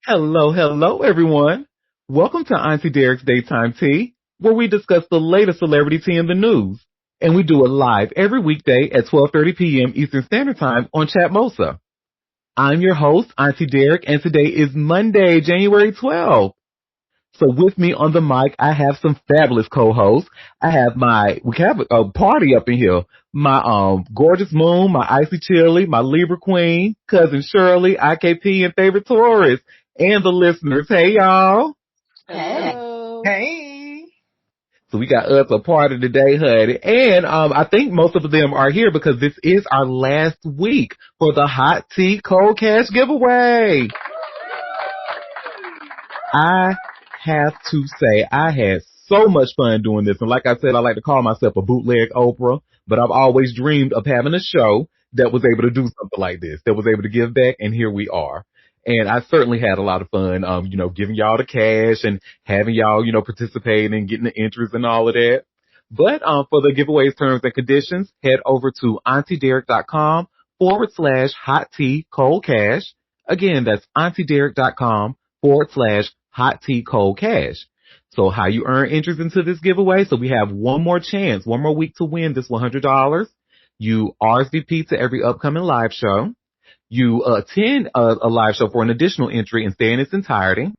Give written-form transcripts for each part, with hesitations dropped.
Hello, hello, everyone. Welcome to Auntie Derek's Daytime Tea, where we discuss the latest celebrity tea in the news. And we do it live every weekday at 12:30 p.m. Eastern Standard Time on Chatmosa. I'm your host, Auntie Derek, and today is Monday, January 12th. So with me on the mic, I have some fabulous co-hosts. We have a party up in here. My gorgeous moon, my icy chili, my Libra queen, cousin Shirley, IKP, and favorite Taurus, and the listeners. Hey y'all. Hey. Hello. Hey. So we got us a party today, honey. And I think most of them are here because this is our last week for the Hot Tea Cold Cash giveaway. I have to say I had so much fun doing this. And like I said, I like to call myself a bootleg Oprah, but I've always dreamed of having a show that was able to do something like this, that was able to give back. And here we are. And I certainly had a lot of fun, giving y'all the cash and having y'all, participate and getting the entries and all of that. But, for the giveaways terms and conditions, head over to auntiederek.com/hot tea cold cash. Again, that's auntiederek.com/hot tea cold cash. So how you earn entries into this giveaway? So we have one more chance, one more week to win this $100. You RSVP to every upcoming live show. You attend a live show for an additional entry and stay in its entirety.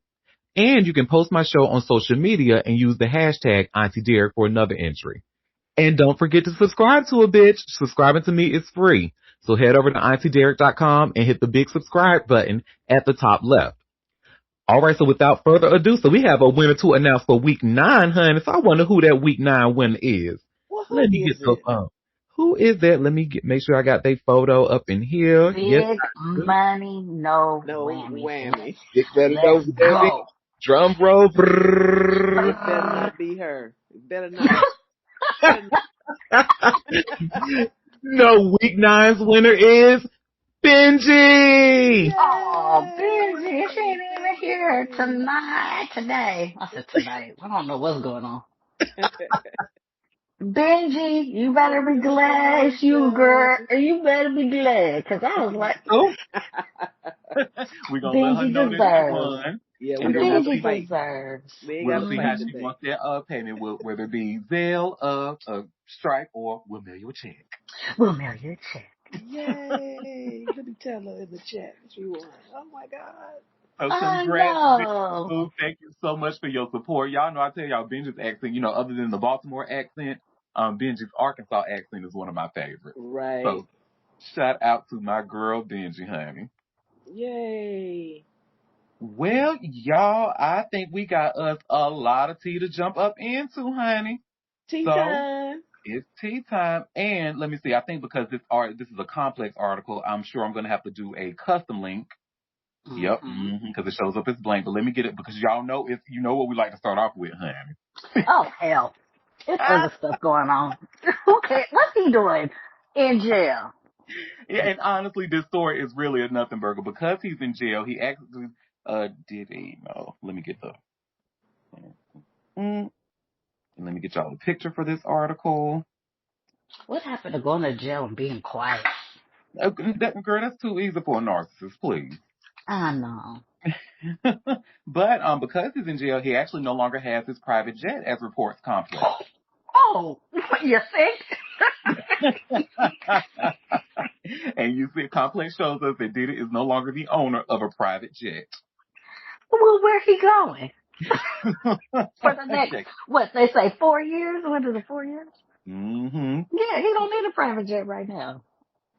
And you can post my show on social media and use the hashtag Auntie Derek for another entry. And don't forget to subscribe to a bitch. Subscribing to me is free. So head over to auntiederek.com and hit the big subscribe button at the top left. All right, so without further ado, so we have a winner to announce for week 9, honey. So I wonder who that week 9 winner is. Well, Let me get those Who is that? Let me make sure I got their photo up in here. Big Yes. money, no whammy. whammy. It better Let's go. Drum roll. It better not be her. It better not. No, week 9's winner is Benji. Oh, Benji, she ain't even here today. I said tonight. I don't know what's going on. Benji, you better be glad it's you, girl. You better be glad, because I was like, Oh. We're going to let her Benji know that she deserves. won. Yeah, And we don't have to Benji fight. deserves. We ain't We'll got to see fight how she today. wants that payment, whether it be Zelle, Stripe, or we'll mail you a check. We'll mail you a check. Yay! Let me tell her in the chat she won. Oh my God. So I congrats, know. Benji. Thank you so much for your support. Y'all know I tell y'all Benji's accent, other than the Baltimore accent, Benji's Arkansas accent is one of my favorites. Right. So shout out to my girl Benji, honey. Yay. Well, y'all, I think we got us a lot of tea to jump up into, honey. Tea So time. it's tea time. And let me see, I think because this is a complex article, I'm sure I'm going to have to do a custom link. Yep, because it shows up as blank. But let me get it because y'all know what we like to start off with, honey. Oh, hell. There's other stuff going on. Who cares? What's he doing in jail? Yeah, and honestly, this story is really a nothing burger because he's in jail. He actually did a no. Let me get the. Let me get y'all a picture for this article. What happened to going to jail and being quiet? Girl, that's too easy for a narcissist, please. I know. But because he's in jail, he actually no longer has his private jet, as reports Complex. Oh, you think? And you see, Complex shows us that Diddy is no longer the owner of a private jet. Well, where's he going? For the next, what, they say 4 years? What is it, 4 years? Mm-hmm. Yeah, he don't need a private jet right now.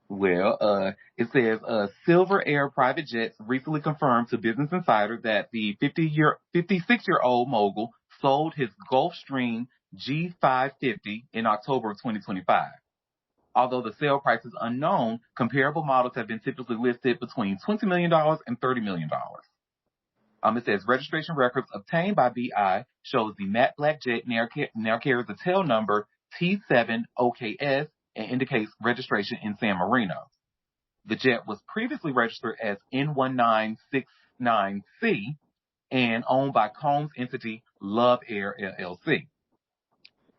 Well, it says Silver Air Private Jets recently confirmed to Business Insider that the 56-year-old mogul sold his Gulfstream G550 in October of 2025. Although the sale price is unknown, comparable models have been typically listed between $20 million and $30 million. It says registration records obtained by BI shows the matte black jet now carries the tail number T7OKS and indicates registration in San Marino. The jet was previously registered as N1969C and owned by Combs entity Love Air LLC.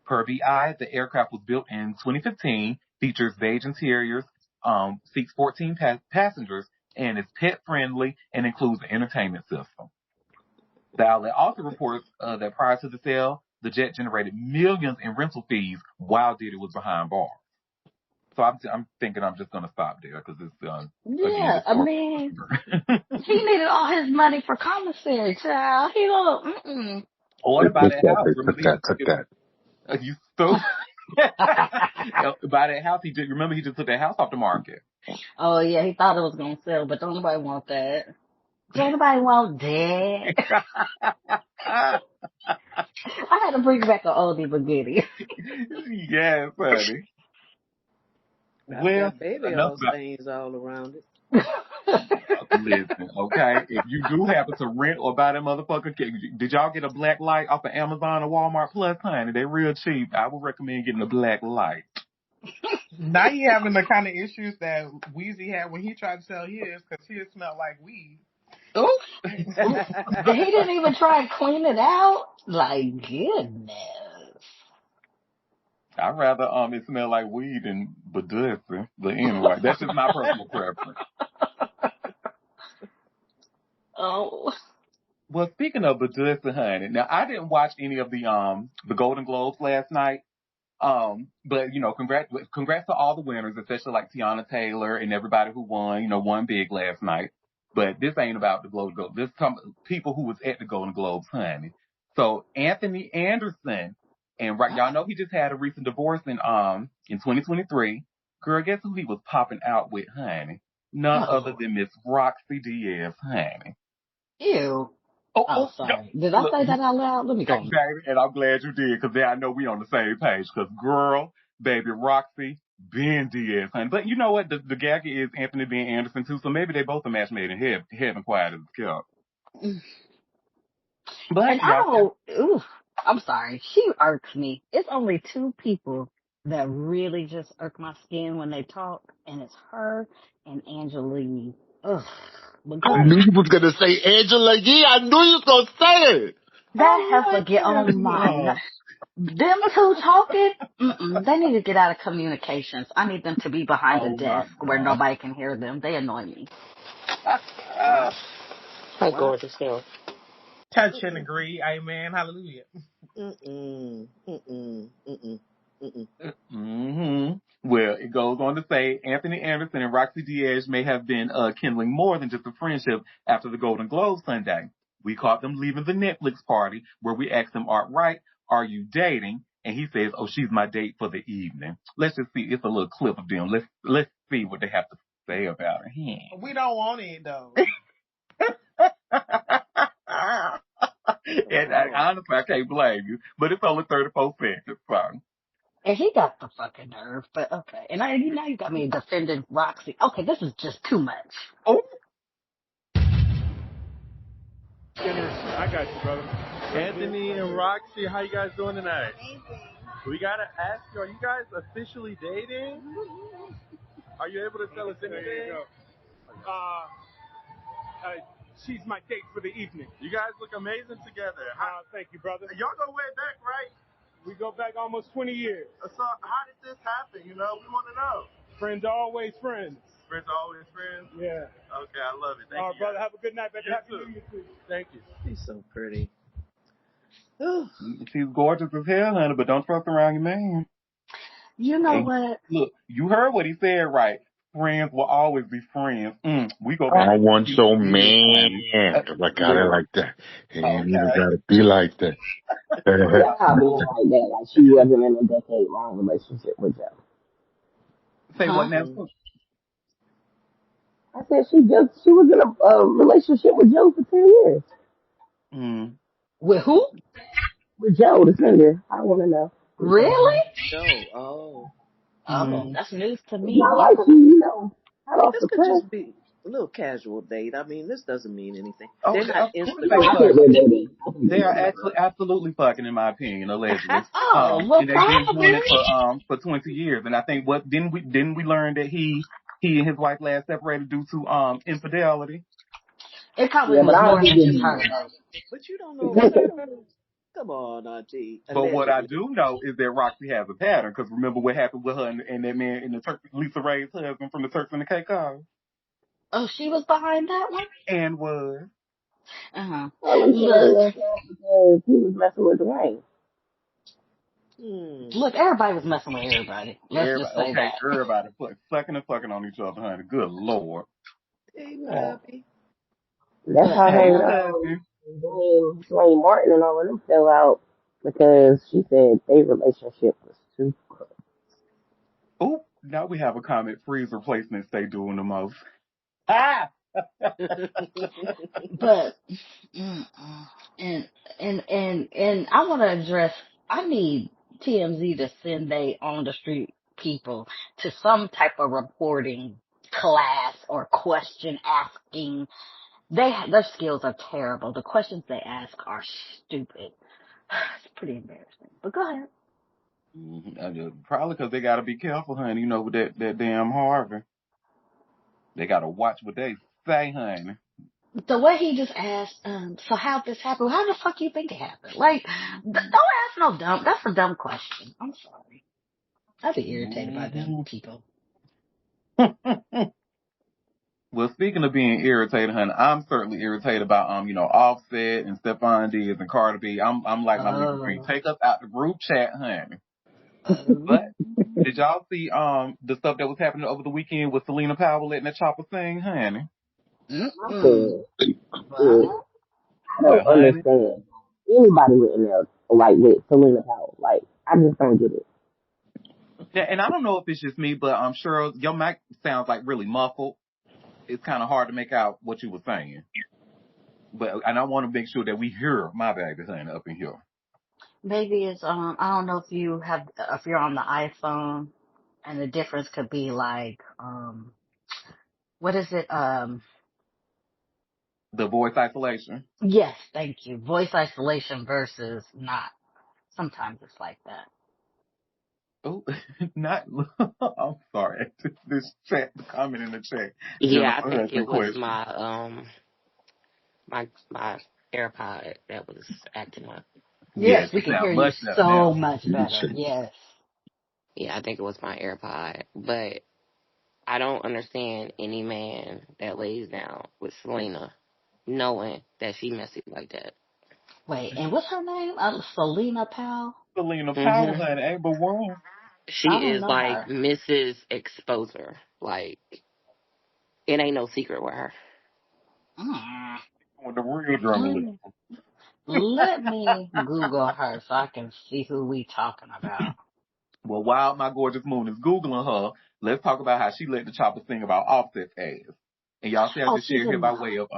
Per BI, the aircraft was built in 2015, features beige interiors, seats 14 passengers, and it's pet friendly and includes an entertainment system. The outlet also reports that prior to the sale, the jet generated millions in rental fees while Diddy was behind bars. So I'm thinking I'm just going to stop there because it's again Yeah, it's I mean, he needed all his money for commissary, child. He don't. or to buy that house. Remember, Took that. You stupid. Buy that house. He just took that house off the market. Oh yeah, he thought it was gonna sell, but don't nobody want that. Don't nobody want that. I had to bring back an oldie but goodie. Yes, honey. I've Well, got baby enough oil about. stains all around it. Listen, okay. If you do happen to rent or buy that motherfucker, did y'all get a black light off of Amazon or Walmart Plus, honey? They're real cheap. I would recommend getting a black light. Now you having the kind of issues that Weezy had when he tried to sell his, because his smelled like weed. Oh, He didn't even try and clean it out. Like, goodness. I'd rather it smell like weed than Badussy. But anyway, that's just my personal preference. Oh. Well, speaking of Badussy, honey, now I didn't watch any of the Golden Globes last night. But congrats to all the winners, especially like Tiana Taylor and everybody who won big last night. But this ain't about the Golden Globes. This people who was at the Golden Globes, honey. So Anthony Anderson, and right, y'all know he just had a recent divorce in 2023. Girl, guess who he was popping out with, honey? None other than Miss Roxy Diaz, honey. Ew. Oh, sorry. Did I say that out loud? Let me go. Baby, and I'm glad you did, because then I know we on the same page. Because girl, baby, Roxy, Ben Diaz, honey. But you know what? The gag is Anthony Ben Anderson too, so maybe they both are match made in heaven, quiet as kept. But and I don't. Ooh, I'm sorry. She irks me. It's only two people that really just irk my skin when they talk, and it's her and Angela Yee. Ugh. I knew you was going to say Angela Yee. I knew you was going to say it. That heifer get on my. Them two talking, they need to get out of communications. I need them to be behind a desk where nobody can hear them. They annoy me. Hi, gorgeous self. Touch and agree. Amen. Hallelujah. Well, it goes on to say Anthony Anderson and Roxy Diaz may have been kindling more than just a friendship after the Golden Globe Sunday. We caught them leaving the Netflix party where we asked them outright, "Are you dating?" And he says, "Oh, she's my date for the evening." Let's just see. It's a little clip of them. Let's see what they have to say about it. We don't want it though. And honestly, I can't blame you. But it's only 34 seconds, so. And he got the fucking nerve, but okay. And now you got me defending Roxy. Okay, this is just too much. Oh. I got you, brother. Anthony and Roxy, how you guys doing tonight? Amazing. We gotta ask you, are you guys officially dating? Are you able to tell us anything? She's my date for the evening. You guys look amazing together. Thank you, brother. Y'all go way back, right? We go back almost 20 years. So how did this happen? We want to know. Friends are always friends. Friends are always friends? Yeah. Okay, I love it. Thank you. All right, brother. Have a good night, baby. Happy New Year too. Thank you. He's so pretty. She's gorgeous as hell, honey, but don't trust around your man. You know what? Look, you heard what he said, right? Friends will always be friends. We go back. I want your man. Cause I got it like that. And you gotta be like that. Yeah, being like that, like she wasn't in a decade-long relationship with Joe. Say what now? I said she was in a relationship with Joe for 10 years. With who? With Joe, the singer. I want to know. Really? Joe. That's news to It's me. not like she, hot off This the could press. just be a little casual date. I mean, this doesn't mean anything. Oh, They're not they are actually absolutely fucking, in my opinion, allegedly. Well, and they've been doing it for 20 years. And I think didn't we learn that he and his wife last separated due to infidelity? It probably was more than just her. But you don't know. Come on, Auntie. But what I do know is that Roxy has a pattern. Because remember what happened with her and that man in the Lisa Ray's husband from the Turks and the Caicos? Oh, she was behind that one? And was. Uh-huh. Probably Look, carrying himself because he was messing with Dwayne. Hmm. look, everybody was messing with everybody. Let's just Everybody, say okay, that. everybody sucking and fucking on each other, honey. Good Lord. Hey, Yeah. Bobby. That's But how Hey, her honey. Dwayne Martin and all of them fell out because she said their relationship was too close. Oh, now we have a comment. Freeze replacements they doing the most. Ah! but mm, mm, and I want to address. I need TMZ to send they on the street people to some type of reporting class or question asking. Their skills are terrible. The questions they ask are stupid. It's pretty embarrassing. But go ahead. Probably because they got to be careful, honey. You know, with that damn Harvey. They got to watch what they say, honey. The way he just asked, so how'd this happen? How the fuck you think it happened? Like, don't ask no dumb. That's a dumb question. I'm sorry. I'd be irritated by them Mm-hmm. people. Well, speaking of being irritated, honey, I'm certainly irritated about Offset and Stephon Diggs and Cardi B. I'm like my legal green. Oh, Take us out the group chat, honey. oh, But did y'all see the stuff that was happening over the weekend with Selena Powell letting that chopper sing, honey? I mm-mm. said, What? I Well, don't honey. understand anybody with in there like with Selena Powell. Like, I just don't get it. Yeah, and I don't know if it's just me, but I'm sure your mic sounds like really muffled. It's kind of hard to make out what you were saying. And I want to make sure that we hear my baby honey up in here. Maybe it's I don't know if you're on the iPhone, and the difference could be like what is it The voice isolation. yes, thank you, voice isolation versus not. Sometimes it's like that. Oh, not. I'm sorry. This chat, comment in the chat. Yeah, I Jennifer think has a it was question. my AirPod that was acting up. Yes, Yes, we you can hear sound you much better so now. much better. Yes. Yeah, I think it was my AirPod. But I don't understand any man that lays down with Selena knowing that she messy like that. Wait, and what's her name? Selena Powell? Selena Powell, Hmm honey, ain't but one. I She don't is know like her. Mrs. Exposer. Like, it ain't no secret with her. Mm. With the real journalist. Mm. Let me Google her so I can see who we talking about. Well, while my gorgeous moon is Googling her, let's talk about how she let the chopper sing about Offset's ass. And y'all see I Oh, just she's shared here in by the. way of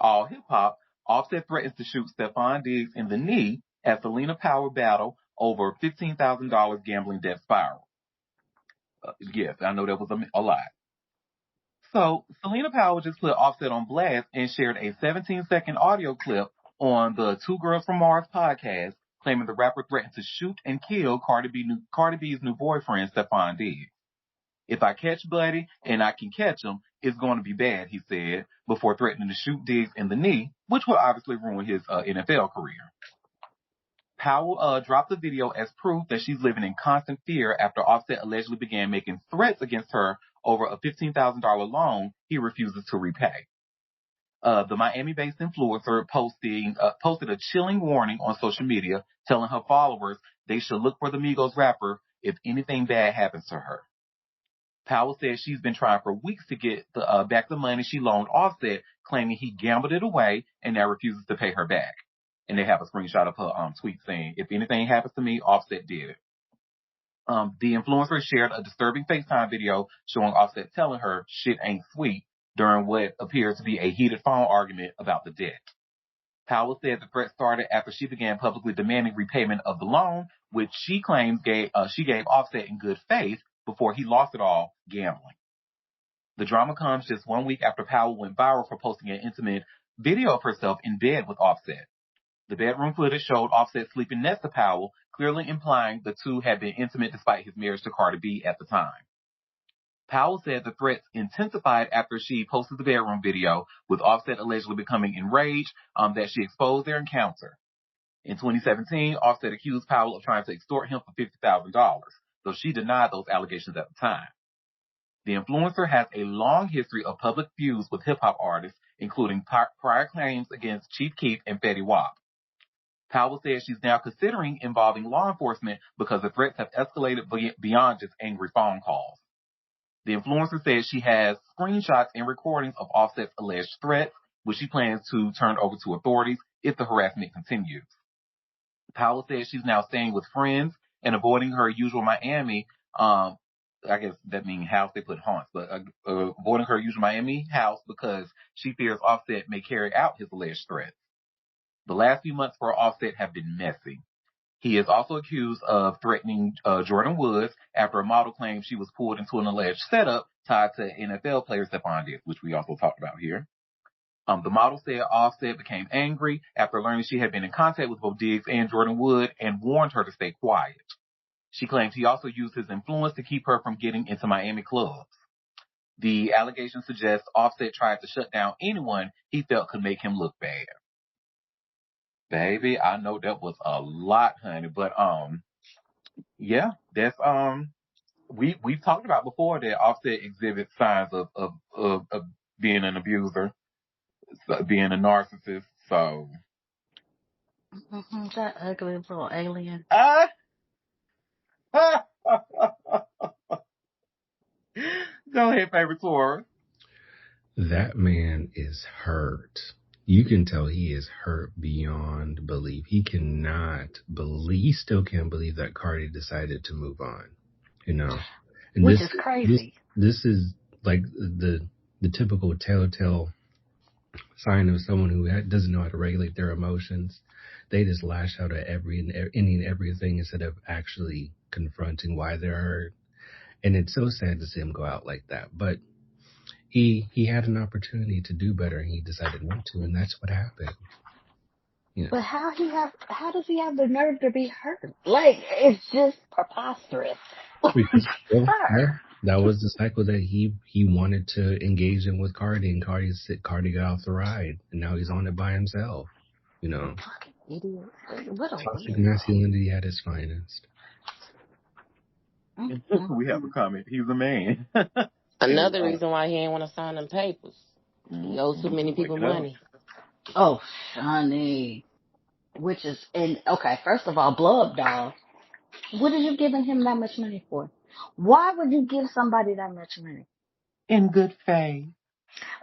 all hip hop. Offset threatens to shoot Stephon Diggs in the knee as Selena Powell battle over $15,000 gambling debt spiral. Yes, I know that was a lot. So Selena Powell just put Offset on blast and shared a 17-second audio clip on the Two Girls from Mars podcast, claiming the rapper threatened to shoot and kill Cardi B's new boyfriend, Stephon Diggs. If I catch Buddy and I can catch him, it's going to be bad, he said, before threatening to shoot Diggs in the knee, which will obviously ruin his NFL career. Powell dropped the video as proof that she's living in constant fear after Offset allegedly began making threats against her over a $15,000 loan he refuses to repay. The Miami-based influencer posted a chilling warning on social media telling her followers they should look for the Migos rapper if anything bad happens to her. Powell says she's been trying for weeks to get back the money she loaned Offset, claiming he gambled it away and now refuses to pay her back. And they have a screenshot of her tweet saying, "If anything happens to me, Offset did it." The influencer shared a disturbing FaceTime video showing Offset telling her shit ain't sweet during what appears to be a heated phone argument about the debt. Powell said the threat started after she began publicly demanding repayment of the loan, which she claims she gave Offset in good faith before he lost it all gambling. The drama comes just 1 week after Powell went viral for posting an intimate video of herself in bed with Offset. The bedroom footage showed Offset sleeping next to Powell, clearly implying the two had been intimate despite his marriage to Cardi B at the time. Powell said the threats intensified after she posted the bedroom video, with Offset allegedly becoming enraged that she exposed their encounter. In 2017, Offset accused Powell of trying to extort him for $50,000, though she denied those allegations at the time. The influencer has a long history of public feuds with hip-hop artists, including prior claims against Chief Keef and Fetty Wap. Powell says she's now considering involving law enforcement because the threats have escalated beyond just angry phone calls. The influencer says she has screenshots and recordings of Offset's alleged threats, which she plans to turn over to authorities if the harassment continues. Powell says she's now staying with friends and avoiding her usual Miami, I guess that means house, they put haunts, but avoiding her usual Miami house because she fears Offset may carry out his alleged threats. The last few months for Offset have been messy. He is also accused of threatening Jordan Woods after a model claimed she was pulled into an alleged setup tied to NFL player Stephon Diggs, which we also talked about here. The model said Offset became angry after learning she had been in contact with both Diggs and Jordan Wood and warned her to stay quiet. She claims he also used his influence to keep her from getting into Miami clubs. The allegation suggests Offset tried to shut down anyone he felt could make him look bad. Baby, I know that was a lot, honey, but yeah, that's we've talked about before that Offset exhibits signs of being an abuser, being a narcissist. So That ugly little alien. Go ahead, favorite Tora. That man is hurt. You can tell he is hurt beyond belief. He still can't believe that Cardi decided to move on, And Which is crazy. This is like the typical telltale sign of someone who doesn't know how to regulate their emotions. They just lash out at any and everything instead of actually confronting why they're hurt. And it's so sad to see him go out like that. But he had an opportunity to do better and he decided not to, and that's what happened. But how does he have the nerve to be hurt? Like, it's just preposterous. Because that was the cycle that he wanted to engage in with Cardi, and Cardi got off the ride, and now he's on it by himself. Fucking idiot. What a Toxic weirdo. masculinity at its finest. We have a comment. He's a man. Another reason why he ain't want to sign them papers. He owes too many people money. Oh, honey. Okay, first of all, blow up doll. What are you giving him that much money for? Why would you give somebody that much money? In good faith.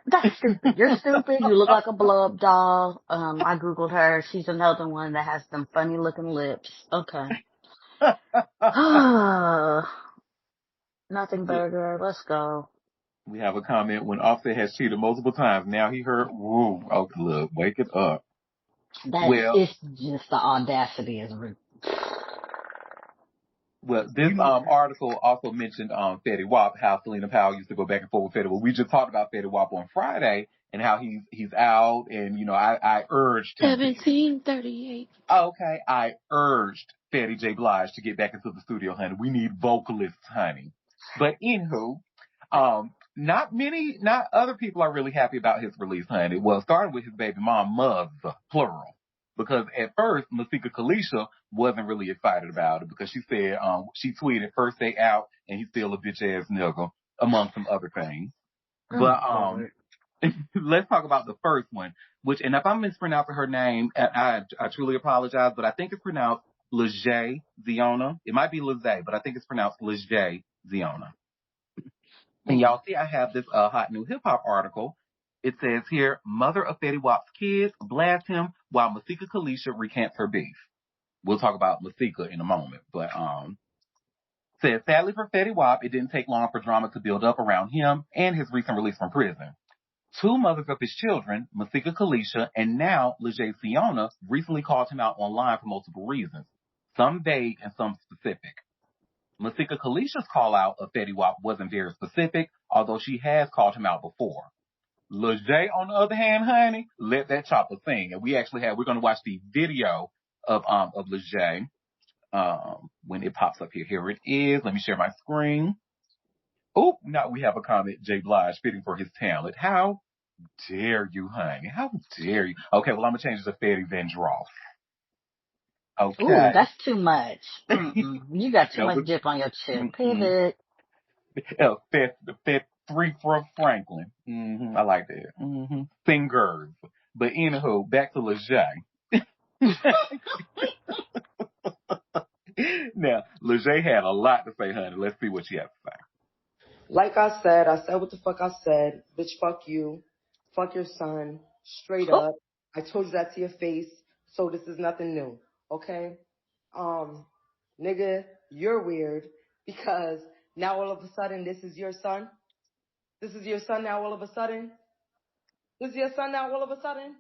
That's stupid. You're stupid. You look like a blow up doll. I Googled her. She's another one that has some funny looking lips. Okay. Nothing burger. Let's go. We have a comment. When Offset has cheated multiple times, now he hurt. Woo. Oh, look, wake it up. It's just the audacity is rude. Well, this article also mentioned Fetty Wap, how Selena Powell used to go back and forth with Fetty. Well, we just talked about Fetty Wap on Friday and how he's out, and I urged him. 1738. Okay, I urged Fetty J. Blige to get back into the studio, honey. We need vocalists, honey. But anywho, not other people are really happy about his release, honey. Well, starting with his baby mom, Mother, plural. Because at first, Masika Kalisha wasn't really excited about it because she said, she tweeted first day out and he's still a bitch ass nigga, among some other things. But, let's talk about the first one, and if I'm mispronouncing her name, I truly apologize, but I think it's pronounced Leger Ziona. It might be Lizay, but I think it's pronounced Leger Ziona. And y'all see, I have this hot new hip hop article. It says here, mother of Fetty Wap's kids blast him while Masika Kalisha recants her beef. We'll talk about Masika in a moment, but says sadly for Fetty Wap, it didn't take long for drama to build up around him and his recent release from prison. Two mothers of his children, Masika Kalisha and now Leger Ziona, recently called him out online for multiple reasons, some vague and some specific. Masika Kalisha's call out of Fetty Wap wasn't very specific, although she has called him out before. Leger, on the other hand, honey, let that chopper sing. And we're going to watch the video of Leger, when it pops up here. Here it is. Let me share my screen. Oh, now we have a comment, J. Blige, fitting for his talent. How dare you, honey? How dare you? Okay, well, I'm going to change it to Fetty Vandross. Okay. Ooh, that's too much. You got too much dip on your chip. Pivot. Fifth three from Franklin. I like that. Singers. But anywho, back to Lejay. Now, Lejay had a lot to say, honey. Let's see what she has to say. Like I said what the fuck I said. Bitch, fuck you. Fuck your son. Straight Oh, up. I told you that to your face, so this is nothing new. Okay? Nigga, you're weird because now all of a sudden this is your son. This is your son now all of a sudden. This is your son now all of a sudden.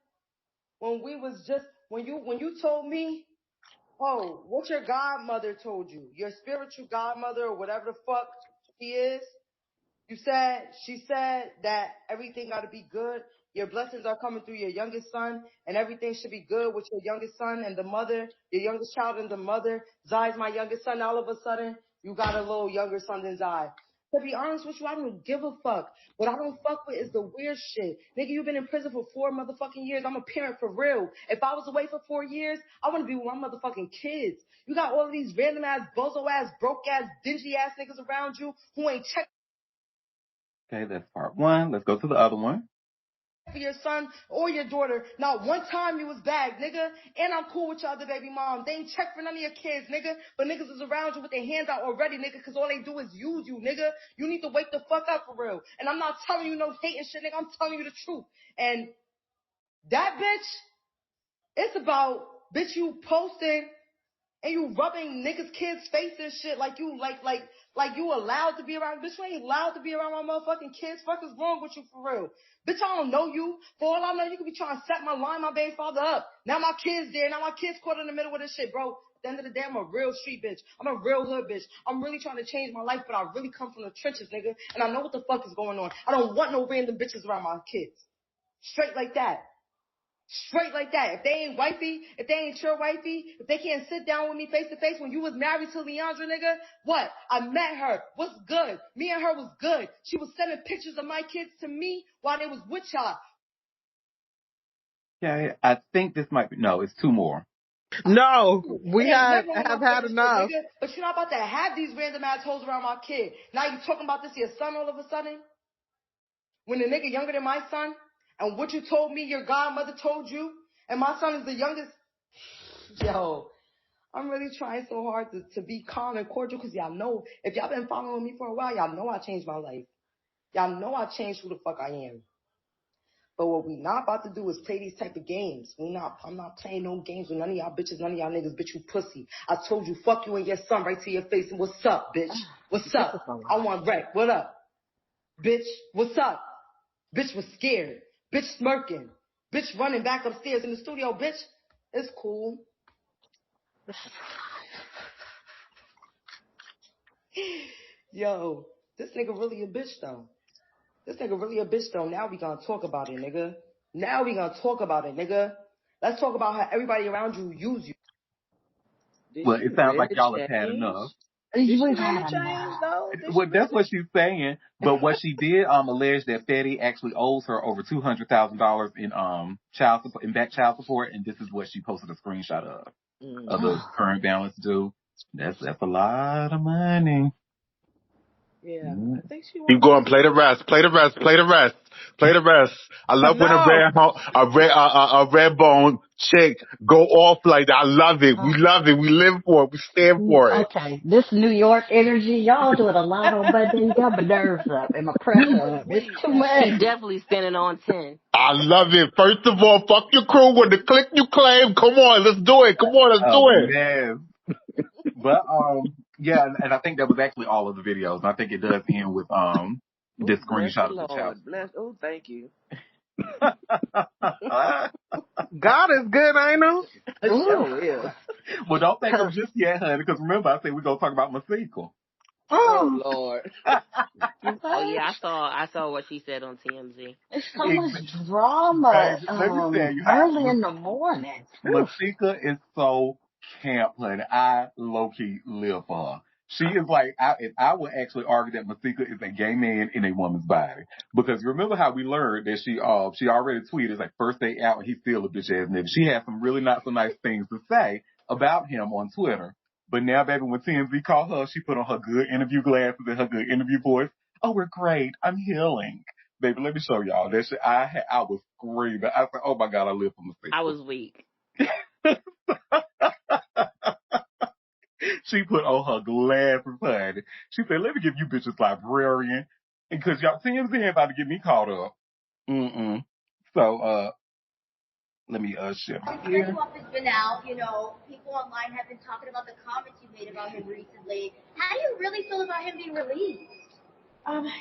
When we was just when you told me, oh, what your godmother told you, your spiritual godmother or whatever the fuck she is, she said that everything got to be good. Your blessings are coming through your youngest son, and everything should be good with your youngest son and the mother, your youngest child and the mother. Zai's my youngest son. All of a sudden, you got a little younger son than Zai. To be honest with you, I don't give a fuck. What I don't fuck with is the weird shit. Nigga, you've been in prison for 4 motherfucking years. I'm a parent for real. If I was away for 4 years, I want to be with my motherfucking kids. You got all of these random ass, bozo ass, broke ass, dingy ass niggas around you who ain't check. Okay, that's part one. Let's go to the other one. For your son or your daughter. Not one time you was bagged, nigga. And I'm cool with your other baby mom. They ain't check for none of your kids, nigga. But niggas is around you with their hands out already, nigga, because all they do is use you, nigga. You need to wake the fuck up for real. And I'm not telling you no hate and shit, nigga. I'm telling you the truth. And that bitch, it's about, bitch, you posting and you rubbing niggas' kids' face and shit like you you allowed to be around. Bitch, you ain't allowed to be around my motherfucking kids. Fuck is wrong with you for real? Bitch, I don't know you. For all I know, you could be trying to set my baby father up. Now my kids there. Now my kids caught in the middle of this shit, bro. At the end of the day, I'm a real street bitch. I'm a real hood bitch. I'm really trying to change my life, but I really come from the trenches, nigga. And I know what the fuck is going on. I don't want no random bitches around my kids. Straight like that. Straight like that. If they ain't wifey, if they ain't your wifey, if they can't sit down with me face to face when you was married to Leandra, nigga, what? I met her. What's good? Me and her was good. She was sending pictures of my kids to me while they was with y'all. Okay, I think this might be, no, it's 2 more. No, we Ain't have nothing wrong with my had baby shit, enough. nigga. But you're not about to have these random assholes around my kid. Now you talking about this your son all of a sudden? When the nigga younger than my son? And what you told me your godmother told you? And my son is the youngest? Yo. I'm really trying so hard to be calm and cordial because y'all know, if y'all been following me for a while, y'all know I changed my life. Y'all know I changed who the fuck I am. But what we not about to do is play these type of games. I'm not playing no games with none of y'all bitches, none of y'all niggas, bitch, you pussy. I told you, fuck you and your son right to your face. And what's up, bitch? What's this up? is a I lot. want wreck. What up? Bitch, what's up? Bitch was scared. Bitch smirking. Bitch running back upstairs in the studio, bitch. It's cool. Yo, this nigga really a bitch though. Now we gonna talk about it, nigga. Let's talk about how everybody around you use you. Did Well, she it sounds like really y'all have had change? enough. Did she We've really had change enough. though? Did she Well, that's really? what she's saying. But what she did allege that Fetty actually owes her over $200,000 in child support, in back child support, and this is what she posted a screenshot of the current balance due. That's a lot of money. Yeah, I think she Keep wanted to. going. Play the rest. Play the rest. Play the rest. Play the rest. I love when No. a red bone chick go off like that. I love it. We Oh, love it. We live for it. We stand for it. okay, this New York energy, y'all doing a lot on Monday. Got my nerves up and my pressure up. It's too She much. definitely standing on 10. I love it. First of all, fuck your crew. When the click you claim, come on, let's do it. Come on, let's Oh do it. yes. But yeah, and I think that was actually all of the videos. And I think it does end with Oh, this bless the screenshot of the child Lord. Bless. Oh, thank you. support. God is good, ain't know. Ooh. Sure is. Well, don't thank them just yet, honey, because remember I said we're gonna talk about my sequel. Oh Oh, Lord. Oh What? yeah, I saw what she said on TMZ. It's so much drama, Baby, let me tell you how early in the morning. Whew. Masika is so camp, honey. I low key live for her. She is like, if I would actually argue that Masika is a gay man in a woman's body. Because remember how we learned that she already tweeted like first day out and he's still a bitch ass nigga. She had some really not so nice things to say about him on Twitter. But now, baby, when TMZ called her, she put on her good interview glasses and her good interview voice. Oh, we're great. I'm healing. Baby, let me show y'all. That shit, I was screaming. I said, oh my God, I live for my I sister. was weak. She put on her glasses, honey. She said, let me give you bitches librarian. And cause y'all TMZ ain't about to get me caught up. Mm-mm. So, let me, shift here. Hip hop has been out, you know, people online have been talking about the comments you made about him recently. How do you really feel about him being released?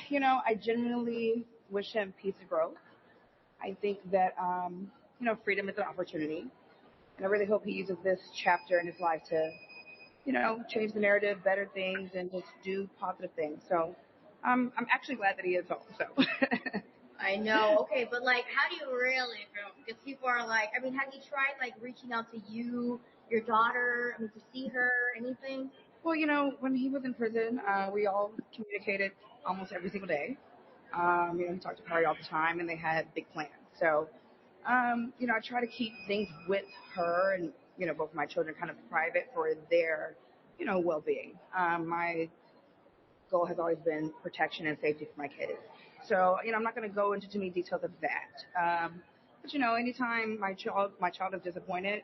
You know, I genuinely wish him peace and growth. I think that, you know, freedom is an opportunity. And I really hope he uses this chapter in his life to, you know, change the narrative, better things, and just do positive things. So I'm actually glad that he is home. So. I know. Okay, but like, how do you really feel? Because people are like, I mean, have you tried like reaching out to you, your daughter, I mean, to see her, anything? Well, you know, when he was in prison, we all communicated almost every single day. You know, he talked to Carrie all the time, and they had big plans. So, you know, I try to keep things with her and, you know, both my children kind of private for their, you know, well-being. My goal has always been protection and safety for my kids. So, you know, I'm not going to go into too many details of that. But, you know, anytime my child is disappointed,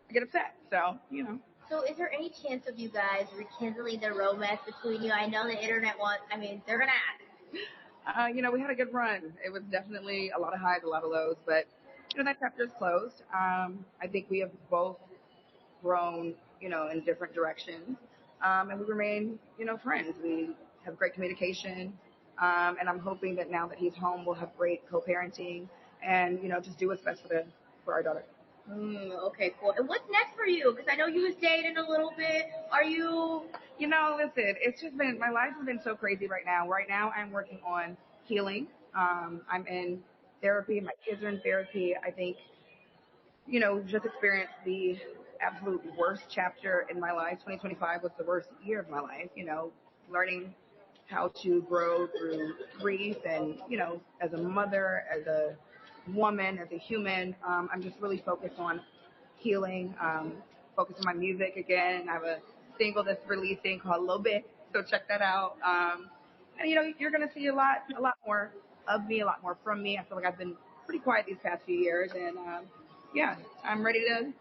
I get upset. So, you know. So is there any chance of you guys rekindling the romance between you? I know the internet wants, I mean, they're going to ask. You know, we had a good run. It was definitely a lot of highs, a lot of lows, but, you know, that chapter is closed. I think we have both grown, you know, in different directions. And we remain, you know, friends. We have great communication. And I'm hoping that now that he's home, we'll have great co-parenting and, you know, just do what's best for our daughter. Okay, cool. And what's next for you? Because I know you was dating a little bit. Are you? You know, listen, it's just been, my life has been so crazy right now. Right now, I'm working on healing. I'm in therapy. My kids are in therapy. I think, you know, just experienced the absolute worst chapter in my life. 2025 was the worst year of my life, you know, learning how to grow through grief and, you know, as a mother, as a woman, as a human. I'm just really focused on healing, focused on my music again. I have a single that's releasing called Little Bit, so check that out. And, you know, you're going to see a lot more of me, a lot more from me. I feel like I've been pretty quiet these past few years, and yeah, I'm ready to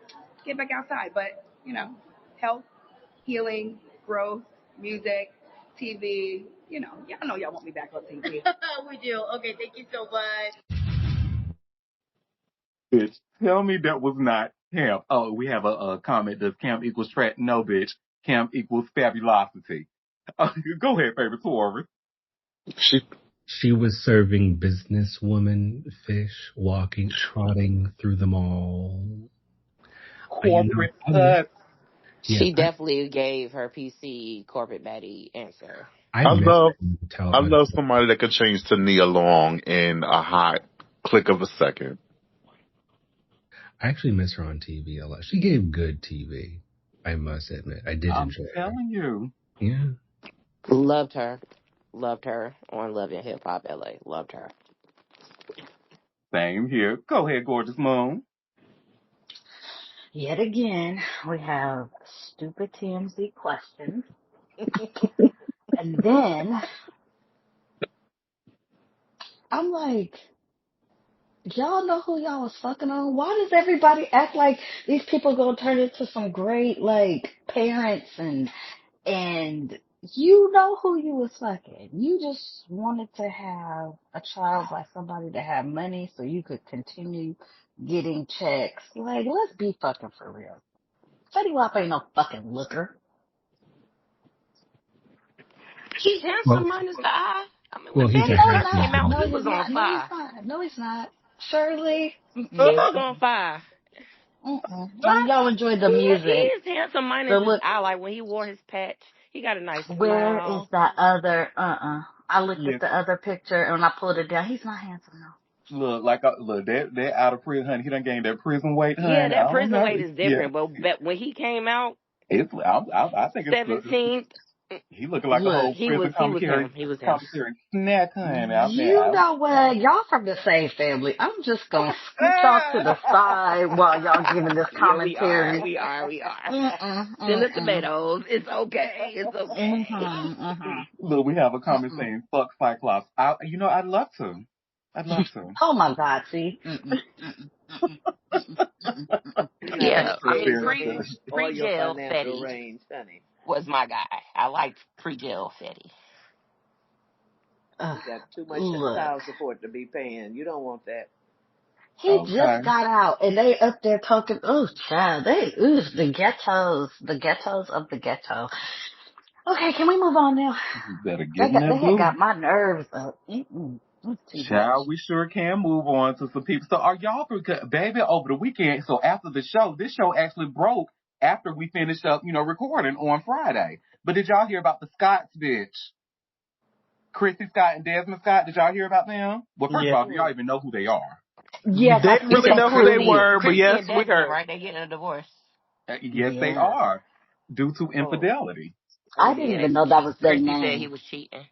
get back outside. But, you know, health, healing, growth, music, TV, you know y'all want me back on TV. We do. Okay, thank you so much. Bitch, tell me that was not camp. Oh, we have a comment. Does camp equals track? No, bitch. Camp equals fabulosity. Go ahead, favorite Taurus. She was serving businesswoman fish, trotting through the mall. Corporate cut. She definitely gave her PC corporate baddie answer. I love somebody that could change to Nia Long in a hot click of a second. I actually miss her on TV a lot. She gave good TV, I must admit. I did enjoy her. I'm telling you. Yeah. Loved her. Loved her on Love and Hip Hop LA. Loved her. Same here. Go ahead, Gorgeous Moon. Yet again, we have stupid TMZ questions. And then I'm like, y'all know who y'all was fucking on? Why does everybody act like these people gonna turn into some great like parents and you know who you was fucking. You just wanted to have a child by somebody that had money so you could continue getting checks. Like, let's be fucking for real. Fetty Wap ain't no fucking looker. He's handsome minus the eye. I mean, when he's a Fanny No, he's first came handsome not. out, No, he husband. he's was on not. No, he's fire. not. No, he's not. Shirley. He Mm-mm. was on fire. Now y'all enjoy the He music. is handsome minus The his look. eye. Like when he wore his patch, he got a nice Where is smile. that other? I looked Yeah. at the other picture and when I pulled it down, he's not handsome though. Look, that out of prison, honey. He done gained that prison weight, Yeah, honey. I that don't prison know. weight is Yeah. different. But when he came out, I think it's 17th, He looking like a Look, whole prison he was him. He was him. commissary snack, honey. I mean, you know what? Y'all from the same family. I'm just gonna scooch off to the side while y'all giving this Yeah, we are. commentary. We are. Mm-mm, Send the mm-mm. tomatoes. It's okay. It's Mm-hmm, okay. mm-hmm. look, we have a comment Mm-mm. saying "fuck Cyclops." I'd love to. I'd love to. Oh my God, see? Mm-mm, mm-mm, mm-mm, mm-mm, mm-mm, mm-mm. You're not Yeah, gonna I see mean, Agent Very pre good. Fish or pre your jail financial Fetty range, honey. was my guy. I liked pre jail Fetty. Ugh, He got too much look, child support to be paying. You don't want that. he Okay. just got out and they up there talking, oh child, the ghettos of the ghetto. Okay, can we move on now? You better give him They that had blue. got my nerves up. Mm-mm, it's too much. Child, we sure can move on to some people. So are y'all, because baby, over the weekend, so after the show, this show actually broke after we finished up, recording on Friday. But did y'all hear about the Scotts bitch? Chrissy Scott and Desmond Scott, did y'all hear about them? Well, first of Yeah. all, do y'all even know who they are? Yes, I Didn't You really saw said know who they Chrissy. were, but Chrissy yes, and we Desmond, heard. right? They getting a divorce. Yes, they Yes. are, due to Oh, infidelity. oh I didn't yeah. even know that was their Chrissy said he name. was cheating.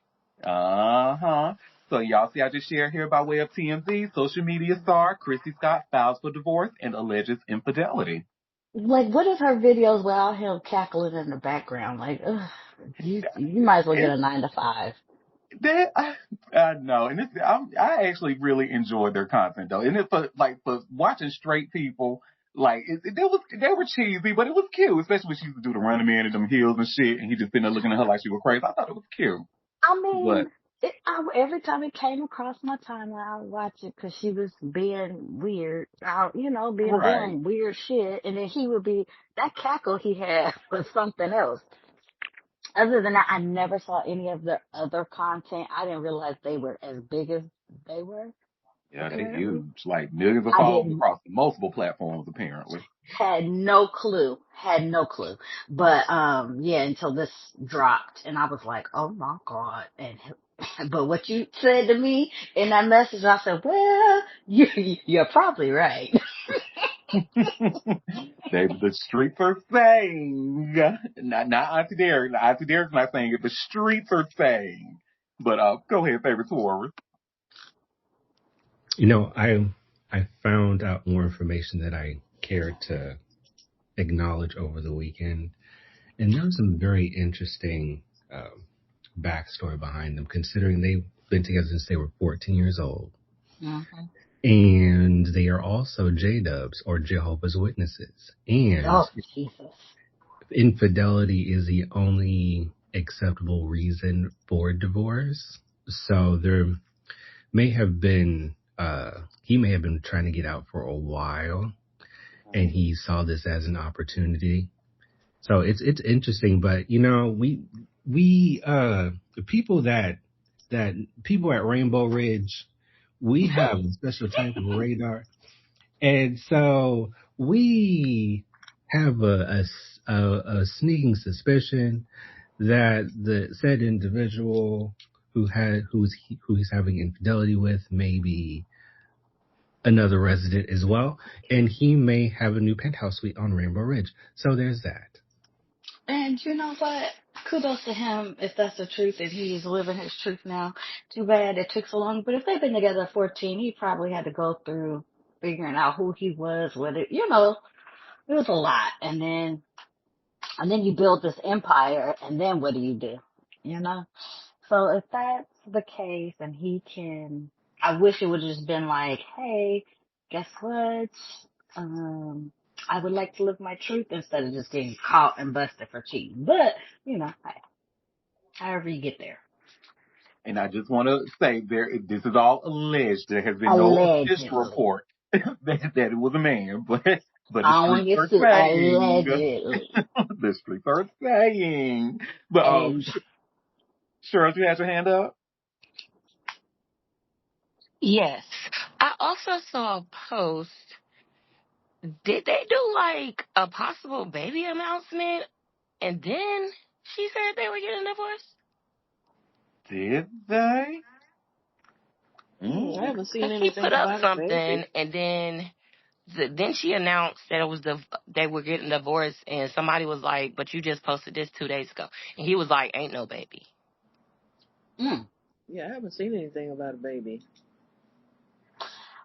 Uh-huh. So y'all see I just shared here by way of TMZ, social media star Chrissy Scott files for divorce and alleges infidelity. Like, what is her videos without him cackling in the background? Like, ugh, you might as well get a 9 to 5. That no, and I actually really enjoyed their content though, and for watching straight people, like they were cheesy, but it was cute, especially when she used to do the running man in them heels and shit, and he just sitting there looking at her like she was crazy. I thought it was cute, I but mean, every time it came across my timeline, I would watch it because she was being weird, right, doing weird shit, and then he would be that cackle he had was something else. Other than that, I never saw any of the other content. I didn't realize they were as big as they were. yeah, they Apparently, huge, like millions of I followers didn't across multiple platforms apparently. had no clue, But yeah, until this dropped, and I was like, oh my God. And but what you said to me in that message, I said, well, you're probably right. The streets are saying, not Auntie Derek. Auntie Derek's not saying it. The streets are saying. But go ahead, favorite Taurus. I found out more information that I cared to acknowledge over the weekend, and there was some very interesting backstory behind them, considering they've been together since they were 14 years old, Hmm. and they are also J-Dubs or Jehovah's Witnesses, and Oh, Jesus. infidelity is the only acceptable reason for divorce. So there may have been he may have been trying to get out for a while, and he saw this as an opportunity. So it's interesting, but we the people at Rainbow Ridge, we have a special type of radar, and so we have a sneaking suspicion that the said individual who he's having infidelity with may be another resident as well, and he may have a new penthouse suite on Rainbow Ridge. So there's that. And you know what? Kudos to him if that's the truth and he's living his truth now. Too bad it took so long. But if they've been together at 14, he probably had to go through figuring out who he was, what it, it was a lot. And then you build this empire, and then what do you do? You know? So if that's the case, and he can, I wish it would have just been like, hey, guess what? Um, I would like to live my truth instead of just getting caught and busted for cheating. But, hey, however you get there. And I just want to say this is all alleged. There has been no official Allegedly. report that it was a man, but the I don't want streets to get are sued. saying, Allegedly. the streets are saying. But And Cheryl, you had your hand up. Yes. I also saw a post. Did they do like a possible baby announcement and then she said they were getting divorced? Did they? I Mm. haven't seen Because she anything put up about a something baby. and then Then she announced that it was they were getting divorced, and somebody was like, "But you just posted this 2 days ago," and he was like, "Ain't no baby." Mm. Yeah, I haven't seen anything about a baby.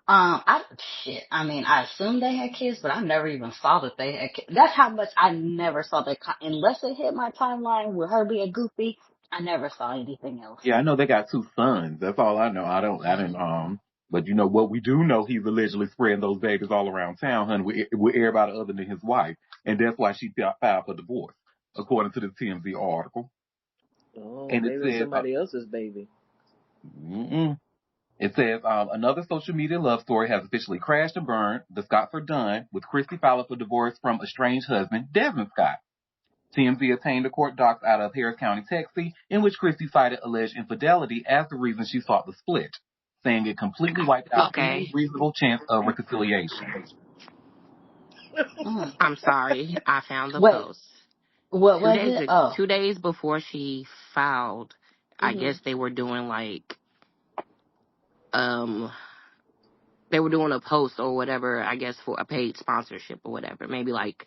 I shit. I mean, I assumed they had kids, but I never even saw that they had kids. That's how much I never saw that. Unless it hit my timeline with her being goofy, I never saw anything else. Yeah, I know they got 2 sons. That's all I know. I didn't, but you know what we do know, he's allegedly spreading those babies all around town, honey, with everybody other than his wife. And that's why she filed for divorce, according to the TMZ article. Oh, And it maybe it's says, somebody else's baby. mm-mm. It says, another social media love story has officially crashed and burned. The Scotts are done, with Christy filing for divorce from estranged husband, Desmond Scott. TMZ obtained the court docs out of Harris County, Texas, in which Christie cited alleged infidelity as the reason she sought the split, saying it completely wiped out any Okay, reasonable chance of reconciliation. Mm. I'm sorry. I found the Wait, post. what Two was days it? Oh, 2 days before she filed, I Mhm. guess they were doing like um they were doing a post or whatever, I guess for a paid sponsorship or whatever, maybe like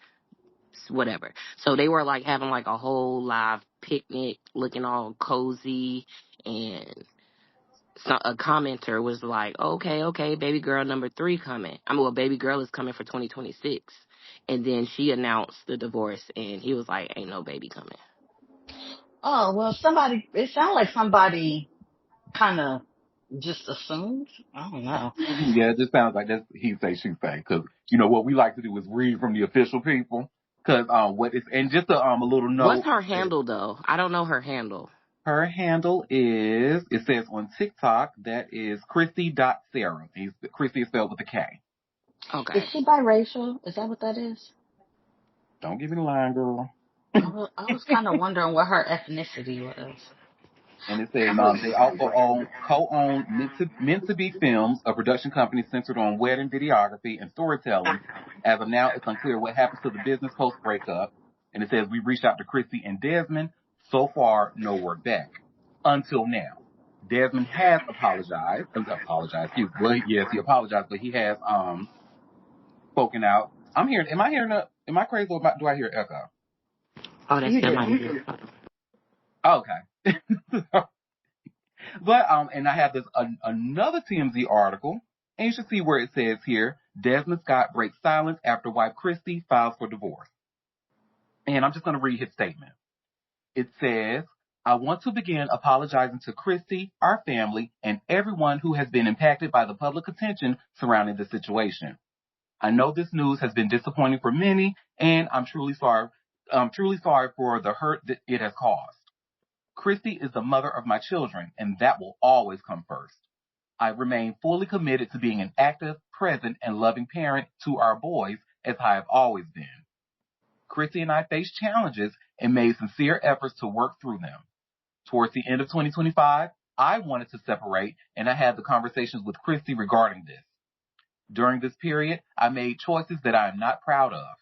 whatever. So they were like having like a whole live picnic, looking all cozy, and so a commenter was like, okay, baby girl number 3 coming. I mean, well, baby girl is coming for 2026. And then she announced the divorce, and he was like, ain't no baby coming. oh, well, somebody. It sounded like somebody kind of just assumed. I don't know. Yeah, it just sounds like that's he say, she say, because you know what we like to do is read from the official people. Because what is and just a little What's note, her handle, though? I don't know her handle. her handle is, it says on TikTok, that is Christy.Sarah. Christy is spelled with a K. Is Okay. she biracial? Is that what that is? Don't give me the line, girl. I was kind of wondering what her ethnicity was. And it says I was. they also co-own Meant to Be Films, a production company centered on wedding videography and storytelling. As of now, it's unclear what happens to the business post breakup. And it says we reached out to Christy and Desmond. So far, no word back. Until now, Desmond has apologized. Excuse me. Well, yes, he apologized, but he has spoken out. I'm hearing. Am I hearing? Am I crazy? Or do I hear echo? Oh, that's You that do. might be. Okay. But and I have this another TMZ article, and you should see where it says here: Desmond Scott breaks silence after wife Christy files for divorce. And I'm just going to read his statement. It says, "I want to begin apologizing to Christy, our family, and everyone who has been impacted by the public attention surrounding the situation. I know this news has been disappointing for many, and I'm truly sorry. I'm truly sorry for the hurt that it has caused. Christy is the mother of my children, and that will always come first. I remain fully committed to being an active, present, and loving parent to our boys, as I have always been. Christy and I faced challenges and made sincere efforts to work through them. Towards the end of 2025, I wanted to separate, and I had the conversations with Christy regarding this. During this period, I made choices that I am not proud of.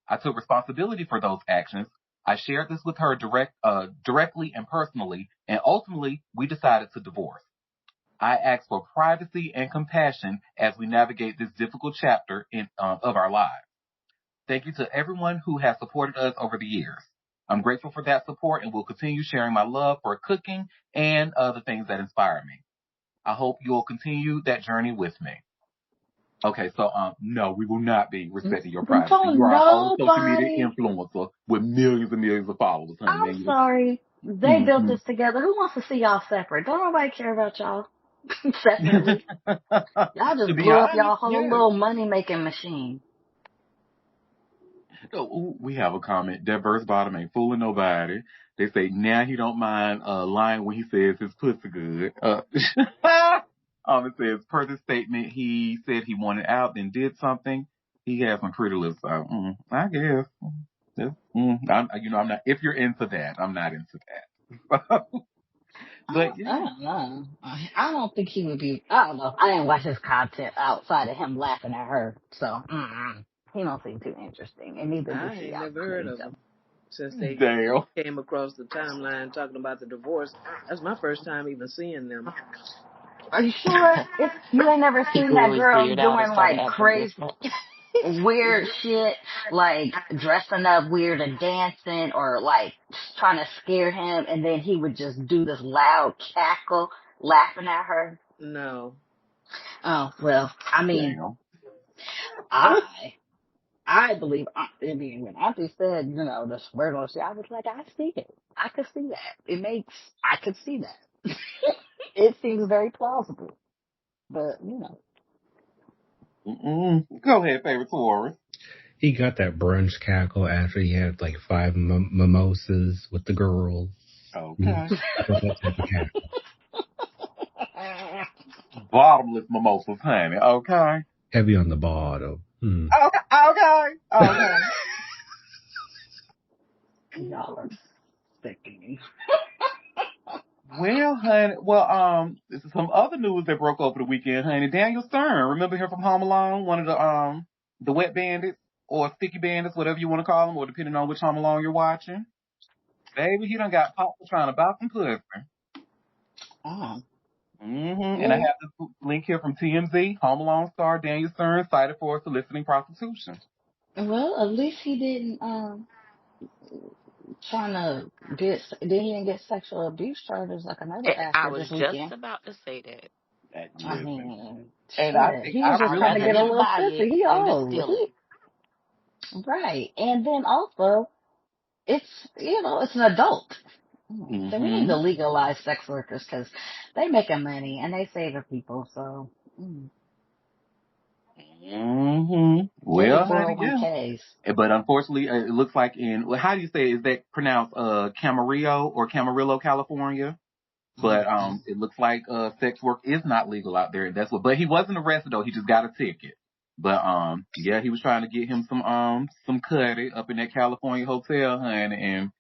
I took responsibility for those actions. I shared this with her directly and personally, and ultimately, we decided to divorce. I ask for privacy and compassion as we navigate this difficult chapter of our lives. Thank you to everyone who has supported us over the years. I'm grateful for that support and will continue sharing my love for cooking and other things that inspire me. I hope you'll continue that journey with me." Okay, so no, we will not be respecting your privacy. You Don't are a whole social media nobody. influencer with millions and millions of followers, honey. I'm Man, sorry. They built mm-hmm. this together. Who wants to see y'all separate? Don't nobody care about y'all separately. Y'all To just be blew up honest, y'all whole yes. little money making machine. Oh, ooh, we have a comment. That verse bottom ain't fooling nobody. They say now he don't mind lying when he says his pussy good. It says per the statement he said he wanted out, then did something. He has some pretty lips out. I guess. I'm not. If you're into that, I'm not into that. But I yeah, don't know. I don't think he would be. I don't know. I didn't watch his content outside of him laughing at her, so he don't seem too interesting, and neither does I she. ain't I never can heard really of tell. them since they damn. came across the timeline talking about the divorce. That's my first time even seeing them. Are you sure? You ain't never seen People that was girl weird out and doing started like acting crazy. different. weird shit, like dressing up weird and dancing, or like trying to scare him, and then he would just do this loud cackle, laughing at her. No. Oh well, I mean, Damn. I believe. I mean, when Auntie said, the swear on shit, I was like, I see it. I could see that. I could see that. It seems very plausible, but Go ahead, favorite Taurus. He got that brunch cackle after he had like 5 mimosas with the girls. Okay. That type of cackle. Bottomless mimosas, honey. Okay. Heavy on the bottom. Okay. y'all are sickening. Well, honey, this is some other news that broke over the weekend, honey. Daniel Stern, remember him from Home Alone? One of the wet bandits or sticky bandits, whatever you want to call them, or depending on which Home Alone you're watching. Baby, he done got popped for trying to buy some pussy. Oh. And I have this link here from TMZ. Home Alone star Daniel Stern cited for soliciting prostitution. Well, at least he didn't trying to he didn't get sexual abuse charges like another I actor was this just weekend. about to say that. I Listen, mean, and I shit. think He I was just I'd trying to really rather get a think, him little buy pussy. it He than to old. steal it. Right. And then also, it's it's an adult. So we need to legalize sex workers because they making money and they saving people. So get the well, honey, yeah. 401ks. But unfortunately, it looks like how do you say, is that pronounced Camarillo or Camarillo, California? But it looks like sex work is not legal out there. But he wasn't arrested though. He just got a ticket. But yeah, he was trying to get him some cutty up in that California hotel, honey, and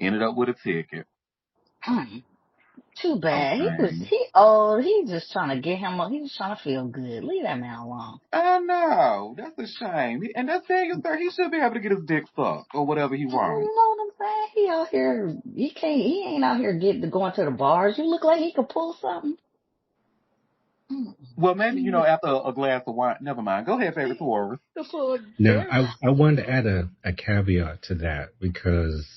ended up with a ticket. Too bad. Okay. He old. He's just trying to get him up. He's just trying to feel good. Leave that man alone. I know. That's a shame. And that's Daniel Sir. He should be able to get his dick sucked or whatever he wants. You know what I'm saying? He out here. He ain't out here going to the bars. You look like he could pull something. Well, maybe, after a glass of wine. Never mind. Go ahead, favorite Taurus. Now, I wanted to add a caveat to that because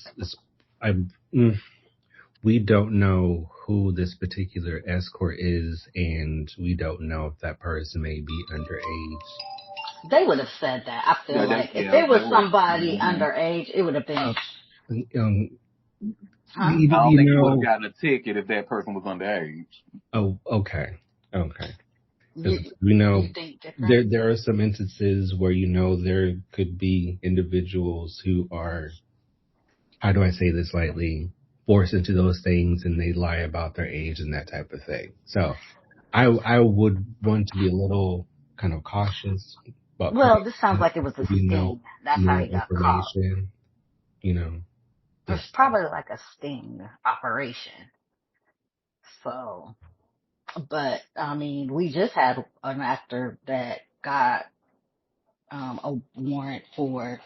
we don't know who this particular escort is, and we don't know if that person may be underage. They would have said that. I feel like if it was somebody underage, it would have been. I don't think you would have gotten a ticket if that person was underage. Oh, okay. We know there are some instances where there could be individuals who are, how do I say this lightly, forced into those things and they lie about their age and that type of thing. So I would want to be a little kind of cautious. But well, this sounds like it was a sting. That's how he got caught. It's probably like a sting operation. So, but I mean, we just had an actor that got a warrant for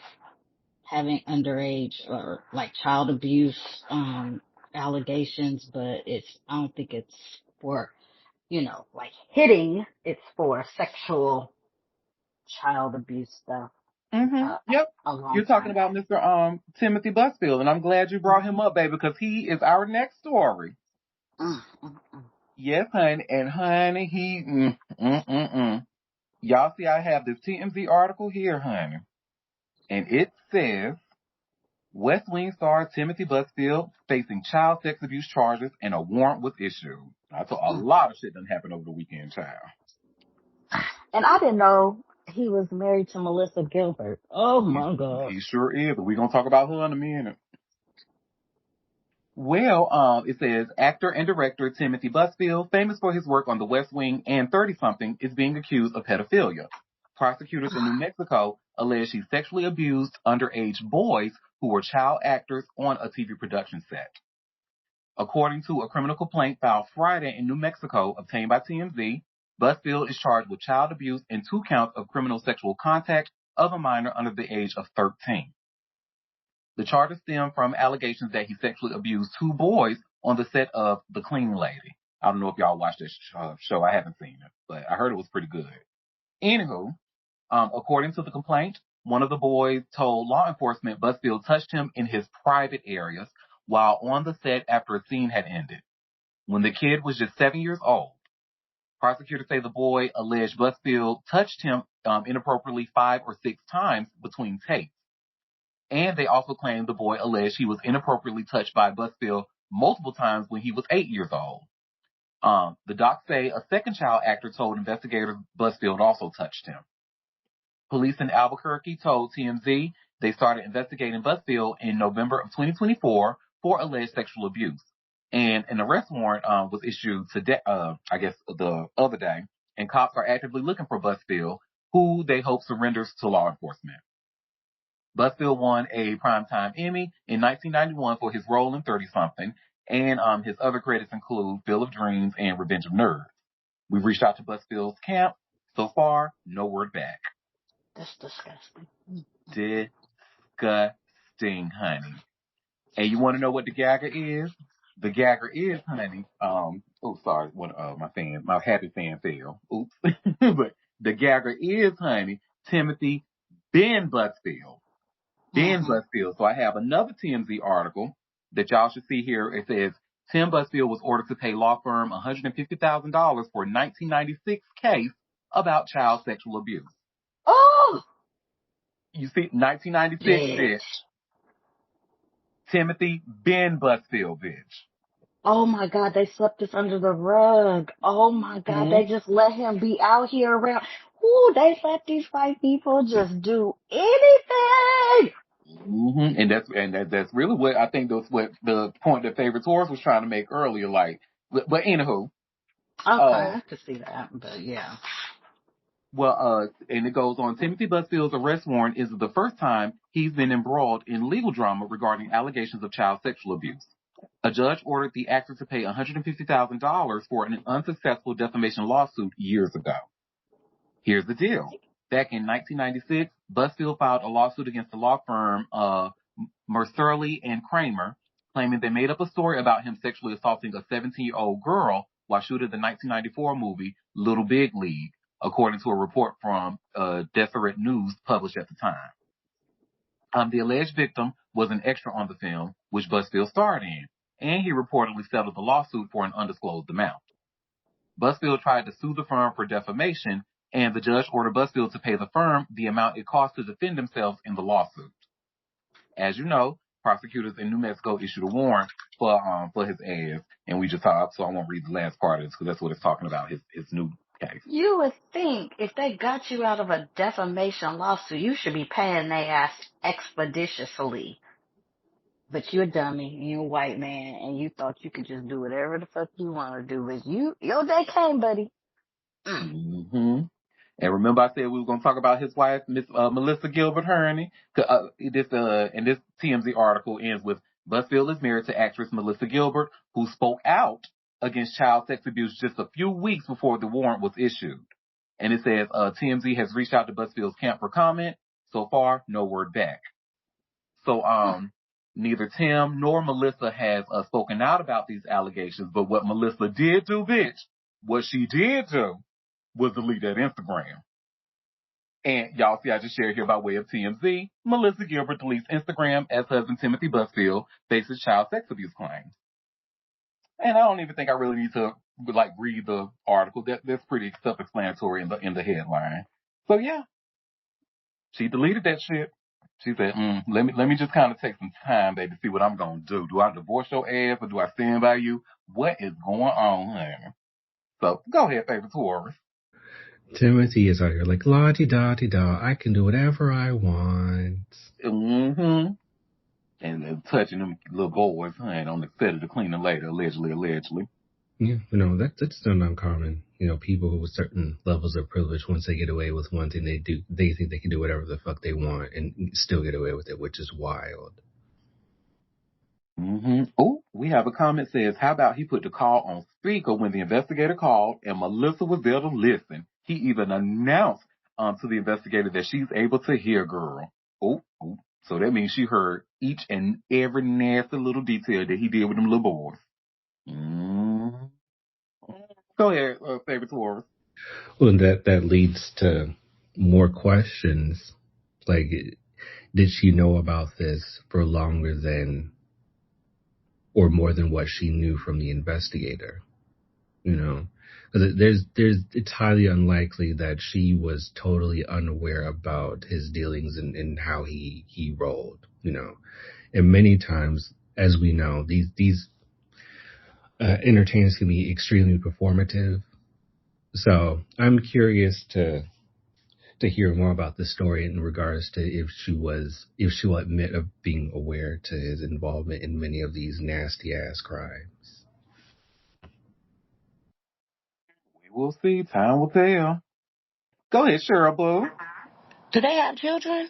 having underage or like child abuse allegations, but I don't think it's for like hitting. It's for sexual child abuse stuff. Yep. You're talking about Mr. Timothy Busfield, and I'm glad you brought him up, baby, because he is our next story. Yes, honey, and honey, y'all see, I have this TMZ article here, honey, and it says West Wing star Timothy Busfield facing child sex abuse charges and a warrant was issued. I thought a lot of shit done happened over the weekend, child. And I didn't know he was married to Melissa Gilbert. Oh my God. He sure is, but we're going to talk about her in a minute. Well, it says actor and director Timothy Busfield, famous for his work on The West Wing and 30-something, is being accused of pedophilia. Prosecutors in New Mexico allege he sexually abused underage boys who were child actors on a TV production set. According to a criminal complaint filed Friday in New Mexico, obtained by TMZ, Busfield is charged with child abuse and 2 counts of criminal sexual contact of a minor under the age of 13. The charges stem from allegations that he sexually abused 2 boys on the set of The Clean Lady. I don't know if y'all watched this show. I haven't seen it, but I heard it was pretty good. Anywho, According to the complaint, one of the boys told law enforcement Busfield touched him in his private areas while on the set after a scene had ended. When the kid was just 7 years old, prosecutors say the boy alleged Busfield touched him inappropriately 5 or 6 times between takes. And they also claim the boy alleged he was inappropriately touched by Busfield multiple times when he was 8 years old. The docs say a second child actor told investigators Busfield also touched him. Police in Albuquerque told TMZ they started investigating Busfield in November of 2024 for alleged sexual abuse. And an arrest warrant was issued today, I guess the other day, and cops are actively looking for Busfield, who they hope surrenders to law enforcement. Busfield won a Primetime Emmy in 1991 for his role in 30-something, and his other credits include Field of Dreams and Revenge of Nerds. We've reached out to Busfield's camp. So far, no word back. That's disgusting. Disgusting, honey. And you want to know what the gagger is? The gagger is, honey. Sorry, my happy fan fell. Oops. But the gagger is, honey, Timothy Ben Busfield. Ben Busfield. So I have another TMZ article that y'all should see here. It says Tim Busfield was ordered to pay law firm $150,000 for a 1996 case about child sexual abuse. Oh! You see, 1996, bitch. Timothy Ben Busfield, bitch. Oh my God, they swept this under the rug. Oh my God, they just let him be out here around. Ooh, they let these white people just do anything. And that's really what I think that's what the point that Favorite Taurus was trying to make earlier. Like, but anywho. Okay, I could see that, but yeah. Well, and it goes on. Timothy Busfield's arrest warrant is the first time he's been embroiled in legal drama regarding allegations of child sexual abuse. A judge ordered the actor to pay $150,000 for an unsuccessful defamation lawsuit years ago. Here's the deal. Back in 1996, Busfield filed a lawsuit against the law firm Mercerly and Kramer, claiming they made up a story about him sexually assaulting a 17-year-old girl while shooting the 1994 movie Little Big League, according to a report from Deseret News published at the time. The alleged victim was an extra on the film, which Busfield starred in, and he reportedly settled the lawsuit for an undisclosed amount. Busfield tried to sue the firm for defamation, and the judge ordered Busfield to pay the firm the amount it cost to defend themselves in the lawsuit. As you know, prosecutors in New Mexico issued a warrant for his ass, and we just talked, so I won't read the last part of this because that's what it's talking about, his new case. You would think if they got you out of a defamation lawsuit, you should be paying their ass expeditiously. But you're a dummy, you're a white man, and you thought you could just do whatever the fuck you want to do. But your day came, buddy. And remember I said we were going to talk about his wife, Miss Melissa Gilbert Herney? And this TMZ article ends with, Busfield is married to actress Melissa Gilbert, who spoke out against child sex abuse just a few weeks before the warrant was issued. And it says TMZ has reached out to Busfield's camp for comment. So far, no word back. So neither Tim nor Melissa has spoken out about these allegations, but what Melissa did do, bitch, what she did do was delete that Instagram. And y'all see, I just shared here by way of TMZ. Melissa Gilbert deletes Instagram as husband Timothy Busfield faces child sex abuse claims. And I don't even think I really need to read the article. That's pretty self-explanatory in the headline. So yeah, she deleted that shit. She said, let me just kind of take some time, baby, to see what I'm gonna do. Do I divorce your ass or do I stand by you? What is going on here? So go ahead, favorite Taurus. Timothy is out here like, la-di-da-di-da, I can do whatever I want. And touching them little boys, on the set of The Cleaner later, allegedly. Yeah, that's not uncommon. People with certain levels of privilege, once they get away with one thing, they think they can do whatever the fuck they want and still get away with it, which is wild. Oh, we have a comment says, how about he put the call on speaker when the investigator called and Melissa was there to listen? He even announced to the investigator that she's able to hear, girl. Oh, so that means she heard each and every nasty little detail that he did with them little boys. Go ahead, favorite Taurus. Well, that leads to more questions. Like, did she know about this for longer than or more than what she knew from the investigator? You know, because it's highly unlikely that she was totally unaware about his dealings and how he rolled. You know, and many times, as we know, these entertainers can be extremely performative. So I'm curious to hear more about the story in regards to if she'll admit of being aware to his involvement in many of these nasty ass crimes. We will see. Time will tell. Go ahead, Cheryl Blue. Do they have children?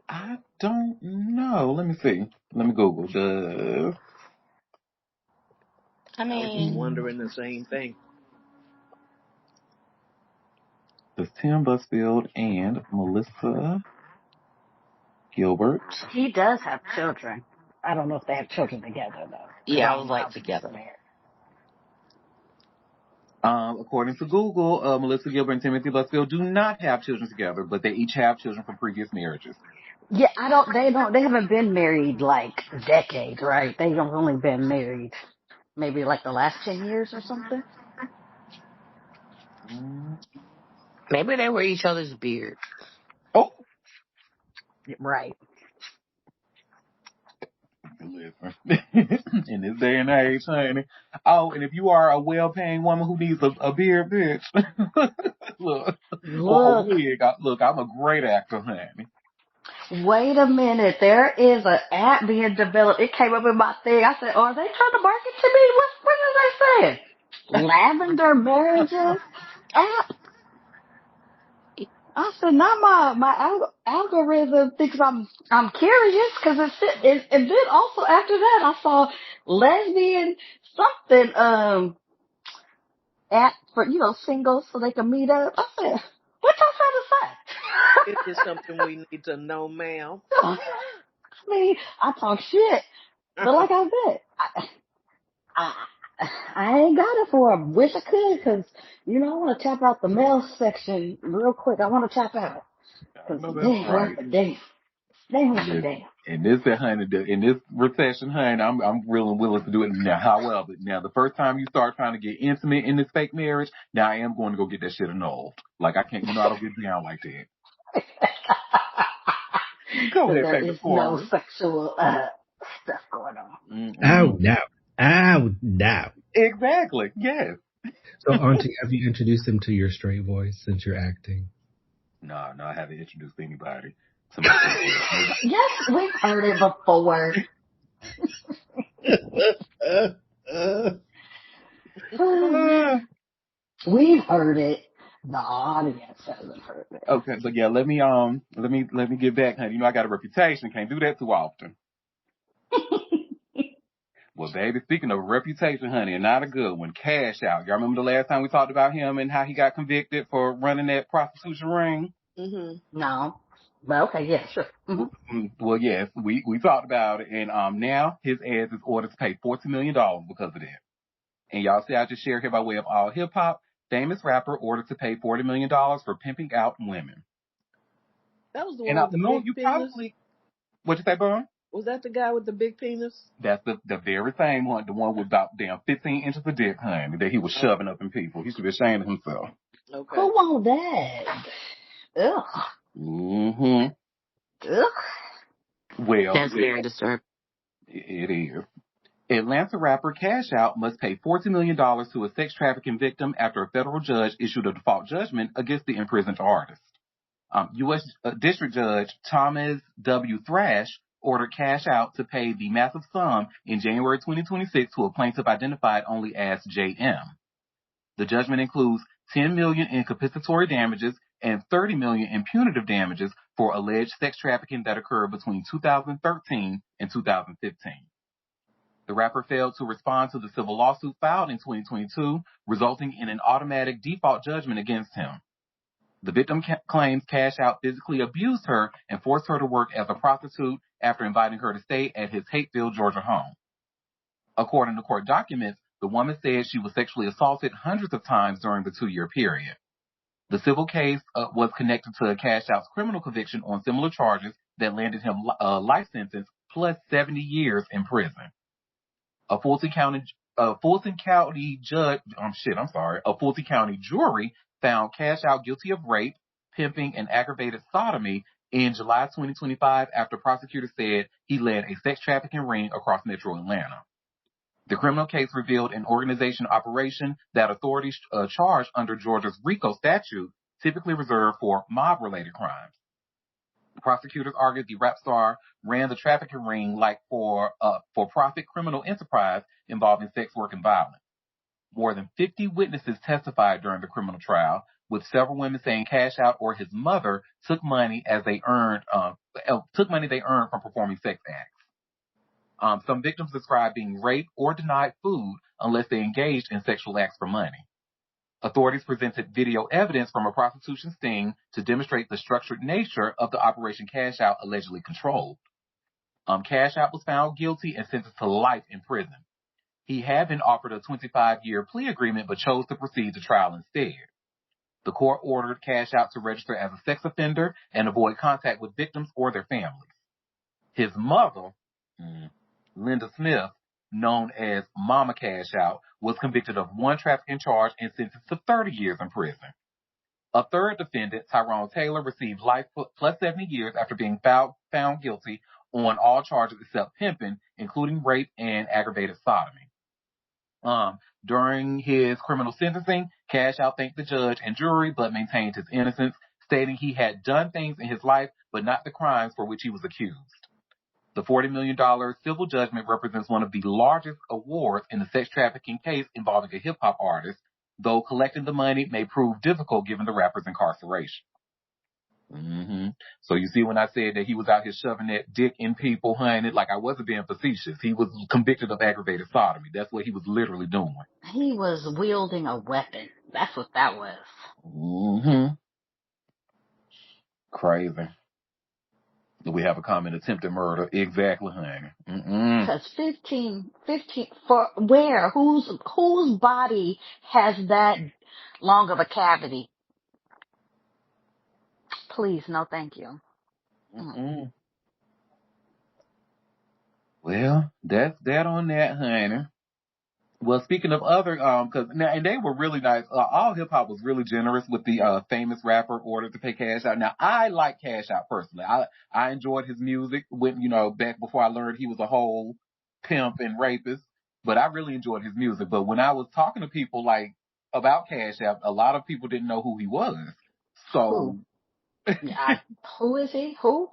I don't know. Let me see. Let me Google. I I was mean, wondering the same thing. Does Tim Busfield and Melissa Gilbert? He does have children. I don't know if they have children together though, because yeah, I I don't was know how like they get together. married. According to Google, Melissa Gilbert and Timothy Busfield do not have children together, but they each have children from previous marriages. Yeah, they haven't been married like decades, right? They've only been married maybe like the last 10 years or something. Maybe they were each other's beard. Oh, Right. listen. In this day and age, honey. Oh, and if you are a well-paying woman who needs a beard, bitch, look, or a Look, wig, look, I'm a great actor, honey. wait a minute. There is an app being developed. It came up in my thing. I said, are they trying to market to me? What are they saying? Lavender marriages app? I said, not my algorithm thinks I'm curious because and then also after that I saw lesbian something app for singles so they can meet up. I said, what y'all Is this something we need to know, ma'am? trying to say? I mean, I talk shit, but like I said, I I ain't got it for 'em. Wish I could because I want to tap out the male section real quick. I want to tap out I because know that's they right. worth a damn. They worth a Listen, damn. in this honey, in this recession, honey, I'm really willing to do it now. However, now the first time you start trying to get intimate in this fake marriage, now I am going to go get that shit annulled. Like I can't, I don't get down like that. Go Because ahead, there favorite is no Corey. sexual stuff going on. Ow, Mm-mm. now. Ow, now. Exactly. Yes. So, Auntie, have you introduced him to your straight voice since you're acting? No, I haven't introduced anybody to my straight Yes, we've heard it before. voice. We've heard it. The audience hasn't heard it. Okay, but yeah, let me get back, honey. I got a reputation. Can't do that too often. Well, baby, speaking of a reputation, honey, and not a good one, Cash Out. Y'all remember the last time we talked about him and how he got convicted for running that prostitution ring? No. But okay, yeah, sure. Well, yes, we talked about it, and now his ass is ordered to pay $40 million because of that. And y'all see, I just shared here by way of all hip hop. Famous rapper ordered to pay $40 million for pimping out women. That was the And one I with the know big you penis. probably, what'd you say, Bun? Was that the guy with the big penis? That's the very same one, the one with about damn 15 inches of dick, honey, that he was shoving up in people. He should be ashamed of himself. Okay. Who want that? Ugh. Mm-hmm. Ugh. Well, That's very disturbing. it is. Atlanta rapper Cash Out must pay $40 million to a sex trafficking victim after a federal judge issued a default judgment against the imprisoned artist. U.S. District Judge Thomas W. Thrash ordered Cash Out to pay the massive sum in January 2026 to a plaintiff identified only as J.M. The judgment includes $10 million in compensatory damages and $30 million in punitive damages for alleged sex trafficking that occurred between 2013 and 2015. The rapper failed to respond to the civil lawsuit filed in 2022, resulting in an automatic default judgment against him. The victim claims Cash Out physically abused her and forced her to work as a prostitute after inviting her to stay at his Hateville, Georgia home. According to court documents, the woman said she was sexually assaulted hundreds of times during the 2-year period. The civil case was connected to Cash Out's criminal conviction on similar charges that landed him a life sentence plus 70 years in prison. A Fulton County jury found Cash Out guilty of rape, pimping, and aggravated sodomy in July 2025 after prosecutors said he led a sex trafficking ring across metro Atlanta. The criminal case revealed an organization operation that authorities charged under Georgia's RICO statute, typically reserved for mob-related crimes. Prosecutors argued the rap star ran the trafficking ring like for-profit criminal enterprise involving sex work and violence. More than 50 witnesses testified during the criminal trial, with several women saying Cash Out or his mother took money they earned from performing sex acts. Some victims described being raped or denied food unless they engaged in sexual acts for money. Authorities presented video evidence from a prostitution sting to demonstrate the structured nature of the Operation Cash Out allegedly controlled. Cash Out was found guilty and sentenced to life in prison. He had been offered a 25-year plea agreement but chose to proceed to trial instead. The court ordered Cash Out to register as a sex offender and avoid contact with victims or their families. His mother, Linda Smith, known as Mama Cash Out, was convicted of one trafficking charge and sentenced to 30 years in prison. A third defendant, Tyrone Taylor, received life plus 70 years after being found guilty on all charges except pimping, including rape and aggravated sodomy. During his criminal sentencing, Cash Out thanked the judge and jury but maintained his innocence, stating he had done things in his life but not the crimes for which he was accused. The $40 million civil judgment represents one of the largest awards in the sex trafficking case involving a hip-hop artist, though collecting the money may prove difficult given the rapper's incarceration. So you see when I said that he was out here shoving that dick in people, honey, like I wasn't being facetious. He was convicted of aggravated sodomy. That's what he was literally doing. He was wielding a weapon. That's what that was. Crazy. We have a comment, attempted murder. Exactly, honey. Because 15, for where? Whose body has that long of a cavity? Please, no thank you. Well, that's that on that, honey. Well, speaking of other, and they were really nice. All hip hop was really generous with the famous rapper ordered to pay Cash Out. Now, I like Cash Out personally. I enjoyed his music when, back before I learned he was a whole pimp and rapist. But I really enjoyed his music. But when I was talking to people about Cash Out, a lot of people didn't know who he was. So, who is he? Who?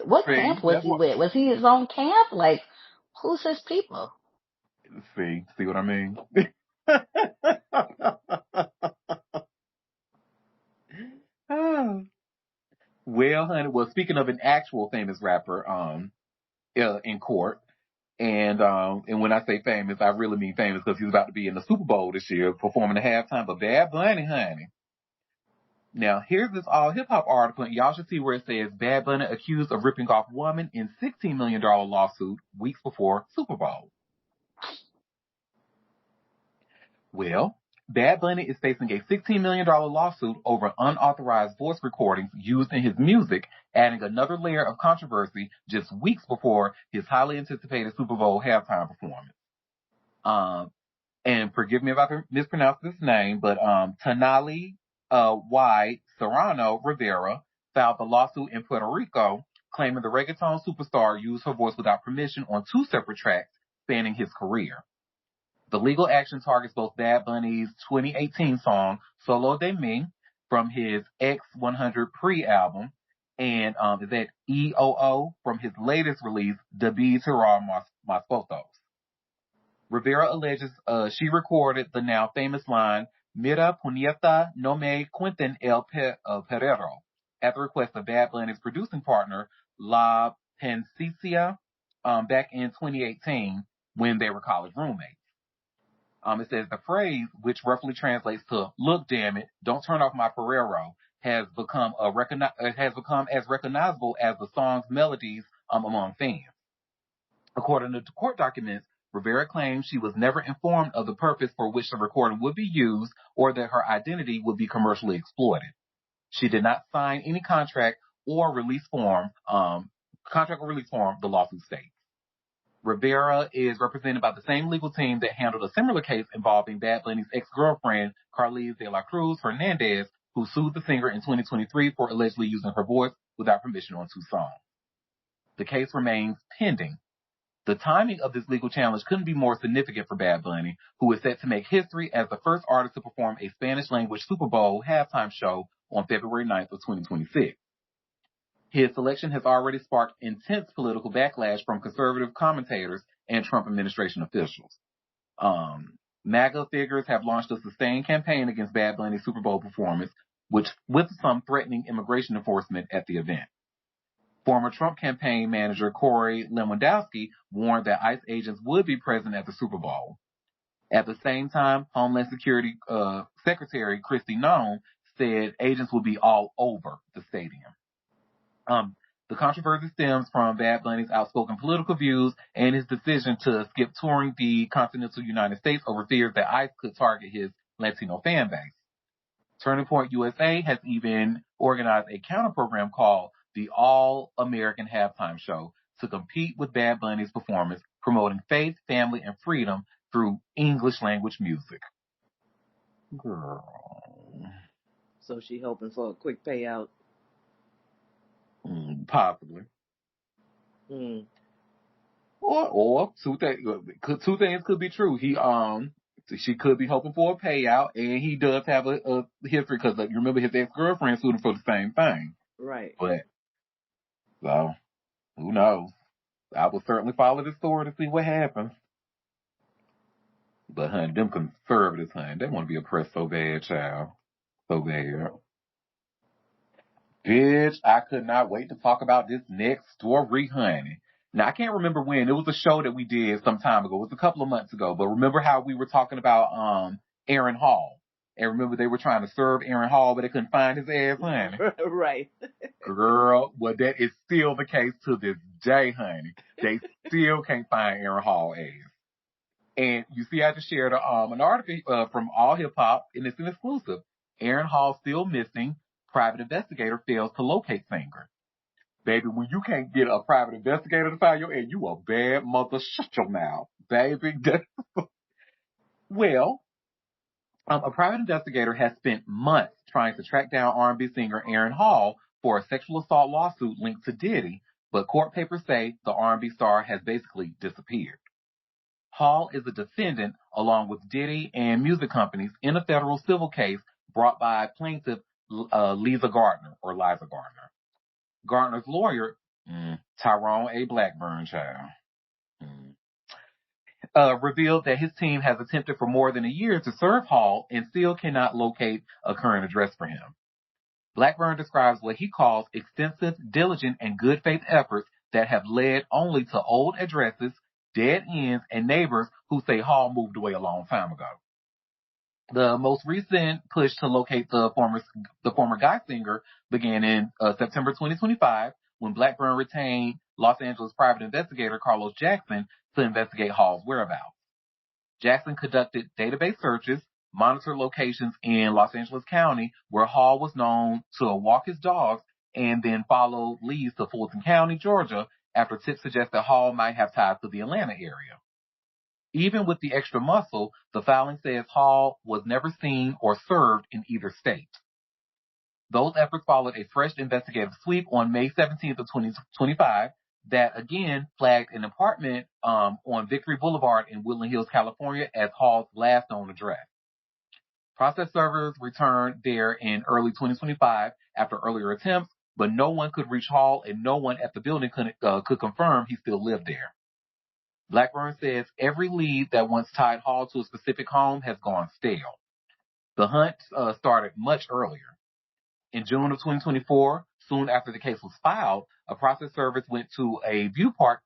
What camp was he with? Was he his own camp? Like, who's his people? See what I mean? Well, honey, speaking of an actual famous rapper, in court, and when I say famous, I really mean famous because he's about to be in the Super Bowl this year, performing the halftime for Bad Bunny, honey. Now, here's this all hip hop article, and y'all should see where it says Bad Bunny accused of ripping off woman in $16 million lawsuit weeks before Super Bowl. Well, Bad Bunny is facing a $16 million lawsuit over unauthorized voice recordings used in his music, adding another layer of controversy just weeks before his highly anticipated Super Bowl halftime performance. And forgive me if I mispronounce this name, but Tanali Y. Serrano Rivera filed the lawsuit in Puerto Rico, claiming the reggaeton superstar used her voice without permission on 2 separate tracks spanning his career. The legal action targets both Bad Bunny's 2018 song, Solo de Mi, from his X100 pre-album, and is that EOO from his latest release, Debí Tirar Más Fotos. Rivera alleges she recorded the now famous line, Mira puñeta no me cuenten el perrero, at the request of Bad Bunny's producing partner, La Pensicia, back in 2018 when they were college roommates. It says the phrase, which roughly translates to "Look, damn it, don't turn off my Ferrero," has become as recognizable as the song's melodies among fans. According to court documents, Rivera claimed she was never informed of the purpose for which the recording would be used or that her identity would be commercially exploited. She did not sign any contract or release form, the lawsuit states. Rivera is represented by the same legal team that handled a similar case involving Bad Bunny's ex-girlfriend, Carliz de la Cruz Hernandez, who sued the singer in 2023 for allegedly using her voice without permission on 2 songs. The case remains pending. The timing of this legal challenge couldn't be more significant for Bad Bunny, who is set to make history as the first artist to perform a Spanish-language Super Bowl halftime show on February 9th of 2026. His selection has already sparked intense political backlash from conservative commentators and Trump administration officials. MAGA figures have launched a sustained campaign against Bad Bunny's Super Bowl performance, with some threatening immigration enforcement at the event. Former Trump campaign manager Corey Lewandowski warned that ICE agents would be present at the Super Bowl. At the same time, Homeland Security Secretary Kristi Noem said agents will be all over the stadium. The controversy stems from Bad Bunny's outspoken political views and his decision to skip touring the continental United States over fears that ICE could target his Latino fan base. Turning Point USA has even organized a counter-program called the All-American Halftime Show to compete with Bad Bunny's performance, promoting faith, family, and freedom through English language music. Girl. So she hoping for a quick payout? Possibly. Or two things could be true. She could be hoping for a payout, and he does have a history because you remember his ex-girlfriend sued him for the same thing. Right. But so who knows? I will certainly follow the story to see what happens. But honey, them conservatives, honey, they want to be oppressed so bad, child, so bad. Bitch, I could not wait to talk about this next story, honey. Now, I can't remember when. It was a show that we did some time ago. It was a couple of months ago. But remember how we were talking about Aaron Hall? And remember they were trying to serve Aaron Hall, but they couldn't find his ass, honey. Right. Girl, well, that is still the case to this day, honey. They still can't find Aaron Hall ass. And you see, I just shared an article from All Hip Hop, and it's an exclusive. Aaron Hall still missing. Private investigator fails to locate singer. Baby, when you can't get a private investigator to find your ass, you a bad mother. Shut your mouth, baby. Well, a private investigator has spent months trying to track down R&B singer Aaron Hall for a sexual assault lawsuit linked to Diddy, but court papers say the R&B star has basically disappeared. Hall is a defendant, along with Diddy and music companies, in a federal civil case brought by plaintiff Liza Gardner. Gardner's lawyer, Tyrone A. Blackburn, child, revealed that his team has attempted for more than a year to serve Hall and still cannot locate a current address for him. Blackburn describes what he calls extensive, diligent, and good faith efforts that have led only to old addresses, dead ends, and neighbors who say Hall moved away a long time ago. The most recent push to locate the former Guy singer began in September 2025 when Blackburn retained Los Angeles private investigator Carlos Jackson to investigate Hall's whereabouts. Jackson conducted database searches, monitored locations in Los Angeles County where Hall was known to walk his dogs, and then followed leads to Fulton County, Georgia, after tips suggest that Hall might have ties to the Atlanta area. Even with the extra muscle, the filing says Hall was never seen or served in either state. Those efforts followed a fresh investigative sweep on May 17th of 2025 that again flagged an apartment on Victory Boulevard in Woodland Hills, California as Hall's last known address. Process servers returned there in early 2025 after earlier attempts, but no one could reach Hall and no one at the building could confirm he still lived there. Blackburn says every lead that once tied Hall to a specific home has gone stale. The hunt started much earlier. In June of 2024, soon after the case was filed, a process service went to a View Park,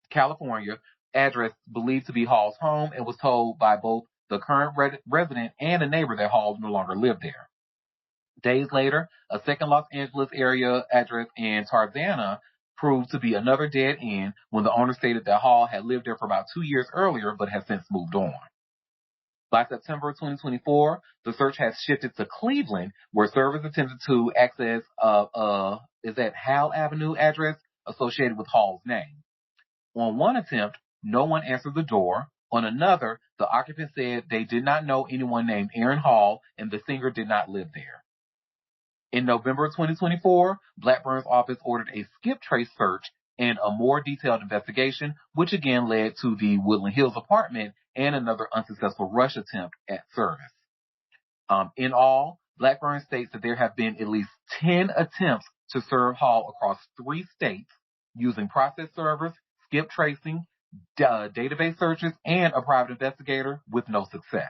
California address believed to be Hall's home and was told by both the current resident and a neighbor that Hall no longer lived there. Days later, a second Los Angeles area address in Tarzana proved to be another dead end when the owner stated that Hall had lived there for about 2 years earlier but has since moved on. By September 2024, the search has shifted to Cleveland, where servers attempted to access is that Hal Avenue address associated with Hall's name. On one attempt, no one answered the door. On another, the occupant said they did not know anyone named Aaron Hall and the singer did not live there. In November 2024, Blackburn's office ordered a skip trace search and a more detailed investigation, which again led to the Woodland Hills apartment and another unsuccessful rush attempt at service. In all, Blackburn states that there have been at least 10 attempts to serve Hall across 3 states using process servers, skip tracing, database searches, and a private investigator with no success.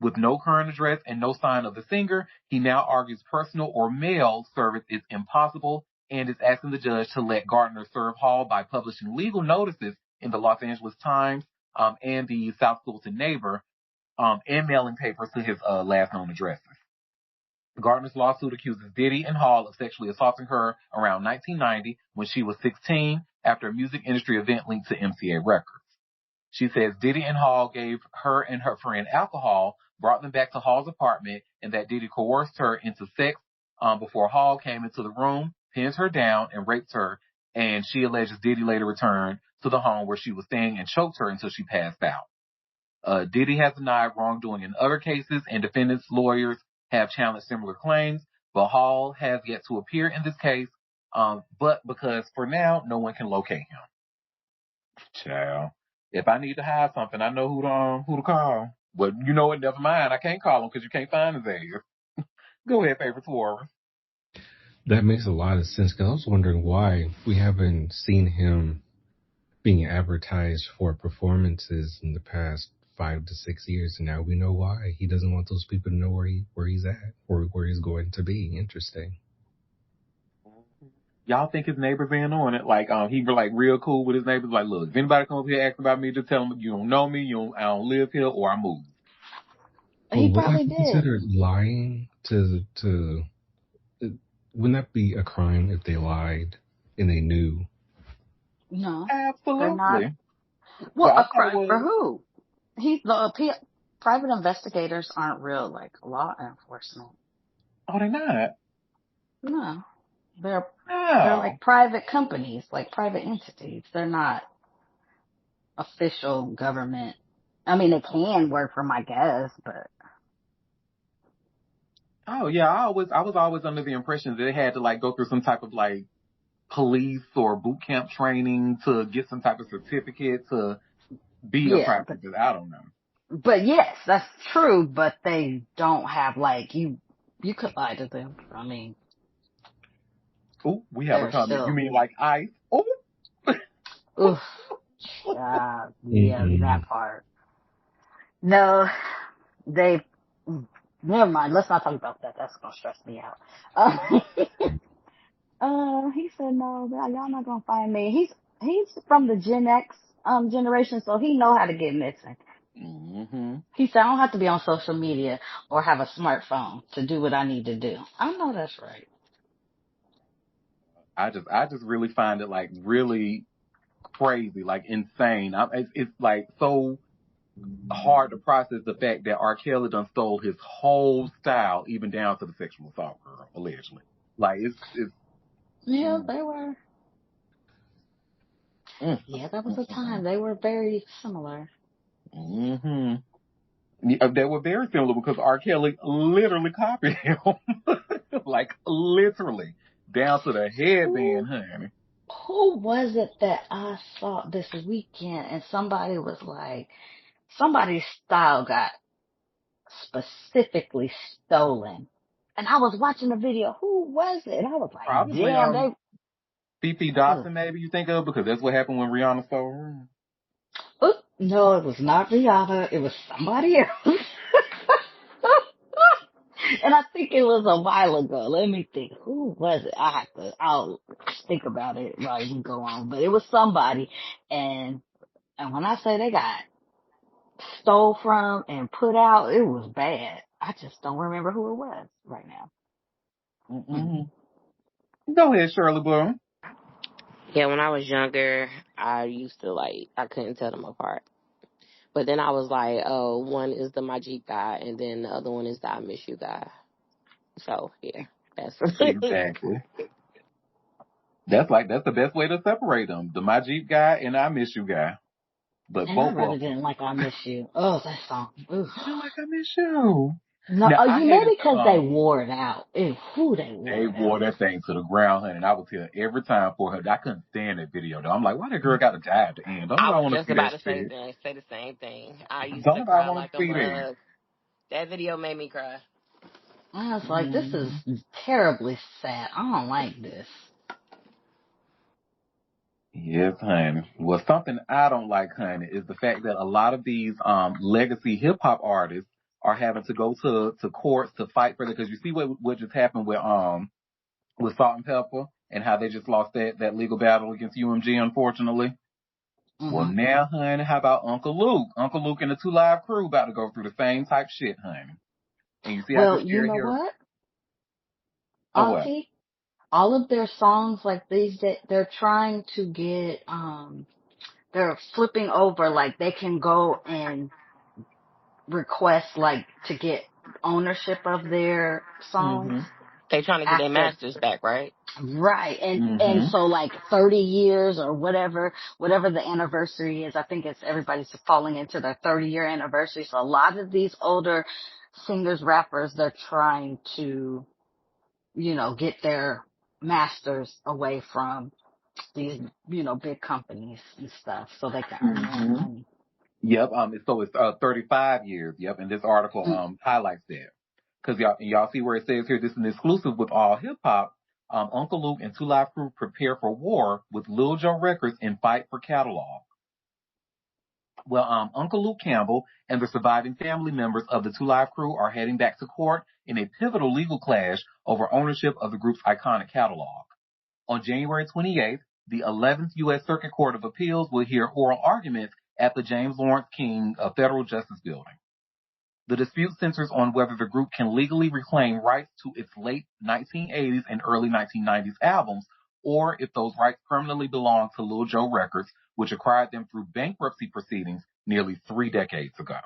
With no current address and no sign of the singer, he now argues personal or mail service is impossible and is asking the judge to let Gardner serve Hall by publishing legal notices in the Los Angeles Times and the South Fulton Neighbor and mailing papers to his last known addresses. Gardner's lawsuit accuses Diddy and Hall of sexually assaulting her around 1990 when she was 16 after a music industry event linked to MCA Records. She says Diddy and Hall gave her and her friend alcohol, brought them back to Hall's apartment, and that Diddy coerced her into sex before Hall came into the room, pinned her down, and raped her, and she alleges Diddy later returned to the home where she was staying and choked her until she passed out. Diddy has denied wrongdoing in other cases, and defendants' lawyers have challenged similar claims, but Hall has yet to appear in this case, but because for now, no one can locate him. Child. If I need to hide something, I know who to call. But you know what? Never mind. I can't call him because you can't find his ass. Go ahead, favorite Suarez. That makes a lot of sense because I was wondering why we haven't seen him being advertised for performances in the past 5 to 6 years, and now we know why. He doesn't want those people to know where he's at or where he's going to be. Interesting. Y'all think his neighbors in on it? Like, he be like real cool with his neighbors. Like, look, if anybody comes here asking about me, just tell them you don't know me, I don't live here, or I moved. He Would probably that be did. considered lying to? Wouldn't that be a crime if they lied and they knew? No, Absolutely. they're not. Well, a crime for who? Private investigators aren't real, like, law enforcement. Oh, they're not? No. They're like private companies, like private entities. They're not official government. I mean, they can work for my guess, but. Oh, yeah, I was always under the impression that they had to, like, go through some type of, like, police or boot camp training to get some type of certificate to be a private. I don't know. But yes, that's true, but they don't have, like, you could lie to them. I mean. Oh, we have a comment. You mean like ICE? Oh. Oof. Yeah, that part. No, never mind. Let's not talk about that. That's going to stress me out. He said, no, y'all not going to find me. He's from the Gen X, generation, so he know how to get missing. Mm-hmm. He said, I don't have to be on social media or have a smartphone to do what I need to do. I know that's right. I just really find it, like, really crazy, like, insane. It's like so hard to process the fact that R. Kelly done stole his whole style, even down to the sexual assault girl, allegedly. Like, it's yeah, they were. Yeah, that was a time. They were very similar. Mm-hmm. Yeah, they were very similar because R. Kelly literally copied him. Like, literally. Down to the headband, honey. Who was it that I saw this weekend and somebody was like, somebody's style got specifically stolen. And I was watching the video. Who was it? I was like, probably, damn, Fifi Dotson, maybe you think of, because that's what happened when Rihanna stole her. No, it was not Rihanna. It was somebody else. And I think it was a while ago. Let me think. Who was it? I'll think about it while we go on. But it was somebody. And when I say they got stole from and put out, it was bad. I just don't remember who it was right now. Mm-hmm. Go ahead, Shirley Bloom. Yeah, when I was younger, I used to I couldn't tell them apart. But then I was like, oh, one is the Majik guy, and then the other one is the I Miss You guy. So, yeah, that's Exactly. That's the best way to separate them. The My Jeep guy and I Miss You guy. But And I both really of them. didn't like I Miss You. Oh, that song. Oof. You know, like I Miss You. No, Now, oh, I you hated maybe the because they wore it out. Ew, who they They wore it wore out. that thing to the ground, honey, and I was here every time for her. I couldn't stand that video, though. I'm like, why that girl got to die at the end? Don't I nobody was want to just see that about to shit. say the same thing. I used Don't to nobody cry want like to a see that. mug. That video made me cry. I was like, this is Mm-hmm. terribly sad. I don't like this. Yes, honey. Well, something I don't like, honey, is the fact that a lot of these legacy hip hop artists are having to go to courts to fight for it. Because you see what just happened with Salt and Pepper and how they just lost that legal battle against UMG, unfortunately. Well, Hmm. now, honey, how about Uncle Luke? Uncle Luke and the Two Live Crew about to go through the same type shit, honey. And you see, I Well, just you shared know here. what, Oh, what? Auntie? All of their songs like these, they're trying to get, they're flipping over, like they can go and request like to get ownership of their songs Mm-hmm. They trying to get their after. masters back, right? Right. And Mm-hmm. so like 30 years or whatever the anniversary is, I think it's everybody's falling into their 30-year anniversary. So a lot of these older singers, rappers, they're trying to, get their masters away from these, big companies and stuff so they can earn more Mm-hmm. money. Yep. So it's 35 years. Yep. And this article Mm. highlights that because y'all see where it says here. This is an exclusive with all hip hop. Uncle Luke and Two Live Crew prepare for war with Lil Jon Records and fight for catalog. Well, Uncle Luke Campbell and the surviving family members of the Two Live Crew are heading back to court in a pivotal legal clash over ownership of the group's iconic catalog. On January 28th, the 11th U.S. Circuit Court of Appeals will hear oral arguments at the James Lawrence King Federal Justice Building. The dispute centers on whether the group can legally reclaim rights to its late 1980s and early 1990s albums, or if those rights permanently belong to Lil Joe Records, which acquired them through bankruptcy proceedings nearly 3 decades ago.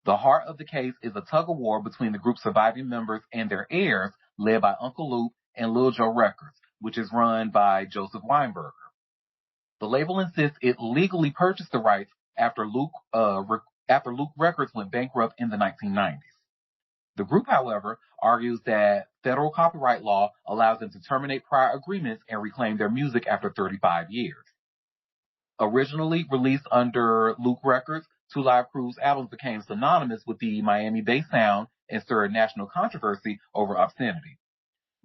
The heart of the case is a tug-of-war between the group's surviving members and their heirs, led by Uncle Luke and Lil Joe Records, which is run by Joseph Weinberger. The label insists it legally purchased the rights after Luke Records went bankrupt in the 1990s. The group, however, argues that federal copyright law allows them to terminate prior agreements and reclaim their music after 35 years. Originally released under Luke Records, Two Live Crew's albums became synonymous with the Miami-based sound and stirred national controversy over obscenity.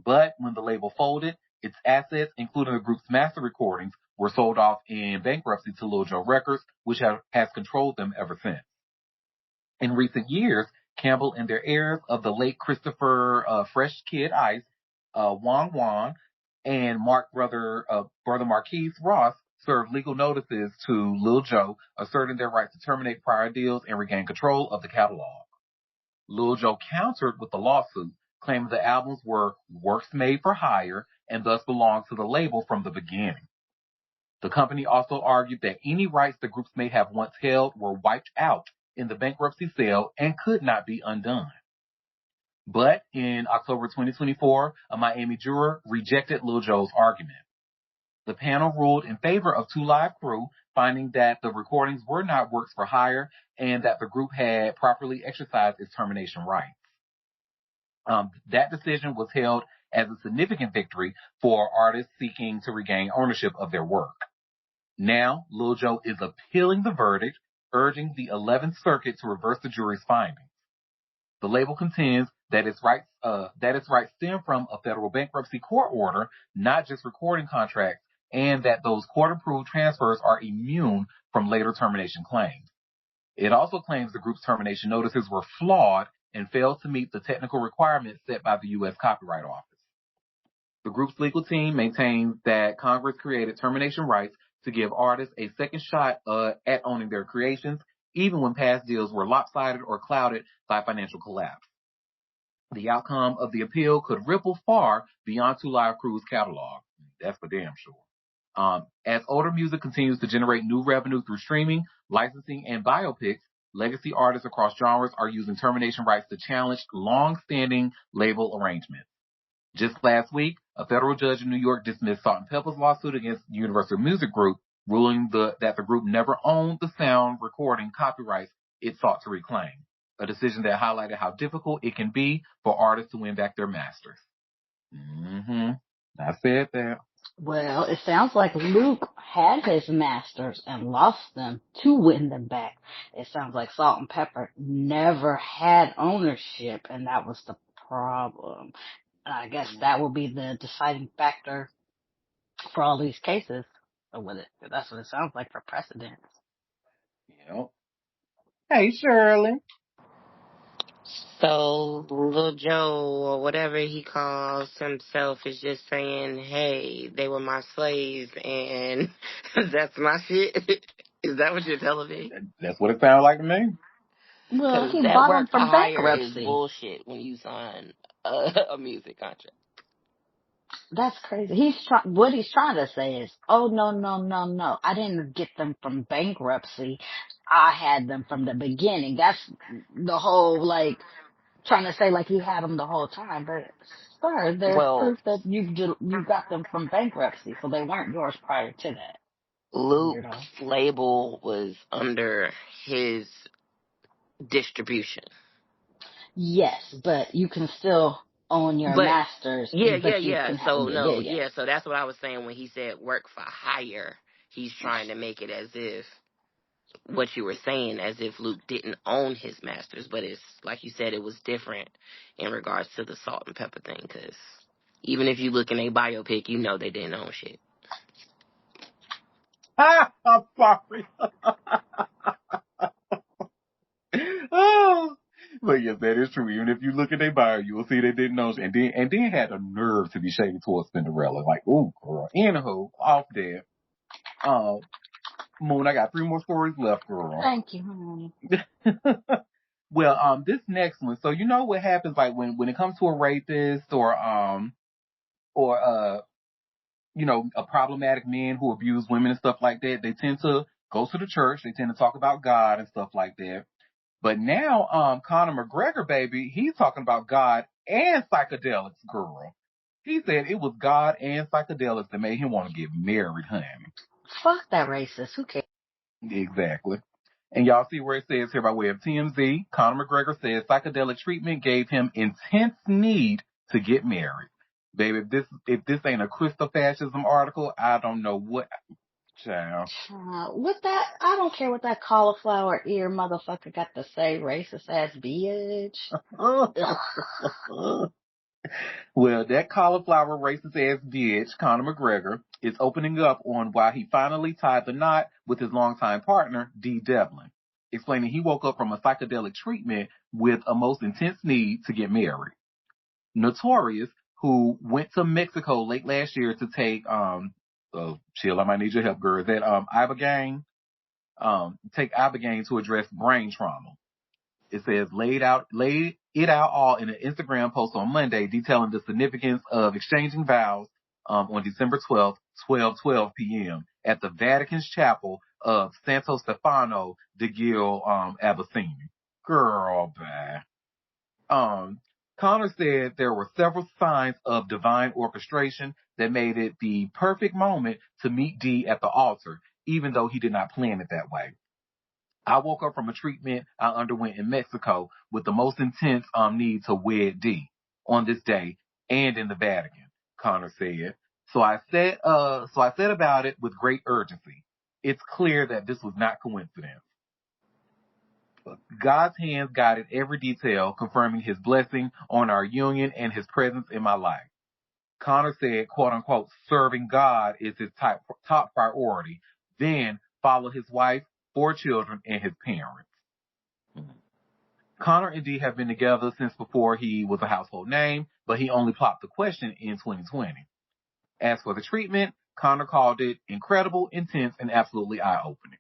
But when the label folded, its assets, including the group's master recordings, were sold off in bankruptcy to Lil Jon Records, which has controlled them ever since. In recent years, Campbell and their heirs of the late Christopher Fresh Kid Ice, Wong Wong, and brother Marquise Ross served legal notices to Lil Joe, asserting their right to terminate prior deals and regain control of the catalog. Lil Joe countered with the lawsuit, claiming the albums were works made for hire and thus belonged to the label from the beginning. The company also argued that any rights the groups may have once held were wiped out in the bankruptcy sale and could not be undone. But in October 2024, a Miami juror rejected Lil Joe's argument. The panel ruled in favor of Two Live Crew, finding that the recordings were not works for hire and that the group had properly exercised its termination rights. That decision was hailed as a significant victory for artists seeking to regain ownership of their work. Now, Lil Joe is appealing the verdict, urging the 11th Circuit to reverse the jury's findings. The label contends that its rights stem from a federal bankruptcy court order, not just recording contracts, and that those court-approved transfers are immune from later termination claims. It also claims the group's termination notices were flawed and failed to meet the technical requirements set by the U.S. Copyright Office. The group's legal team maintains that Congress created termination rights to give artists a second shot at owning their creations, even when past deals were lopsided or clouded by financial collapse. The outcome of the appeal could ripple far beyond Two Live Crew's catalog. That's for damn sure. As older music continues to generate new revenue through streaming, licensing, and biopics, legacy artists across genres are using termination rights to challenge long-standing label arrangements. Just last week, a federal judge in New York dismissed Salt and Pepper's lawsuit against Universal Music Group, ruling that the group never owned the sound recording copyrights it sought to reclaim, a decision that highlighted how difficult it can be for artists to win back their masters. I said that. Well, it sounds like Luke had his masters and lost them to win them back. It sounds like Salt and Pepper never had ownership, and that was the problem. And I guess that will be the deciding factor for all these cases. That's what it sounds like for precedent. Yep. Hey, Shirley. So Lil Joe or whatever he calls himself is just saying, hey, they were my slaves and that's my shit. Is that what you're telling me? That's what it sounds like to me. Well, Because he that bought them work for from hire is bankruptcy. bullshit when you sign a music contract. That's crazy. What he's trying to say is, oh, no. I didn't get them from bankruptcy. I had them from the beginning. That's the whole, like, trying to say like he had them the whole time. But, sir, there's Well, proof that you got them from bankruptcy, so they weren't yours prior to that. Weirdo. Luke's label was under his distribution. Yes, but you can still own your But masters, but you yeah. can have, So no, yeah. yeah. So that's what I was saying when he said work for hire. He's trying to make it as if what you were saying, as if Luke didn't own his masters, but it's like you said, it was different in regards to the Salt and Pepper thing. Because even if you look in a biopic, you know they didn't own shit. I'm sorry. Oh. But yes, that is true. Even if you look at their bio, you will see they didn't know. And then had a nerve to be shady towards Cinderella. Like, oh, girl. Anywho, off there. Moon, I got 3 more stories left, girl. Thank you, honey. Well, this next one. So you know what happens, like when it comes to a rapist or a problematic man who abuse women and stuff like that, they tend to go to the church. They tend to talk about God and stuff like that. But now, Conor McGregor, baby, he's talking about God and psychedelics, girl. He said it was God and psychedelics that made him want to get married, honey. Fuck that racist. Who cares? Exactly. And y'all see where it says here by way of TMZ, Conor McGregor says psychedelic treatment gave him intense need to get married. Baby, if this ain't a Christofascism article, I don't know what. Child. With that, I don't care what that cauliflower ear motherfucker got to say, racist ass bitch. Well, that cauliflower racist ass bitch, Conor McGregor, is opening up on why he finally tied the knot with his longtime partner, Dee Devlin, explaining he woke up from a psychedelic treatment with a most intense need to get married. Notorious, who went to Mexico late last year to take chill, I might need your help, girl. That Ibogaine, take Ibogaine to address brain trauma. It says laid it out all in an Instagram post on Monday detailing the significance of exchanging vows on December 12th, 12:12 p.m. at the Vatican's chapel of Santo Stefano de Gil Abbassini. Girl, bye. Connor said there were several signs of divine orchestration that made it the perfect moment to meet Dee at the altar, even though he did not plan it that way. I woke up from a treatment I underwent in Mexico with the most intense need to wed Dee on this day and in the Vatican, Connor said. So I said about it with great urgency. It's clear that this was not coincidence. God's hands guided every detail, confirming his blessing on our union and his presence in my life. Connor said, quote unquote, serving God is his top priority. Then follow his wife, 4 children, and his parents. Connor and Dee have been together since before he was a household name, but he only plopped the question in 2020. As for the treatment, Connor called it incredible, intense, and absolutely eye-opening.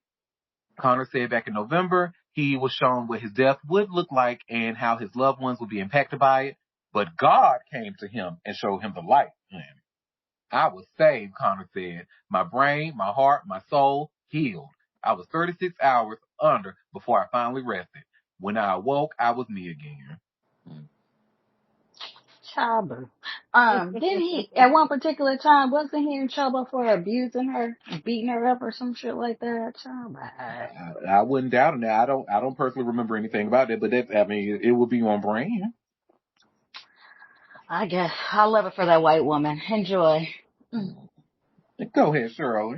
Connor said back in November, he was shown what his death would look like and how his loved ones would be impacted by it, but God came to him and showed him the light. I was saved, Connor said. My brain, my heart, my soul healed. I was 36 hours under before I finally rested. When I awoke, I was me again. Chaba. Then he, at one particular time, wasn't he in trouble for abusing her, beating her up or some shit like that? Chaba. I wouldn't doubt it. Now, I don't personally remember anything about it, but that's, I mean, it would be on brand. I guess I love it for that white woman. Enjoy. Mm. Go ahead, Shirley.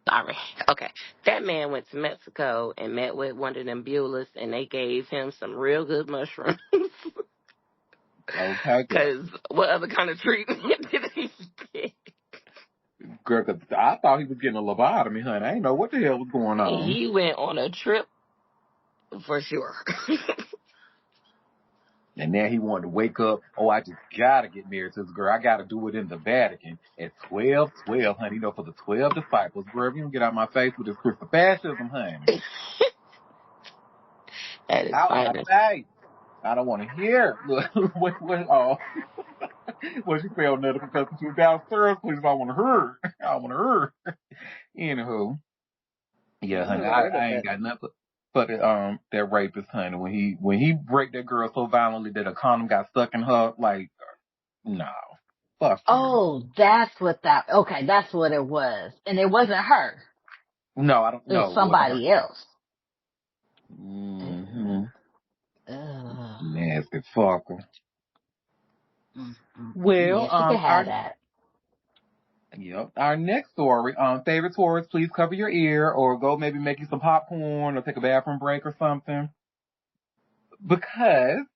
Sorry. Okay. That man went to Mexico and met with one of them Beulahs, and they gave him some real good mushrooms. Okay, girl. Because what other kind of treatment did he get? Girl, 'cause I thought he was getting a lobotomy, honey. I didn't know what the hell was going on. He went on a trip for sure. And now he wanted to wake up. Oh, I just gotta get married to this girl. I gotta do it in the Vatican at 12:12, honey. You know, for the 12 disciples. Girl, if you don't get out of my face with this Christian fascism, honey. That is Out my fine. face. I don't want to hear. Look, what she felt nothing because she was downstairs, please. I want to hear. I want to hear. Anywho. Yeah, honey, I ain't got nothing but that rapist, honey. When he raped that girl so violently that a condom got stuck in her, like, no. Fuck you. Oh, that's what that, okay, that's what it was. And it wasn't her. No, I don't It was know. It wasn't her. somebody else. Mm-hmm. Ugh. Nasty fucker. Yeah, Well, she could have that. our next story, favorite tourists, please cover your ear or go maybe make you some popcorn or take a bathroom break or something. Because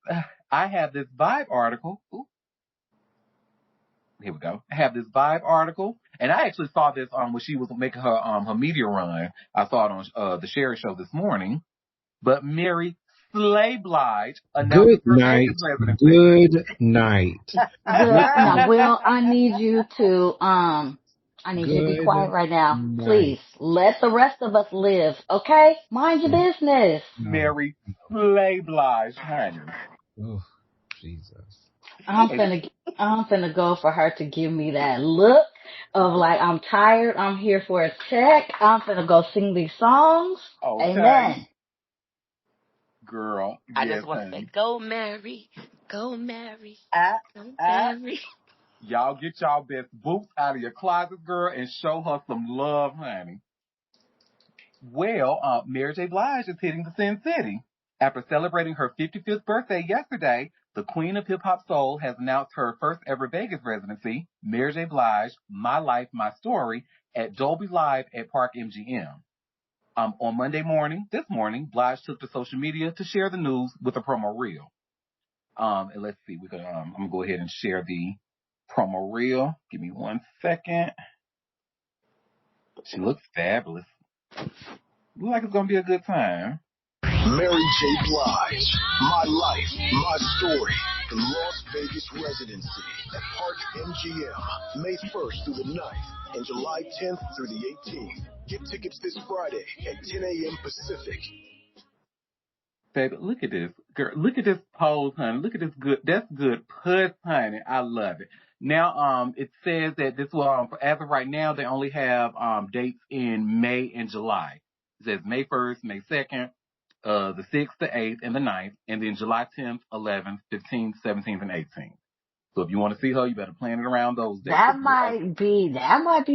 I have this Vibe article. Ooh, here we go. I have this Vibe article, and I actually saw this when she was making her media run. I saw it on the Sherry Show this morning. But Mary Slay Blige announces Good her night. Vegas residency. Good night. Now, Will, I need you to be quiet Good right now. night. Please, let the rest of us live, okay? Mind your business. No. Mary Slay Blige, honey. Oh, Jesus. I'm And, finna go for her to give me that look of like, I'm tired, I'm here for a check, I'm finna go sing these songs. okay, Amen. girl, I yes, just want to say, honey. go Mary, go Mary, Ah, go ah. Mary. Y'all get y'all best boots out of your closet, girl, and show her some love, honey. Well, Mary J. Blige is hitting the Sin City. After celebrating her 55th birthday yesterday, the Queen of Hip Hop Soul has announced her first ever Vegas residency, Mary J. Blige, My Life, My Story, at Dolby Live at Park MGM. On this morning, Blige took to social media to share the news with a promo reel. And let's see, I'm gonna go ahead and share the promo reel. Give me 1 second. She looks fabulous. Looks like it's gonna be a good time. Mary J. Blige, My Life, My Story, the Las Vegas residency at Park MGM, May 1st through the 9th and July 10th through the 18th. Get tickets this Friday at 10 a.m. Pacific. Baby, look at this. Girl, look at this pose, honey. Look at this that's good puss, honey. I love it. Now, it says that this will, as of right now, they only have, dates in May and July. It says May 1st, May 2nd, the 6th, the 8th, and the 9th, and then July 10th, 11th, 15th, 17th, and 18th. So if you want to see her, you better plan it around those dates. That might be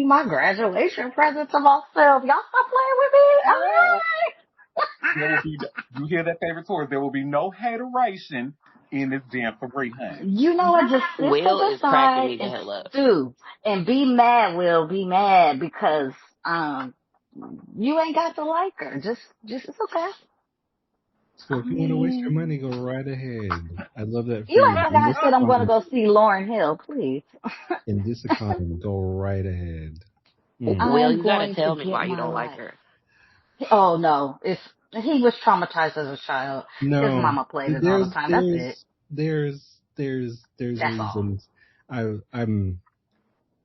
my graduation present to myself. Y'all stop playing with me. Alright. There will be, you hear that, favorite tours? There will be no hateration in this damn free, honey. You know what? Just sit to Will the is cracking side me the and hell up. stew and be mad. Will be mad because you ain't got to like her. Just it's okay. So I if you want to waste your mean, money, go right ahead. I love that for you you. ain't got said I'm gonna go see Lauryn Hill. Please, In this economy, go right ahead. Will, I'm you gotta going to tell me get why you my don't like life. her. Oh no, he was traumatized as a child. His No, mama played it all the there's time. That's it. there's there's there's there's That's all. reasons. I'm.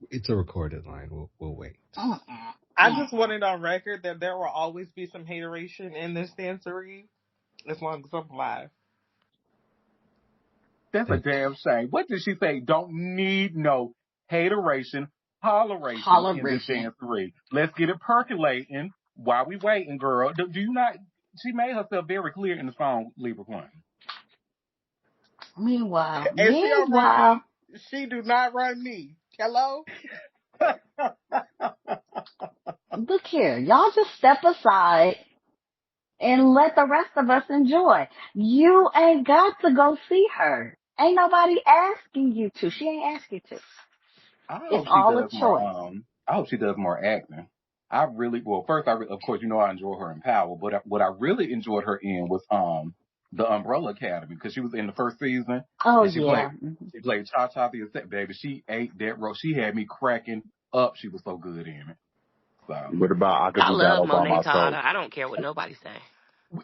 It's a recorded line. We'll wait. I just wanted on record that there will always be some hateration in this dancery as long as I'm live. That's a damn shame. What did she say? Don't need no hateration, holleration in this Holleration. dancery. Let's get it percolating while we waiting, girl. Do you not? She made herself very clear in the song Libra Queen. Meanwhile, And she don't run meanwhile, me. She do not run me. Hello? look here. Y'all just step aside and let the rest of us enjoy. You ain't got to go see her. Ain't nobody asking you to. She ain't asking you to. I It's hope she all a does more. choice. I hope she does more acting. I really well. First, of course, you know I enjoy her in Power, but what I really enjoyed her in was the Umbrella Academy because she was in the first season Oh and yeah. she played Cha Cha the Assassin. Baby, she ate that role. She had me cracking up. She was so good in it. So What about I could I do that love all by Monet myself? Carter. I don't care what nobody say.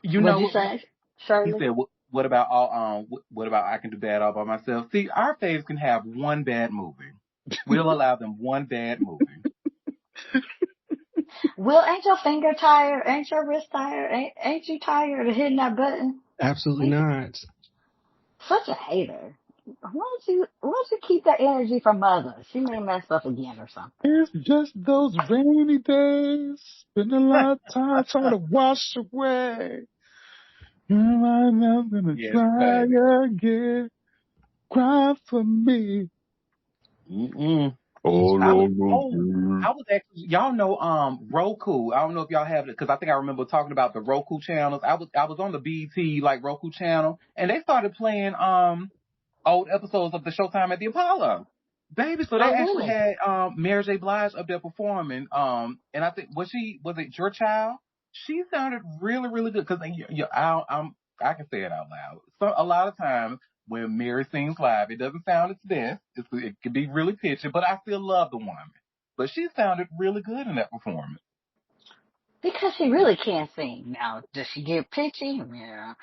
you What'd know you what say, he Shirley? said? What about all what about I can do bad all by myself? See, our faves can have one bad movie. We'll allow them one bad movie. Will, ain't your finger tired? Ain't your wrist tired? Ain't you tired of hitting that button? Absolutely Ain't not. such a hater. Why don't you keep that energy from others? She may mess up again or something. It's just those rainy days. Spend a lot of time trying to wash away. I'm not gonna Yes, try baby. again. Cry for me. Mm-mm. All I was over. I was actually y'all know Roku. I don't know if y'all have it because I think I remember talking about the Roku channels. I was on the BT like Roku channel and they started playing old episodes of the Showtime at the Apollo. Baby, so they Oh actually really? had Mary J. Blige up there performing. And I think was it Your Child? She sounded really, really good because I can say it out loud. So a lot of times when Mary sings live, it doesn't sound its best. It can be really pitchy, but I still love the woman. But she sounded really good in that performance. Because she really can't sing. Now, does she get pitchy? Yeah.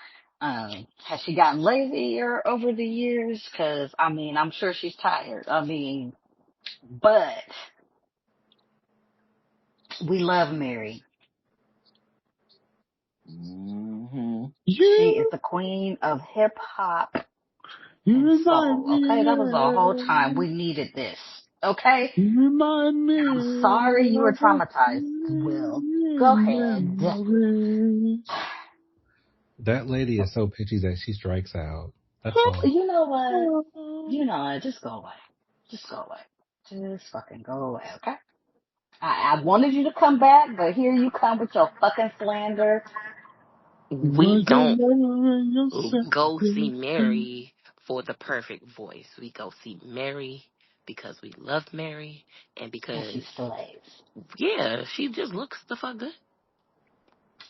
Has she gotten lazier over the years? Cause, I mean, I'm sure she's tired. I mean, but we love Mary. Hmm. She is You, the queen of hip hop you and remind soul. Okay. That was the whole time me. we needed this. Okay. You remind I'm sorry me you were of a traumatized, Will. Go ahead. memory. That lady is so pitchy that she strikes out. That's all. You know what? You know what? Just go away. Just go away. Just fucking go away, okay? I wanted you to come back, but here you come with your fucking slander. We Was your don't letter in your go see secretary? Mary for the perfect voice. We go see Mary because we love Mary and And she because, slays. yeah, she just looks the fuck good.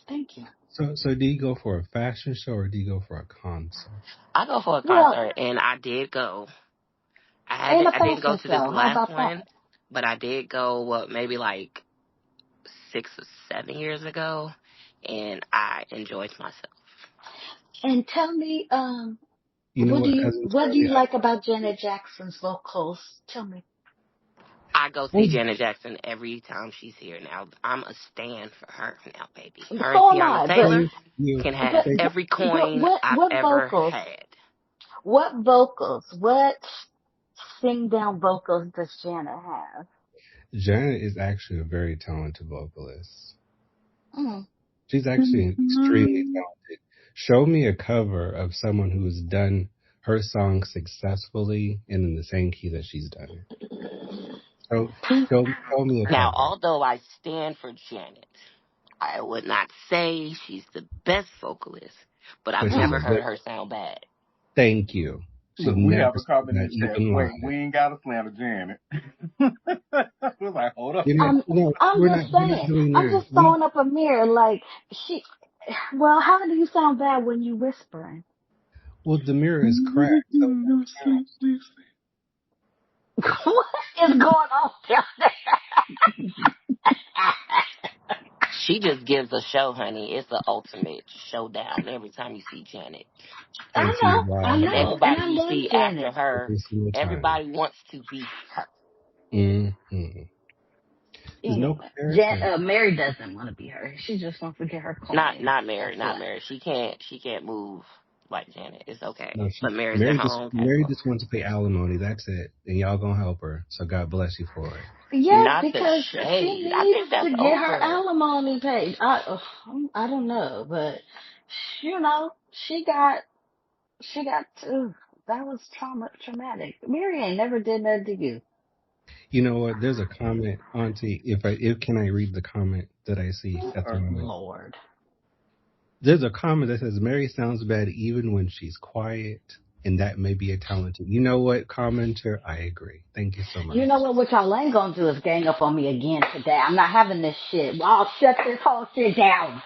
Thank you. So do you go for a fashion show or do you go for a concert? I go for a Well, concert and I did go. ain't a I didn't go fashion to this show. How last about one, that? but I did go, maybe like 6 or 7 years ago, and I enjoyed myself. And tell me, You know what, cousin what do Shirley? you like about Janet Jackson's vocals? Tell me. I go Well, see Janet Jackson every time she's here. Now I'm a stan for her now, baby. Her and So am Tiana I, Taylor thank you. can have but, Thank, every coin I've what ever vocals? had. What vocals? What sing down vocals does Janet have? Janet is actually a very talented vocalist. Mm. She's actually extremely talented. Show me a cover of someone who has done her song successfully and in the same key that she's done it. So show me a Now, cover. although I stand for Janet, I would not say she's the best vocalist, but I've But she's never a heard good. her sound bad. Thank you. She's Look, we never have a said comment in that the chat. even Wait, live. we ain't got a slander Janet. We're like, hold up. You know, no, I'm just we're not saying. doing I'm that. just We throwing up a mirror like she. Well, how do you sound bad when you whispering? well, the mirror is cracked, so it don't count. Sleep, sleep, What is going on down there? She just gives a show, honey. It's the ultimate showdown every time you see Janet. Auntie, And And everybody I you love see after Janet. her, every single time. everybody wants to be her. Mm-hmm. There's no Anyway, comparison. Mary doesn't want to be her. She just wants to get her coin. Not married, That's not it. married. She can't move. like Janet. It's okay. No, But Mary's at home. Mary just wants to pay alimony. That's it. And y'all gonna help her. So God bless you for it. Yes, Not the because she shade. I needs think that's to get her over. alimony paid. I don't know, but she got that was traumatic. Mary ain't never did that to you. You know what? There's a comment, Auntie. If can I read the comment that I see at the moment? Lord. There's a comment that says Mary sounds bad even when she's quiet, and that may be a talent. You know what, commenter? I agree. Thank you so You much. know what y'all ain't gonna do is gang up on me again today. I'm not having this shit. I'll shut this whole shit down.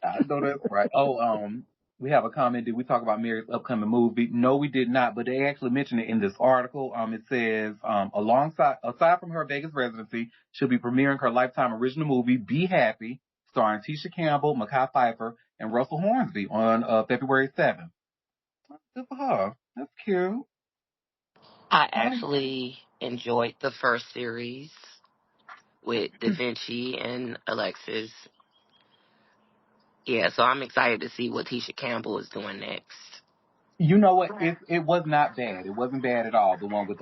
I know that's right. Oh, we have a comment. Did we talk about Mary's upcoming movie? No, we did not, but they actually mentioned it in this article. It says, aside from her Vegas residency, she'll be premiering her Lifetime original movie, Be Happy, starring Tisha Campbell, Mekhi Phifer, and Russell Hornsby on February 7th. Good for her. That's cute. I actually enjoyed the first series with Da Vinci and Alexis. Yeah, so I'm excited to see what Tisha Campbell is doing next. You know what? It was not bad. It wasn't bad at all. The one with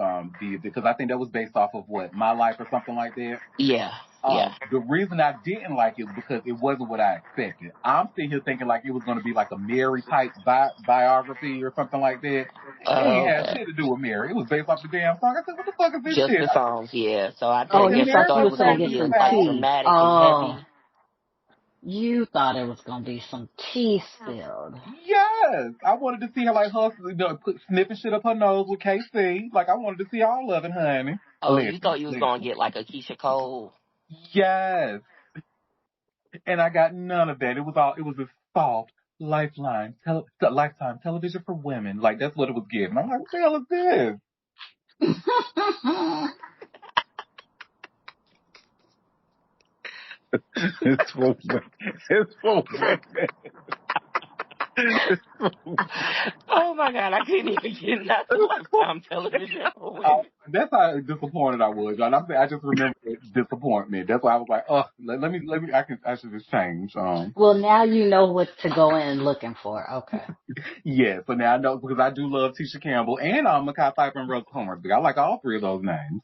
because I think that was based off of what, My Life or something like that. Yeah, yeah. The reason I didn't like it was because it wasn't what I expected. I'm sitting here thinking like it was going to be like a Mary type biography or something like that. It ain't had Okay. shit to do with Mary. It was based off the damn song. I said, what the fuck is this Just shit? the songs, yeah. So I Oh, And you guess I thought Mary thought you it was was gonna gonna sang get in be the some like back. tea. dramatic and Oh, heavy. you thought it was gonna be some tea spilled. Yes, I wanted to see her like hustle, sniffing shit up her nose with KC. Like I wanted to see all of it, honey. Oh, you thought you was gonna get like a Keisha Cole. Yes. And I got none of that. It was a soft lifetime television for women. Like that's what it was giving. I'm like, what the hell is this? It's for women. It's for women. It's for women. Oh my God, I couldn't even get nothing Lifetime television for women. That's how disappointed I was. And I just remember the disappointment. That's why I was like, oh, let me, I should just change. Well, now you know what to go in looking for. Okay. Yeah, so now I know because I do love Tisha Campbell and Mekhi Phifer and Russell Hornsby. I like all three of those names.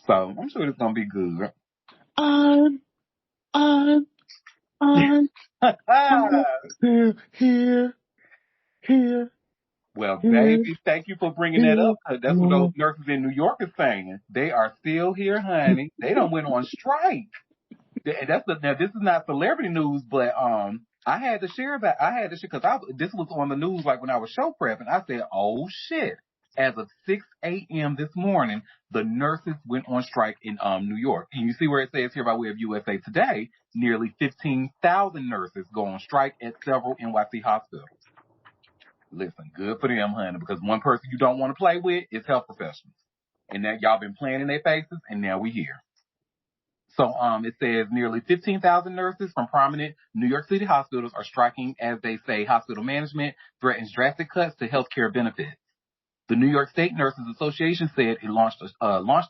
So I'm sure it's gonna be good. I'm, I'm, I'm still here, here, Well, here, baby, thank you for bringing that here. up. 'Cause that's what those nurses in New York are saying. They are still here, honey. They don't went on strike. Now this is not celebrity news, but I had to share because this was on the news like when I was show prepping. I said, oh shit! As of 6 a.m. this morning, the nurses went on strike in New York. And you see where it says here by way of USA Today, nearly 15,000 nurses go on strike at several NYC hospitals. Listen, good for them, honey, because one person you don't want to play with is health professionals. And now y'all been playing in their faces, and now we here. So it says nearly 15,000 nurses from prominent New York City hospitals are striking as they say hospital management threatens drastic cuts to health care benefits. The New York State Nurses Association said it launched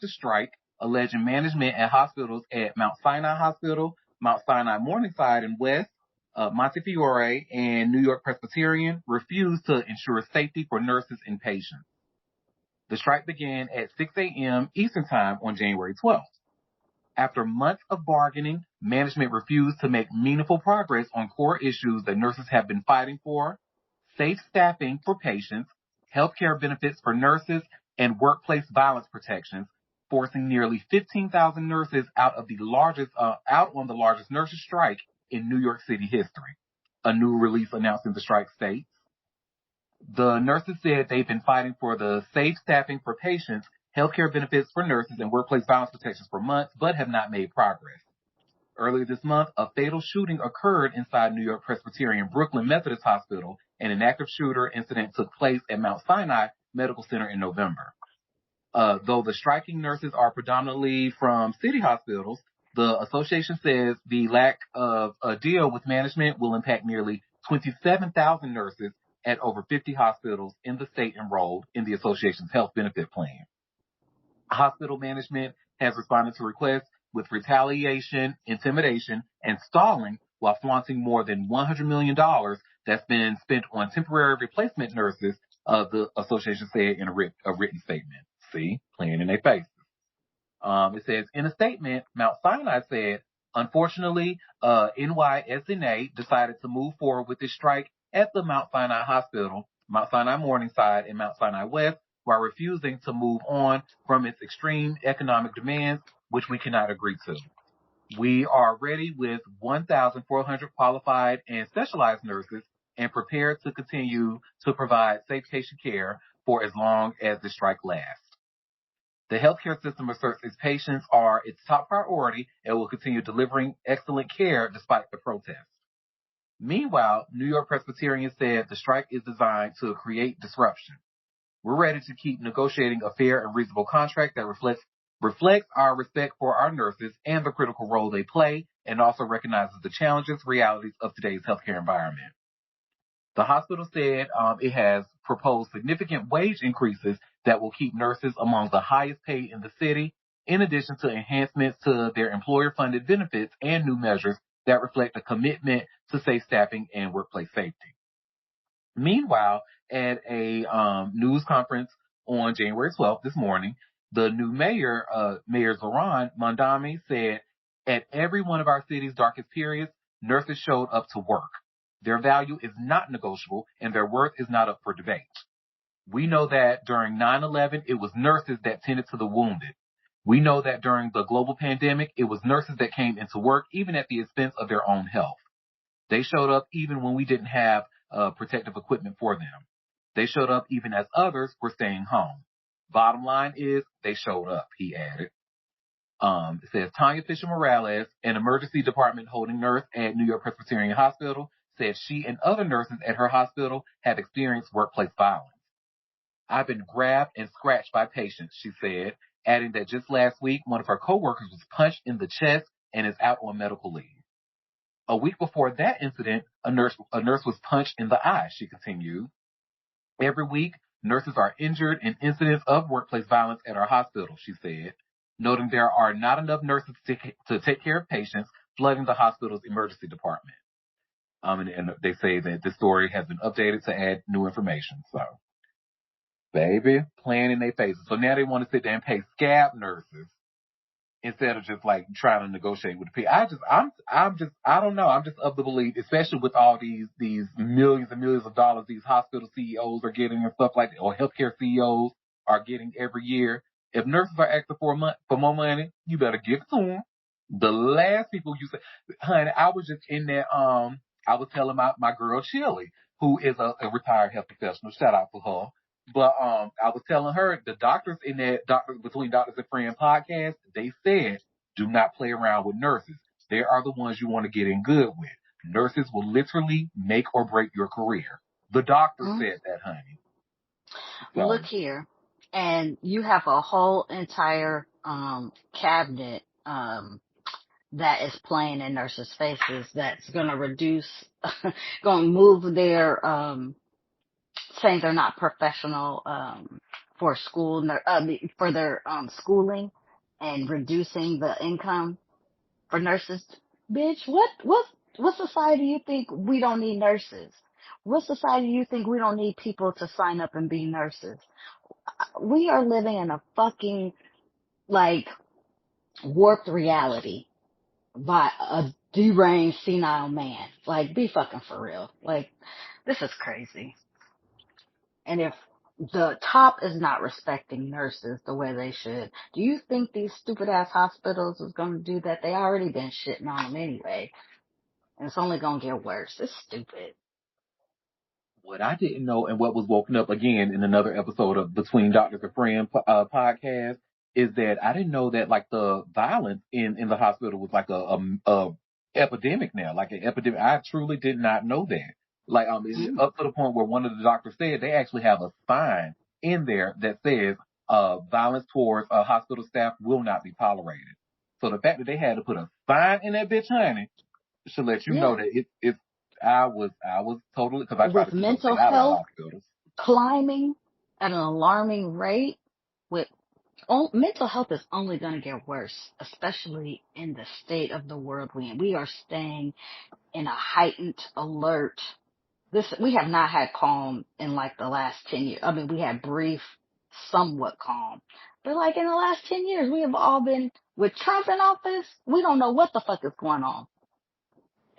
a strike alleging management at hospitals at Mount Sinai Hospital, Mount Sinai Morningside in West, Montefiore, and New York Presbyterian refused to ensure safety for nurses and patients. The strike began at 6 a.m. Eastern Time on January 12th. After months of bargaining, management refused to make meaningful progress on core issues that nurses have been fighting for: safe staffing for patients, healthcare benefits for nurses, and workplace violence protections, forcing nearly 15,000 nurses out on the largest nurses strike in New York City history. A new release announcing the strike states. The nurses said they've been fighting for the safe staffing for patients, healthcare benefits for nurses, and workplace violence protections for months, but have not made progress. Earlier this month, a fatal shooting occurred inside New York Presbyterian Brooklyn Methodist Hospital, and an active shooter incident took place at Mount Sinai Medical Center in November. Though the striking nurses are predominantly from city hospitals, the association says the lack of a deal with management will impact nearly 27,000 nurses at over 50 hospitals in the state enrolled in the association's health benefit plan. Hospital management has responded to requests with retaliation, intimidation, and stalling while flaunting more than $100 million that's been spent on temporary replacement nurses, the association said in a written statement. See, playing in their face. It says, in a statement, Mount Sinai said, unfortunately, NYSNA decided to move forward with this strike at the Mount Sinai Hospital, Mount Sinai Morningside, and Mount Sinai West, while refusing to move on from its extreme economic demands, which we cannot agree to. We are ready with 1,400 qualified and specialized nurses and prepared to continue to provide safe patient care for as long as the strike lasts. The healthcare system asserts its patients are its top priority and will continue delivering excellent care despite the protests. Meanwhile, New York Presbyterian said the strike is designed to create disruption. We're ready to keep negotiating a fair and reasonable contract that reflects our respect for our nurses and the critical role they play, and also recognizes the challenges, realities of today's healthcare environment. The hospital said it has proposed significant wage increases that will keep nurses among the highest paid in the city, in addition to enhancements to their employer-funded benefits and new measures that reflect a commitment to safe staffing and workplace safety. Meanwhile, at a news conference on January 12th this morning, the new mayor, Mayor Zoran Mondami, said, at every one of our city's darkest periods, nurses showed up to work. Their value is not negotiable, and their worth is not up for debate. We know that during 9/11, it was nurses that tended to the wounded. We know that during the global pandemic, it was nurses that came into work, even at the expense of their own health. They showed up even when we didn't have protective equipment for them. They showed up even as others were staying home. Bottom line is, they showed up, he added. It says Tanya Fisher Morales, an emergency department holding nurse at New York Presbyterian Hospital, said she and other nurses at her hospital have experienced workplace violence. I've been grabbed and scratched by patients, she said, adding that just last week, one of her coworkers was punched in the chest and is out on medical leave. A week before that incident, a nurse was punched in the eye, she continued. Every week, nurses are injured in incidents of workplace violence at our hospital, she said, noting there are not enough nurses to take care of patients, flooding the hospital's emergency department. And they say that this story has been updated to add new information. So, baby, playing in their faces. So now they want to sit there and pay scab nurses instead of just like trying to negotiate with the people. I don't know. I'm just of the belief, especially with all these millions and millions of dollars these hospital CEOs are getting and stuff like that, or healthcare CEOs are getting every year. If nurses are asking for more money, you better give it to them. The last people you say, honey, I was just in there. I was telling my girl Chili, who is a retired health professional. Shout out to her. But I was telling her the doctors in that Between Doctors and Friends podcast, they said do not play around with nurses. They are the ones you want to get in good with. Nurses will literally make or break your career. The doctor said that, honey. So. Look here, and you have a whole entire cabinet that is playing in nurses' faces. That's going to going to move their saying they're not professional for for their schooling and reducing the income for nurses. Bitch, what society you think we don't need nurses? What society you think we don't need people to sign up and be nurses? We are living in a fucking like warped reality by a deranged senile man. Like, be fucking for real. Like, this is crazy. And if the top is not respecting nurses the way they should, do you think these stupid ass hospitals is going to do that? They already been shitting on them anyway. And it's only going to get worse. It's stupid. What I didn't know, and what was woken up again in another episode of Between Doctors and Friends podcast, is that I didn't know that like the violence in the hospital was like a epidemic now, like an epidemic. I truly did not know that. Like up to the point where one of the doctors said they actually have a sign in there that says violence towards hospital staff will not be tolerated. So the fact that they had to put a sign in that bitch, honey, should let you know that it's. I was totally, because I try to With keep up mental with a lot of health hospitals. climbing at an alarming rate, with mental health is only going to get worse, especially in the state of the world we're in. We are staying in a heightened alert. we have not had calm in like the last 10 years. I mean, we had brief, somewhat calm. But like in the last 10 years, we have all been, with Trump in office, we don't know what the fuck is going on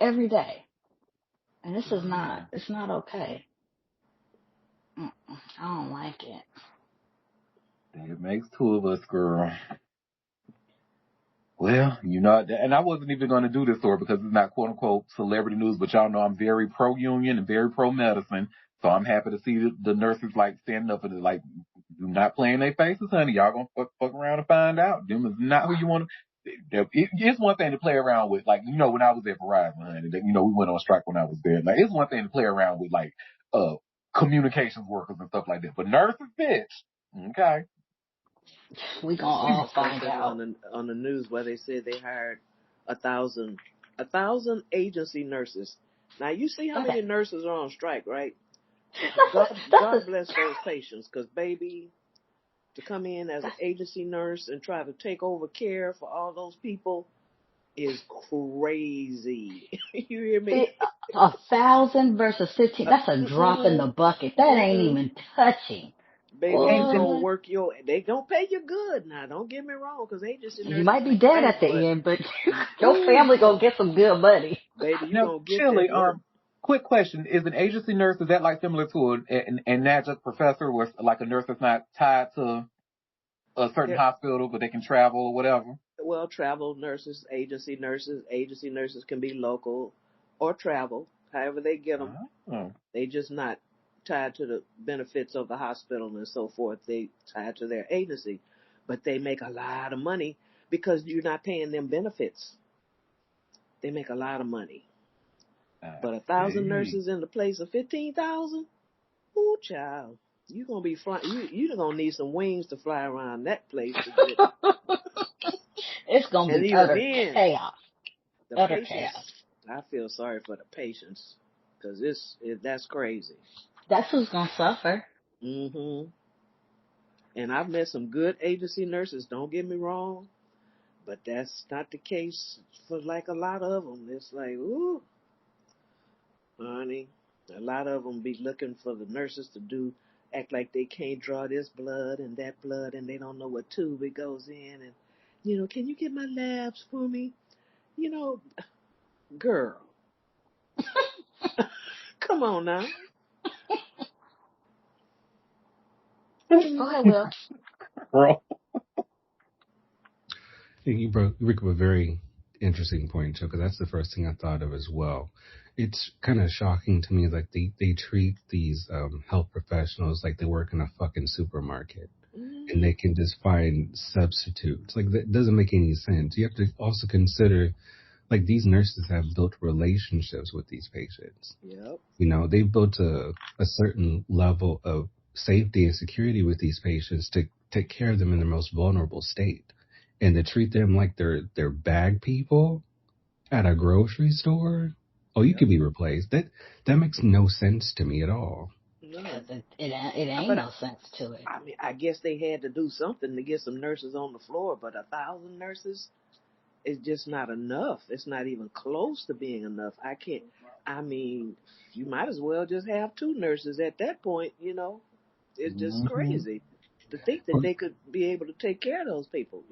every day. And this is not, it's not okay. I don't like it. It makes two of us, girl. Well, and I wasn't even going to do this story because it's not quote unquote celebrity news, but y'all know I'm very pro union and very pro medicine. So I'm happy to see the nurses like standing up and like, do not play in their faces, honey. Y'all gonna fuck around and find out. Them is not who you want to. It's one thing to play around with, like, when I was at Verizon, honey, we went on strike when I was there. Like, it's one thing to play around with, like, communications workers and stuff like that. But nurses, bitch. Okay. We gonna all find out. On the news where they said they hired 1,000 agency nurses. Now you see how many nurses are on strike, right? God bless those patients, because baby, to come in as an agency nurse and try to take over care for all those people is crazy. You hear me? 1,000 versus 15. That's a drop in the bucket. That ain't even touching. Baby, you gonna work they gonna pay you good. Now, don't get me wrong, because agency nurses, you might be dead at the end, but your family gonna get some good money. Baby, you now, gonna get Chili, that work. Quick question: is an agency nurse, is that like similar to an adjunct professor, where like a nurse that's not tied to a certain hospital, but they can travel or whatever? Well, travel nurses, agency nurses can be local or travel, however they get them. Oh. They just not tied to the benefits of the hospital and so forth. They tied to their agency, but they make a lot of money because you're not paying them benefits. They make a lot of money. But 1,000 nurses in the place of 15,000, ooh, child, you gonna be flying. You gonna need some wings to fly around that place to get. It's gonna be utter chaos. The utter chaos. I feel sorry for the patients, because that's crazy. That's who's gonna suffer. And I've met some good agency nurses. Don't get me wrong, but that's not the case for like a lot of them. It's like, ooh, honey, a lot of them be looking for the nurses to act like they can't draw this blood and that blood, and they don't know what tube it goes in, and can you get my labs for me? Girl, come on now. Go ahead, Will. Girl. You bring up a very interesting point, too, because that's the first thing I thought of as well. It's kind of shocking to me, like they treat these health professionals like they work in a fucking supermarket, and they can just find substitutes. Like, that doesn't make any sense. You have to also consider, like, these nurses have built relationships with these patients. Yep. They've built a certain level of safety and security with these patients to take care of them in their most vulnerable state. And to treat them like they're bag people at a grocery store, you could be replaced. That makes no sense to me at all. No. It ain't no sense to it. I mean, I guess they had to do something to get some nurses on the floor, but 1,000 nurses is just not enough. It's not even close to being enough. I mean, you might as well just have 2 nurses at that point, It's just crazy to think that they could be able to take care of those people,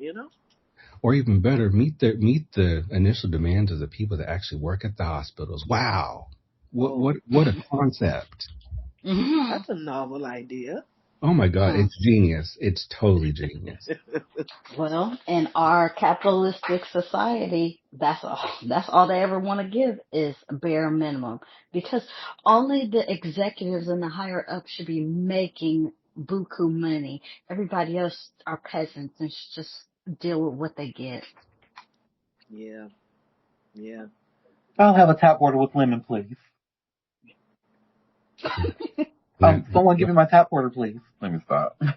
Or even better, meet the initial demands of the people that actually work at the hospitals. Wow, what a concept! That's a novel idea. Oh my God, it's genius! It's totally genius. Well, in our capitalistic society, that's all they ever want to give is bare minimum, because only the executives and the higher up should be making buku money. Everybody else are peasants and should just deal with what they get. Yeah. I'll have a tap water with lemon, please. Someone give me my tap water, please. Let me stop. I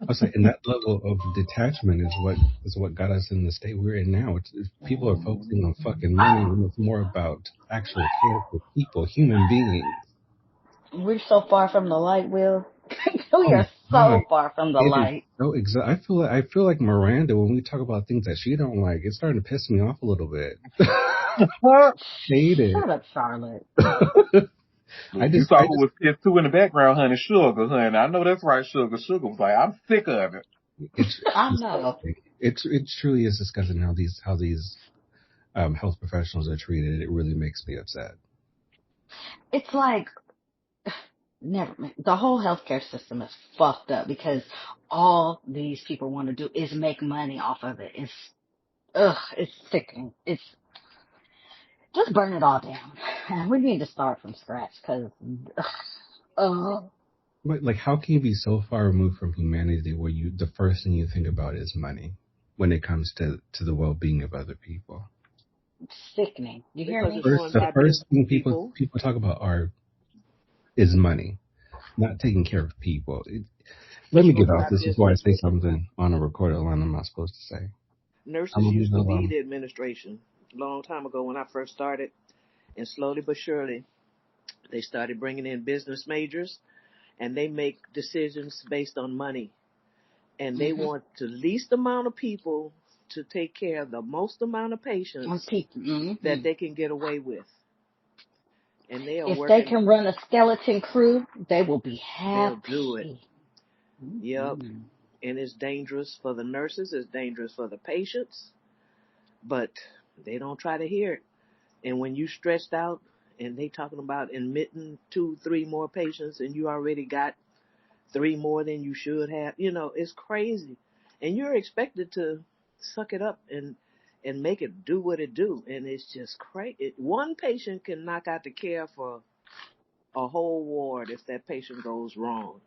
was like, and that level of detachment is what got us in the state we're in now. People are focusing on fucking money, and it's more about actual care for people, human beings. We're so far from the light, Will. We are so far from the light. So I feel like Miranda when we talk about things that she don't like. It's starting to piss me off a little bit. Hate it. Shut up, Charlotte. I Look, you just, saw I who just, was pissed too in the background, honey. Sugar, honey. I know that's right, Sugar. Sugar was like, I'm sick of it. it's I know. disgusting. It truly is disgusting how these health professionals are treated. It really makes me upset. It's like, never mind. The whole healthcare system is fucked up because all these people want to do is make money off of it. It's sickening. It's just burn it all down. We need to start from scratch because, But like, how can you be so far removed from humanity where the first thing you think about is money when it comes to the well being of other people? sickening. You hear Because me? it's run The by first business thing people. people talk about is money, not taking care of people. Let It's me get run off by this before I business say people. something on a recorded line I'm not supposed to say. I'm Nurses gonna leave used it to be alone. the administration. A long time ago when I first started, and slowly but surely, they started bringing in business majors, and they make decisions based on money. And they Mm-hmm. want the least amount of people to take care of the most amount of patients Mm-hmm. that they can get away with. And they are If they working, can run a skeleton crew, they will be they'll do it. happy. Yep. Mm-hmm. And it's dangerous for the nurses, it's dangerous for the patients, but they don't try to hear it. And when you stressed out and they talking about admitting 2, 3 more patients and you already got 3 more than you should have, it's crazy. And you're expected to suck it up and make it do what it do. And it's just crazy. One patient can knock out the care for a whole ward if that patient goes wrong,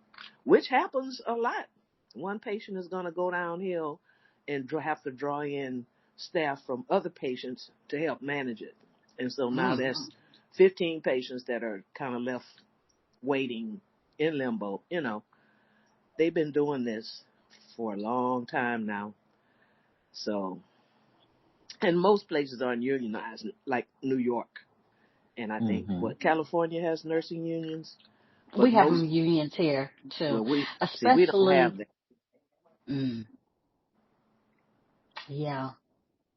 which happens a lot. One patient is going to go downhill and have to draw in staff from other patients to help manage it. And so now Mm. there's 15 patients that are kind of left waiting in limbo. They've been doing this for a long time now. So, and most places aren't unionized, like New York. And I think, Mm-hmm. California has nursing unions, but We have most, unions here too, well, we don't have especially. that. Mm, yeah,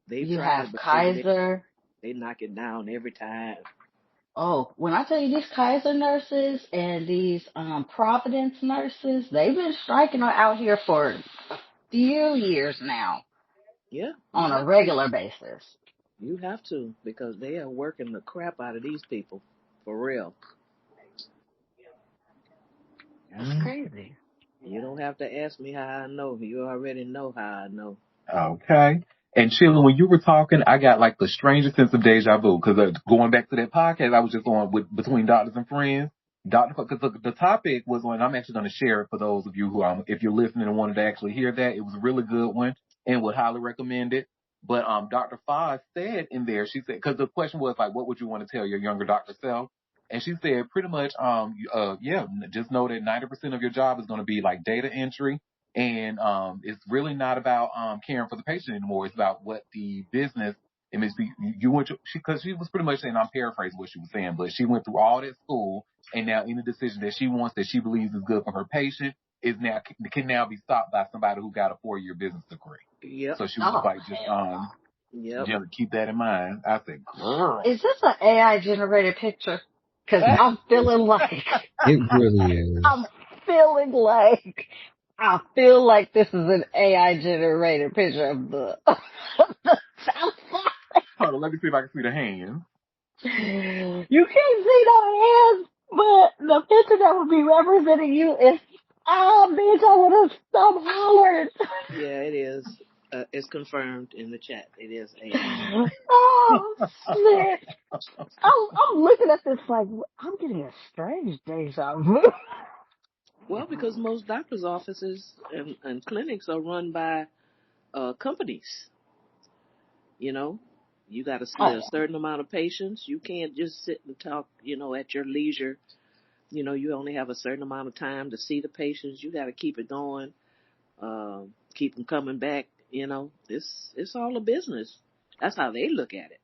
They've you have tried, but baby, Kaiser. they knock it down every time. Oh, when I tell you these Kaiser nurses and these Providence nurses, they've been striking out here for a few years now Yeah, you on a have to. regular basis. You have to because they are working the crap out of these people, for real. That's crazy. You don't have to ask me how I know. You already know how I know. Okay. And chilling, when you were talking, I got like the strangest sense of deja vu because going back to that podcast I was just on with between doctors and friends. Because the topic was on. I'm actually going to share it for those of you who, if you're listening and wanted to actually hear that, it was a really good one and would highly recommend it. But Dr. Foz said in there, she said, because the question was like, what would you want to tell your younger doctor self? And she said pretty much, yeah, just know that 90% of your job is going to be like data entry, and it's really not about caring for the patient anymore. It's about what the business. It must be you went to because she was pretty much saying, I'm paraphrasing what she was saying, but she went through all that school, and now any decision that she wants that she believes is good for her patient is now can now be stopped by somebody who got a 4-year business degree. Yep, So she was just Oh like, just hell yep. just keep that in mind. I said, no! girl. Is this an AI generated picture? Because I'm feeling like It really is. I'm feeling like I feel like this is an AI generated picture of the the South Side. Hold on, let me see if I can see the hands. You can't see no hands, but the picture that would be representing you is bitch, I would have stopped hollered. Yeah, it is. It's confirmed in the chat. It is AI. Oh shit. I'm looking at this like I'm getting a strange deja vu. Well, because most doctors' offices and clinics are run by companies. You know, you got to see Oh a certain amount of patients. You can't just sit and talk, at your leisure. You only have a certain amount of time to see the patients. You got to keep it going, keep them coming back. It's all a business. That's how they look at it.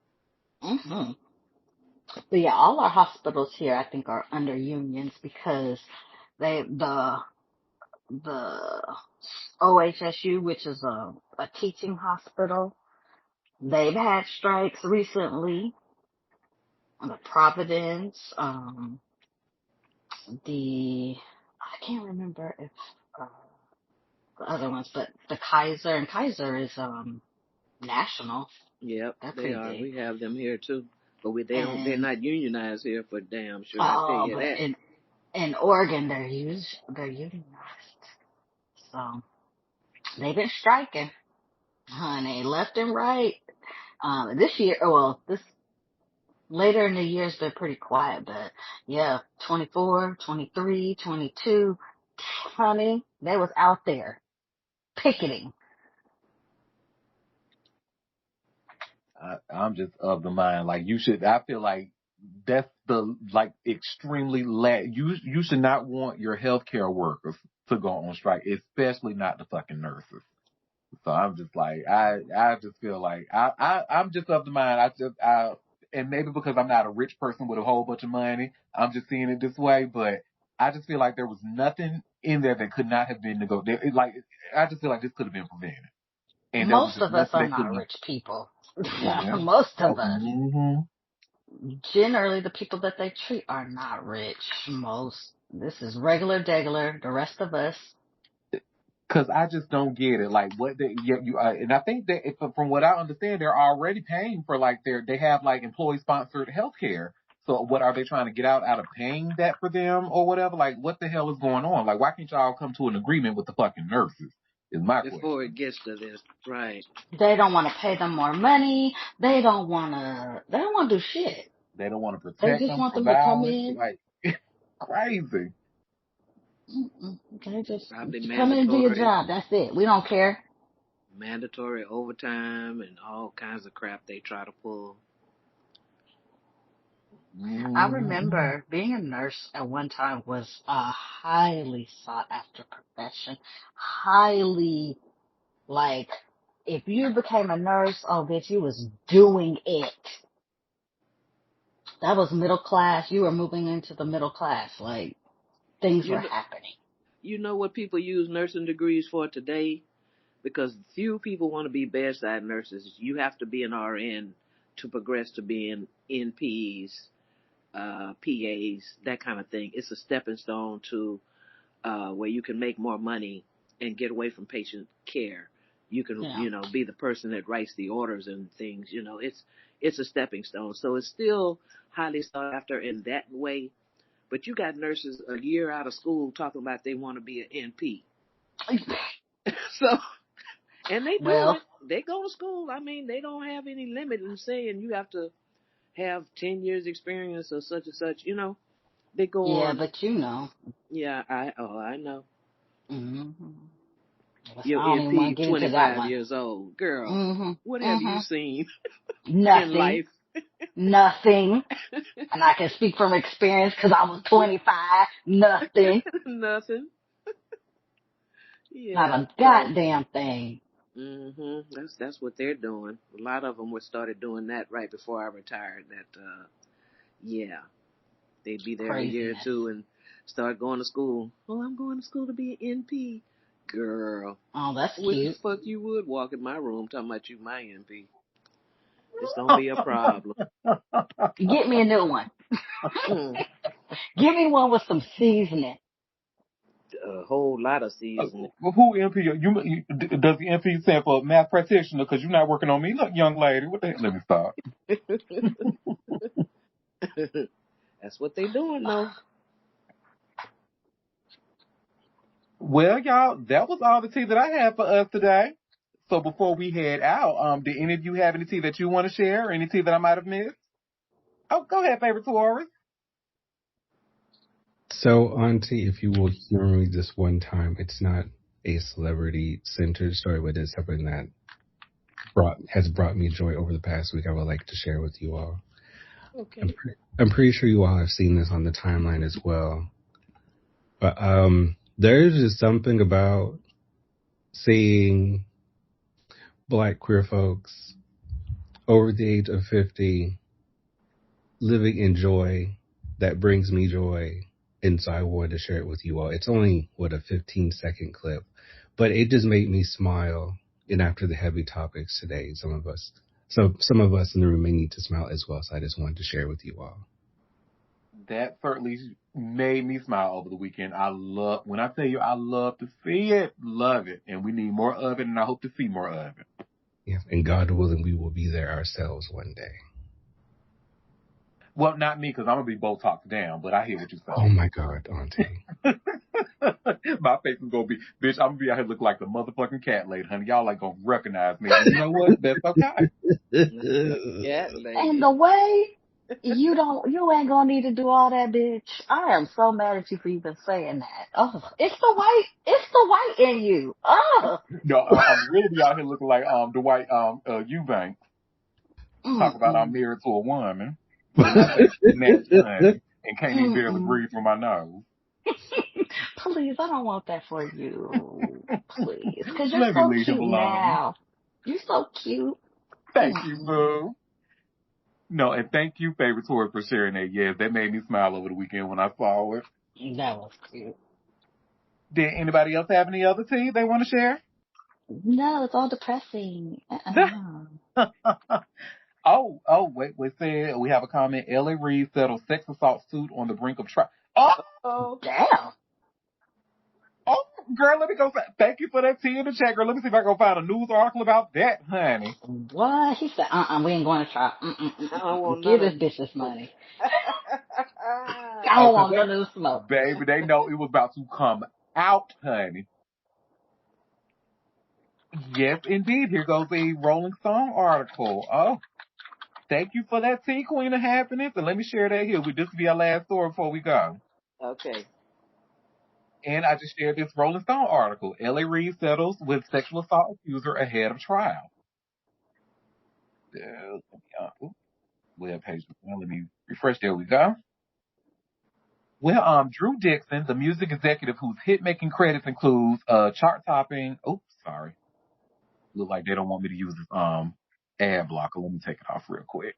hmm But yeah, all our hospitals here, I think, are under unions because they the OHSU, which is a teaching hospital, they've had strikes recently. The Providence, I can't remember if uh, the other ones, but the Kaiser, and Kaiser is national. Yep, They're they pretty are. big. We have them here too, but they're And not unionized here for damn sure. I tell oh, you but that. in Oregon they're unionized. So they've been striking, honey, left and right. This year, this later in the year's been pretty quiet, but yeah, 24, 23, 22, honey, they was out there picketing. I'm just of the mind like you should. I feel like that's the like extremely you should not want your healthcare workers to go on strike, especially not the fucking nurses. So I'm just like I just feel like I'm just of the mind. And maybe because I'm not a rich person with a whole bunch of money, I'm just seeing it this way. But I just feel like there was nothing in there that could not have been negotiated. Like I just feel like this could have been prevented, and there was Most just of us nothing are that not couldn't. rich people. Yeah. Most of us. Mm-hmm. Generally, the people that they treat are not rich. This is regular degular. The rest of us, Cause I just don't get it. Like what and I think that from what I understand, they're already paying for like they have like employee sponsored healthcare. So what are they trying to get out of paying that for them or whatever? Like what the hell is going on? Like why can't y'all come to an agreement with the fucking nurses? Is my Before question. it gets to this, right? they don't want to pay them more money. They don't want to do shit. They don't want to They protect just them want for them to come violence. in. Like crazy. They just Probably come in and do your mandatory, job. That's it. We don't care. mandatory overtime and all kinds of crap they try to pull. I Mm-hmm. remember being a nurse at one time was a highly sought after profession. Highly, like, if you became a nurse, oh bitch, you was doing it. That was middle class. You were moving into the middle class. Like, things You were know, happening. you know what people use nursing degrees for today? Because few people want to be bedside nurses. You have to be an RN to progress to being NPs, PAs, that kind of thing. It's a stepping stone to where you can make more money and get away from patient care. You can, Yeah. be the person that writes the orders and things. It's a stepping stone. So it's still highly sought after in that way. But you got nurses a year out of school talking about they want to be an NP. So, and they do Well, it. They go to school. I mean, they don't have any limit in saying you have to have 10 years experience or such and such. They go yeah, on. but you know. Yeah, I know. Hmm. I Your don't even want NP, to get into that 25 one. years old. Girl, Hmm. what have you Hmm. seen in Nothing. life? Nothing. And I can speak from experience because I was 25. Nothing. Nothing. Not Yeah, a so goddamn thing. that's what they're doing. A lot of them were started doing that right before I retired. Yeah, they'd be there a year or Craziness. two and start going to school. Oh, I'm going to school to be an NP. Girl, Oh, that's I wish the cute. fuck you would walk in my room talking about you my NP. It's gonna be a problem. Get me a new one. Mm, Give me one with some seasoning. a whole lot of seasoning. Who MP? Does the MP stand for math practitioner? Because you're not working on me, look, young lady. What the hell? Let me stop. That's what they doing though. Well, y'all, that was all the tea that I had for us today. So before we head out, did any of you have any tea that you want to share, or any tea that I might have missed? Oh, go ahead, favorite Taurus. So, Auntie, if you will humor me this one time, it's not a celebrity-centered story, but it's something that has brought me joy over the past week. I would like to share with you all. Okay. I'm pretty sure you all have seen this on the timeline as well. But there's just something about seeing Black queer folks over the age of 50 living in joy that brings me joy. And so I wanted to share it with you all. It's only, a 15-second clip, but it just made me smile. And after the heavy topics today, some of us in the room may need to smile as well. So I just wanted to share with you all. That certainly made me smile over the weekend. When I tell you I love to see it, love it. And we need more of it, and I hope to see more of it. Yeah, and God willing, we will be there ourselves one day. Well, not me, because I'm going to be Botox down, but I hear what you're Oh saying. my God, Auntie. My face is going to be, bitch, I'm going to be out here looking like the motherfucking cat lady, honey. Y'all ain't going to recognize me. And you know what? That's okay. Cat And lady. the way you ain't gonna need to do all that, bitch. I am so mad at you for even saying that. Oh, it's the white in you. Oh, No, I'm really be out here looking like Dwight Eubanks. Talk about I'm mm-mm, married to a woman. With my face snatched, honey, and can't even barely mm-mm. breathe through my nose. Please, I don't want that for you. Please, because you're Let me so leave him cute alone. now. You're so cute. Thank you, Mm-mm. boo. No, and thank you, Favorite Tour, for sharing that. Yes, that made me smile over the weekend when I saw it. That was cute. Did anybody else have any other tea they want to share? No, it's all depressing. Uh-uh. Wait, said we have a comment. Ellie Reed settled sex assault suit on the brink of trial. Oh, Damn. oh, girl, let me go. Thank you for that tea in the chat, girl. Let me see if I can find a news article about that, honey. What? He said, we ain't going to try. I don't want Give none this of bitch this it. money. I Oh, don't cause want none of the smoke. baby, they know it was about to come out, honey. Yes, indeed. Here goes a Rolling Stone article. Oh, thank you for that tea, Queen of Happiness. And let me share that here. This will be our last story before we go. Okay. And I just shared this Rolling Stone article. L.A. Reid settles with sexual assault accuser ahead of trial. Web page. Let me refresh. There we go. Well, Drew Dixon, the music executive whose hit-making credits includes chart-topping. Oops, sorry. Look like they don't want me to use this ad blocker. Let me take it off real quick.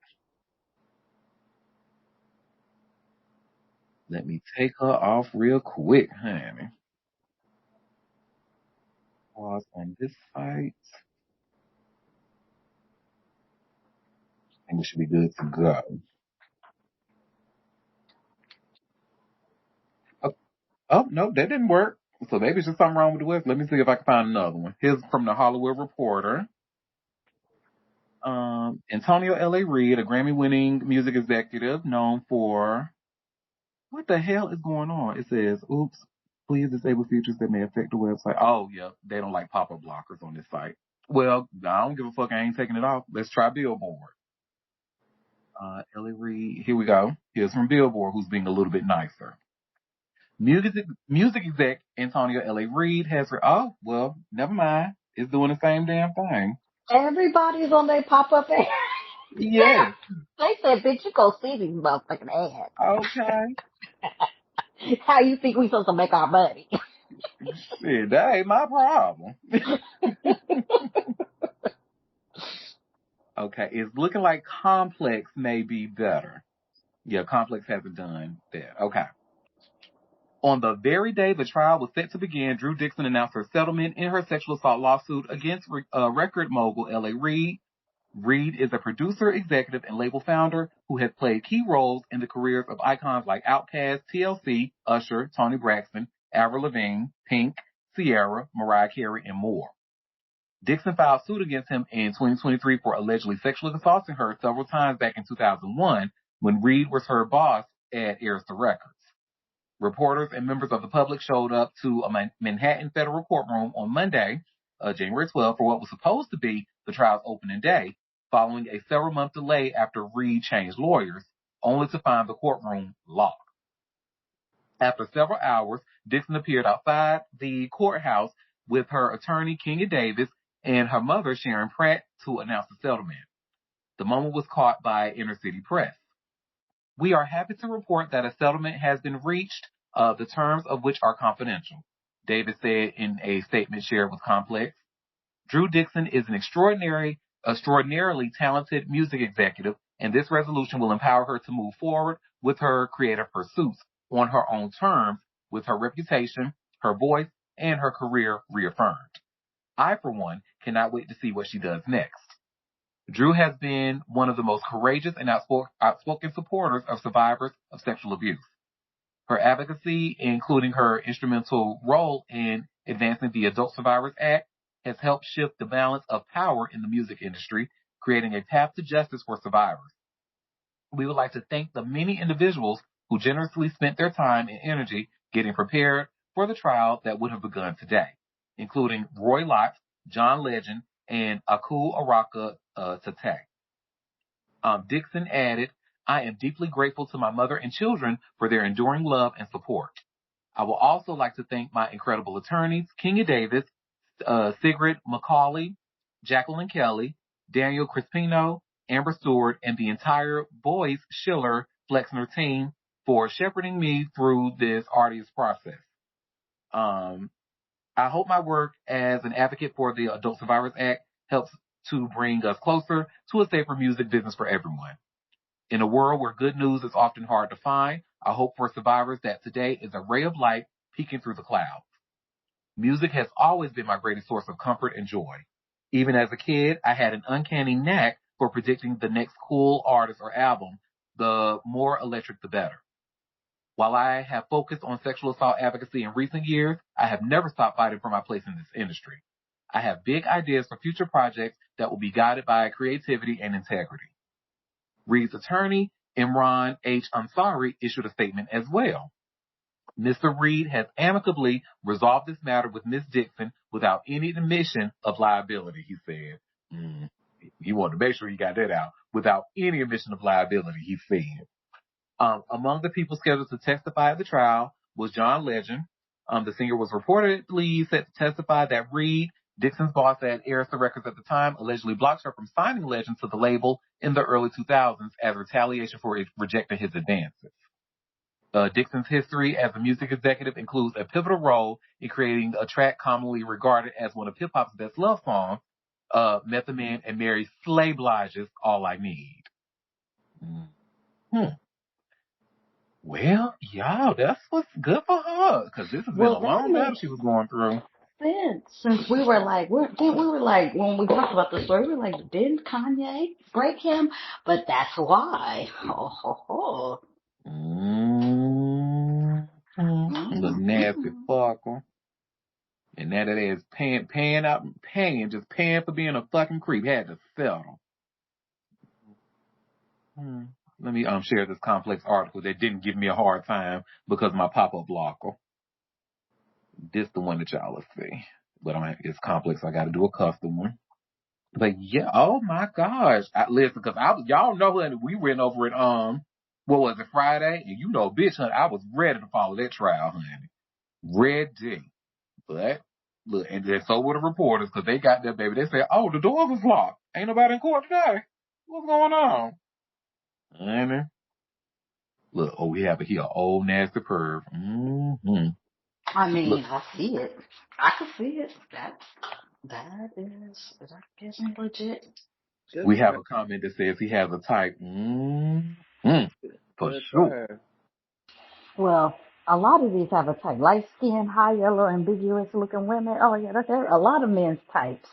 Let me take her off real quick, honey. Pause on this site. And we should be good to go. No, that didn't work. So maybe it's just something wrong with the web. Let me see if I can find another one. Here's from the Hollywood Reporter. Antonio L.A. Reid, a Grammy-winning music executive known for what the hell is going on? It says, oops, please disable features that may affect the website. Oh, yeah, they don't like pop-up blockers on this site. Well, I don't give a fuck. I ain't taking it off. Let's try Billboard. Ellie Reid, here we go. Here's from Billboard, who's being a little bit nicer. Music exec Antonio L.A. Reid has her. Oh, well, never mind. It's doing the same damn thing. Everybody's on their pop-up ad. Yes. They said, bitch, you go see these motherfucking ads. Okay. How you think we supposed to make our money? Shit, that ain't my problem. Okay, it's looking like Complex may be better. Yeah, Complex hasn't done that. Okay. On the very day the trial was set to begin, Drew Dixon announced her settlement in her sexual assault lawsuit against record mogul L.A. Reid. Reid is a producer, executive, and label founder who has played key roles in the careers of icons like Outkast, TLC, Usher, Toni Braxton, Avril Lavigne, Pink, Ciara, Mariah Carey, and more. Dixon filed suit against him in 2023 for allegedly sexually assaulting her several times back in 2001 when Reid was her boss at Arista Records. Reporters and members of the public showed up to a Manhattan federal courtroom on Monday, January 12th, for what was supposed to be the trial's opening day, following a several-month delay after Reid changed lawyers, only to find the courtroom locked. After several hours, Dixon appeared outside the courthouse with her attorney, Kenya Davis, and her mother, Sharon Pratt, to announce the settlement. The moment was caught by Inner City Press. We are happy to report that a settlement has been reached, the terms of which are confidential, Davis said in a statement shared with Complex. Drew Dixon is an extraordinarily talented music executive, and this resolution will empower her to move forward with her creative pursuits on her own terms, with her reputation, her voice, and her career reaffirmed. I, for one, cannot wait to see what she does next. Drew has been one of the most courageous and outspoken supporters of survivors of sexual abuse. Her advocacy, including her instrumental role in advancing the Adult Survivors Act, has helped shift the balance of power in the music industry, creating a path to justice for survivors. We would like to thank the many individuals who generously spent their time and energy getting prepared for the trial that would have begun today, including Roy Lott, John Legend, and Akul Araka Tate. Dixon added, I am deeply grateful to my mother and children for their enduring love and support. I would also like to thank my incredible attorneys, Kenya Davis, Sigrid McCauley, Jacqueline Kelly, Daniel Crispino, Amber Stewart, and the entire Boyce Schiller Flexner team for shepherding me through this arduous process. I hope my work as an advocate for the Adult Survivors Act helps to bring us closer to a safer music business for everyone. In a world where good news is often hard to find, I hope for survivors that today is a ray of light peeking through the clouds. Music has always been my greatest source of comfort and joy. Even as a kid, I had an uncanny knack for predicting the next cool artist or album. The more electric, the better. While I have focused on sexual assault advocacy in recent years, I have never stopped fighting for my place in this industry. I have big ideas for future projects that will be guided by creativity and integrity. Reed's attorney, Imran H. Ansari, issued a statement as well. Mr. Reed has amicably resolved this matter with Ms. Dixon without any admission of liability, he said. He wanted to make sure he got that out. Without any admission of liability, he said. Among the people scheduled to testify at the trial was John Legend. The singer was reportedly set to testify that Reed, Dixon's boss at Arista Records at the time, allegedly blocked her from signing Legend to the label in the early 2000s as retaliation for rejecting his advances. Dixon's history as a music executive includes a pivotal role in creating a track commonly regarded as one of hip-hop's best love songs, Method Man and Mary Slay Blige's All I Need. Well, y'all, that's what's good for her, because this has been a long battle she was going through. Since we were like, when we talked about the story, we were like, didn't Kanye break him? But that's why. The nasty fucker. And now that is paying for being a fucking creep. Had to settle. Let me share this complex article that didn't give me a hard time because of my pop-up blocker. This the one that y'all will see. But it's complex, so I gotta do a custom one. But yeah, oh my gosh. Listen, cause y'all know, honey, we went over it, what was it, Friday? And you know, bitch, honey, I was ready to follow that trial, honey. Ready. But, look, and so were the reporters, cause they got there, baby. They said, oh, the doors was locked. Ain't nobody in court today. What's going on? Honey. Look, we have here, old nasty perv. I mean, Look. I see it. I can see it. That is legit. Good We for have her. a comment that says he has a type. For Good for sure. her. Well, a lot of these have a type. Light skin, high yellow, ambiguous looking women. Oh yeah, that's a lot of men's types.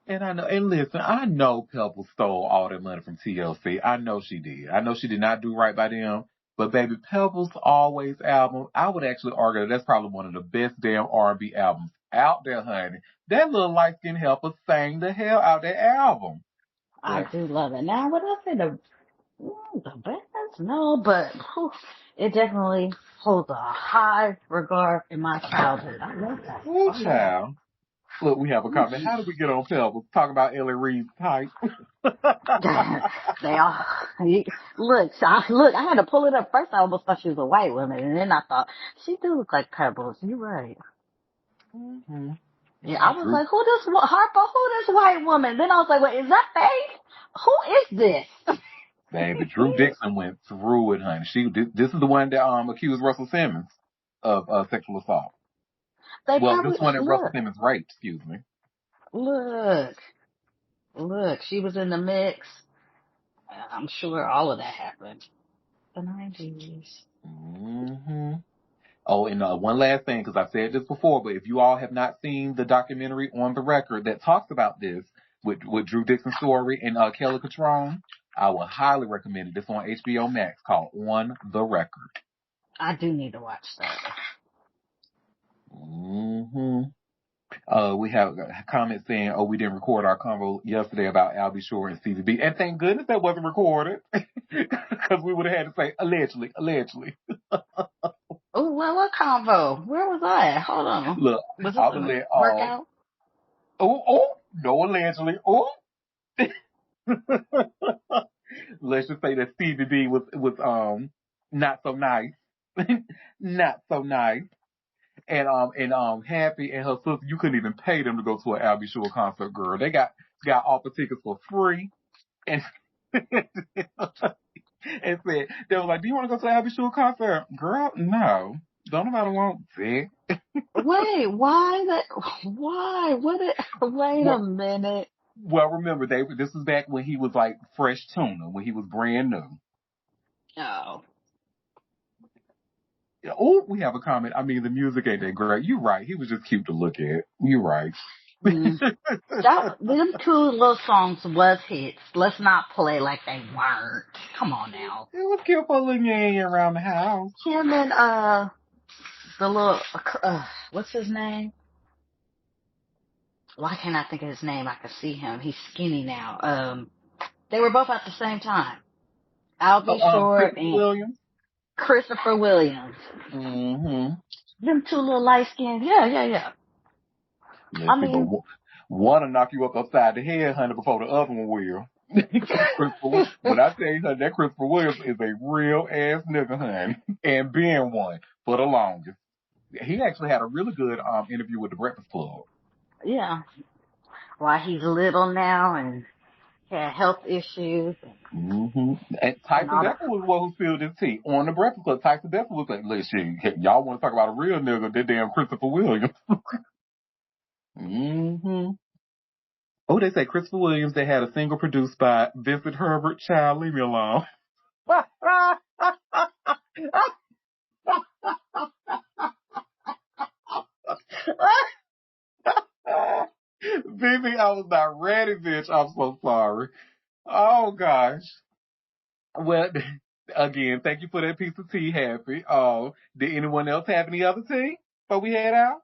And listen, I know Pebble stole all that money from TLC. I know she did. I know she did not do right by them. But baby, Pebble's Always album, I would actually argue that's probably one of the best damn R&B albums out there, honey. That little light skinned helper sang the hell out that album. I But do love it. Now, would I say the best? No, but it definitely holds a high regard in my childhood. I love that. ooh, Oh yeah. child. Look, we have a comment. How did we get on Pebbles? Talk about Ellie Reed's type. They all look. I had to pull it up first. I almost thought she was a white woman, and then I thought she do look like Pebbles. You're right. Yeah, I was like, who this Harper? Who this white woman? Then I was like, wait, is that Faith? Who is this? Baby, Drew Dixon went through it, honey. This is the one that accused Russell Simmons of sexual assault. They Well, this probably one that Russell Simmons raped, excuse me. Look, she was in the mix. I'm sure all of that happened. The 90s. Oh, and one last thing, because I've said this before, but if you all have not seen the documentary On the Record that talks about this, with Drew Dixon Story and Kelly Catrone. I would highly recommend it. It's on HBO Max called On the Record. I do need to watch that. Mm-hmm. We have a comment saying, "Oh, we didn't record our convo yesterday about Albie Shore and CVB," and thank goodness that wasn't recorded, because we would have had to say allegedly, allegedly. Oh, well, what convo? Where was I? Hold on. Look, Was I this would a let workout? no allegedly, let's just say that CVB was not so nice, not so nice. And Happy and her sister, you couldn't even pay them to go to an Albie Shore concert, girl. They got off the tickets for free, and and said they were like, "Do you want to go to the Albie Shore concert, girl? No, don't nobody want that." Wait, why that? Why? Wait a Well, minute. remember this was back when he was like fresh tuna, when he was brand new. Oh. Oh, we have a comment. I mean, the music ain't that great. You're right. He was just cute to look at. You're right. Mm. Them two little songs was hits. Let's not play like they weren't. Come on now. It was cute for a little yang around the house. Him and the little what's his name? Why can't I think of his name? I can see him. He's skinny now. They were both at the same time. Albie Shore Christopher and Williams. Christopher Williams. Mm-hmm. Them two little light skins. Yeah. Let's I see, but mean, one will knock you upside the head, honey, before the other one will. When I tell you, honey, that Christopher Williams is a real ass nigga, honey, and been one for the longest. He actually had a really good interview with the Breakfast Club. yeah. Why he's little now and had health issues Mm-hmm. And and Tyson all that. Becker was the one who spilled his tea on the Breakfast Club. Tyson Becker was like, "Listen, y'all want to talk about a real nigga? That damn Christopher Williams." Mm-hmm. Oh, they say Christopher Williams. They had a single produced by Vincent Herbert. Child, leave me alone. Vivi, I was not ready, bitch. I'm so sorry. Oh gosh. Well, again, thank you for that piece of tea, Happy. Oh, did anyone else have any other tea before we head out?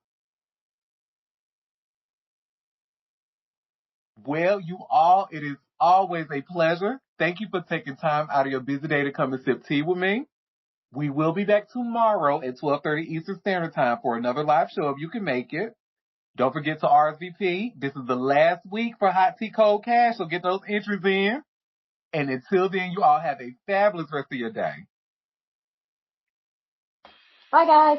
Well, you all, it is always a pleasure. Thank you for taking time out of your busy day to come and sip tea with me. We will be back tomorrow at 12:30 Eastern Standard Time for another live show if you can make it. Don't forget to RSVP. This is the last week for Hot Tea Cold Cash, so get those entries in. And until then, you all have a fabulous rest of your day. Bye, guys.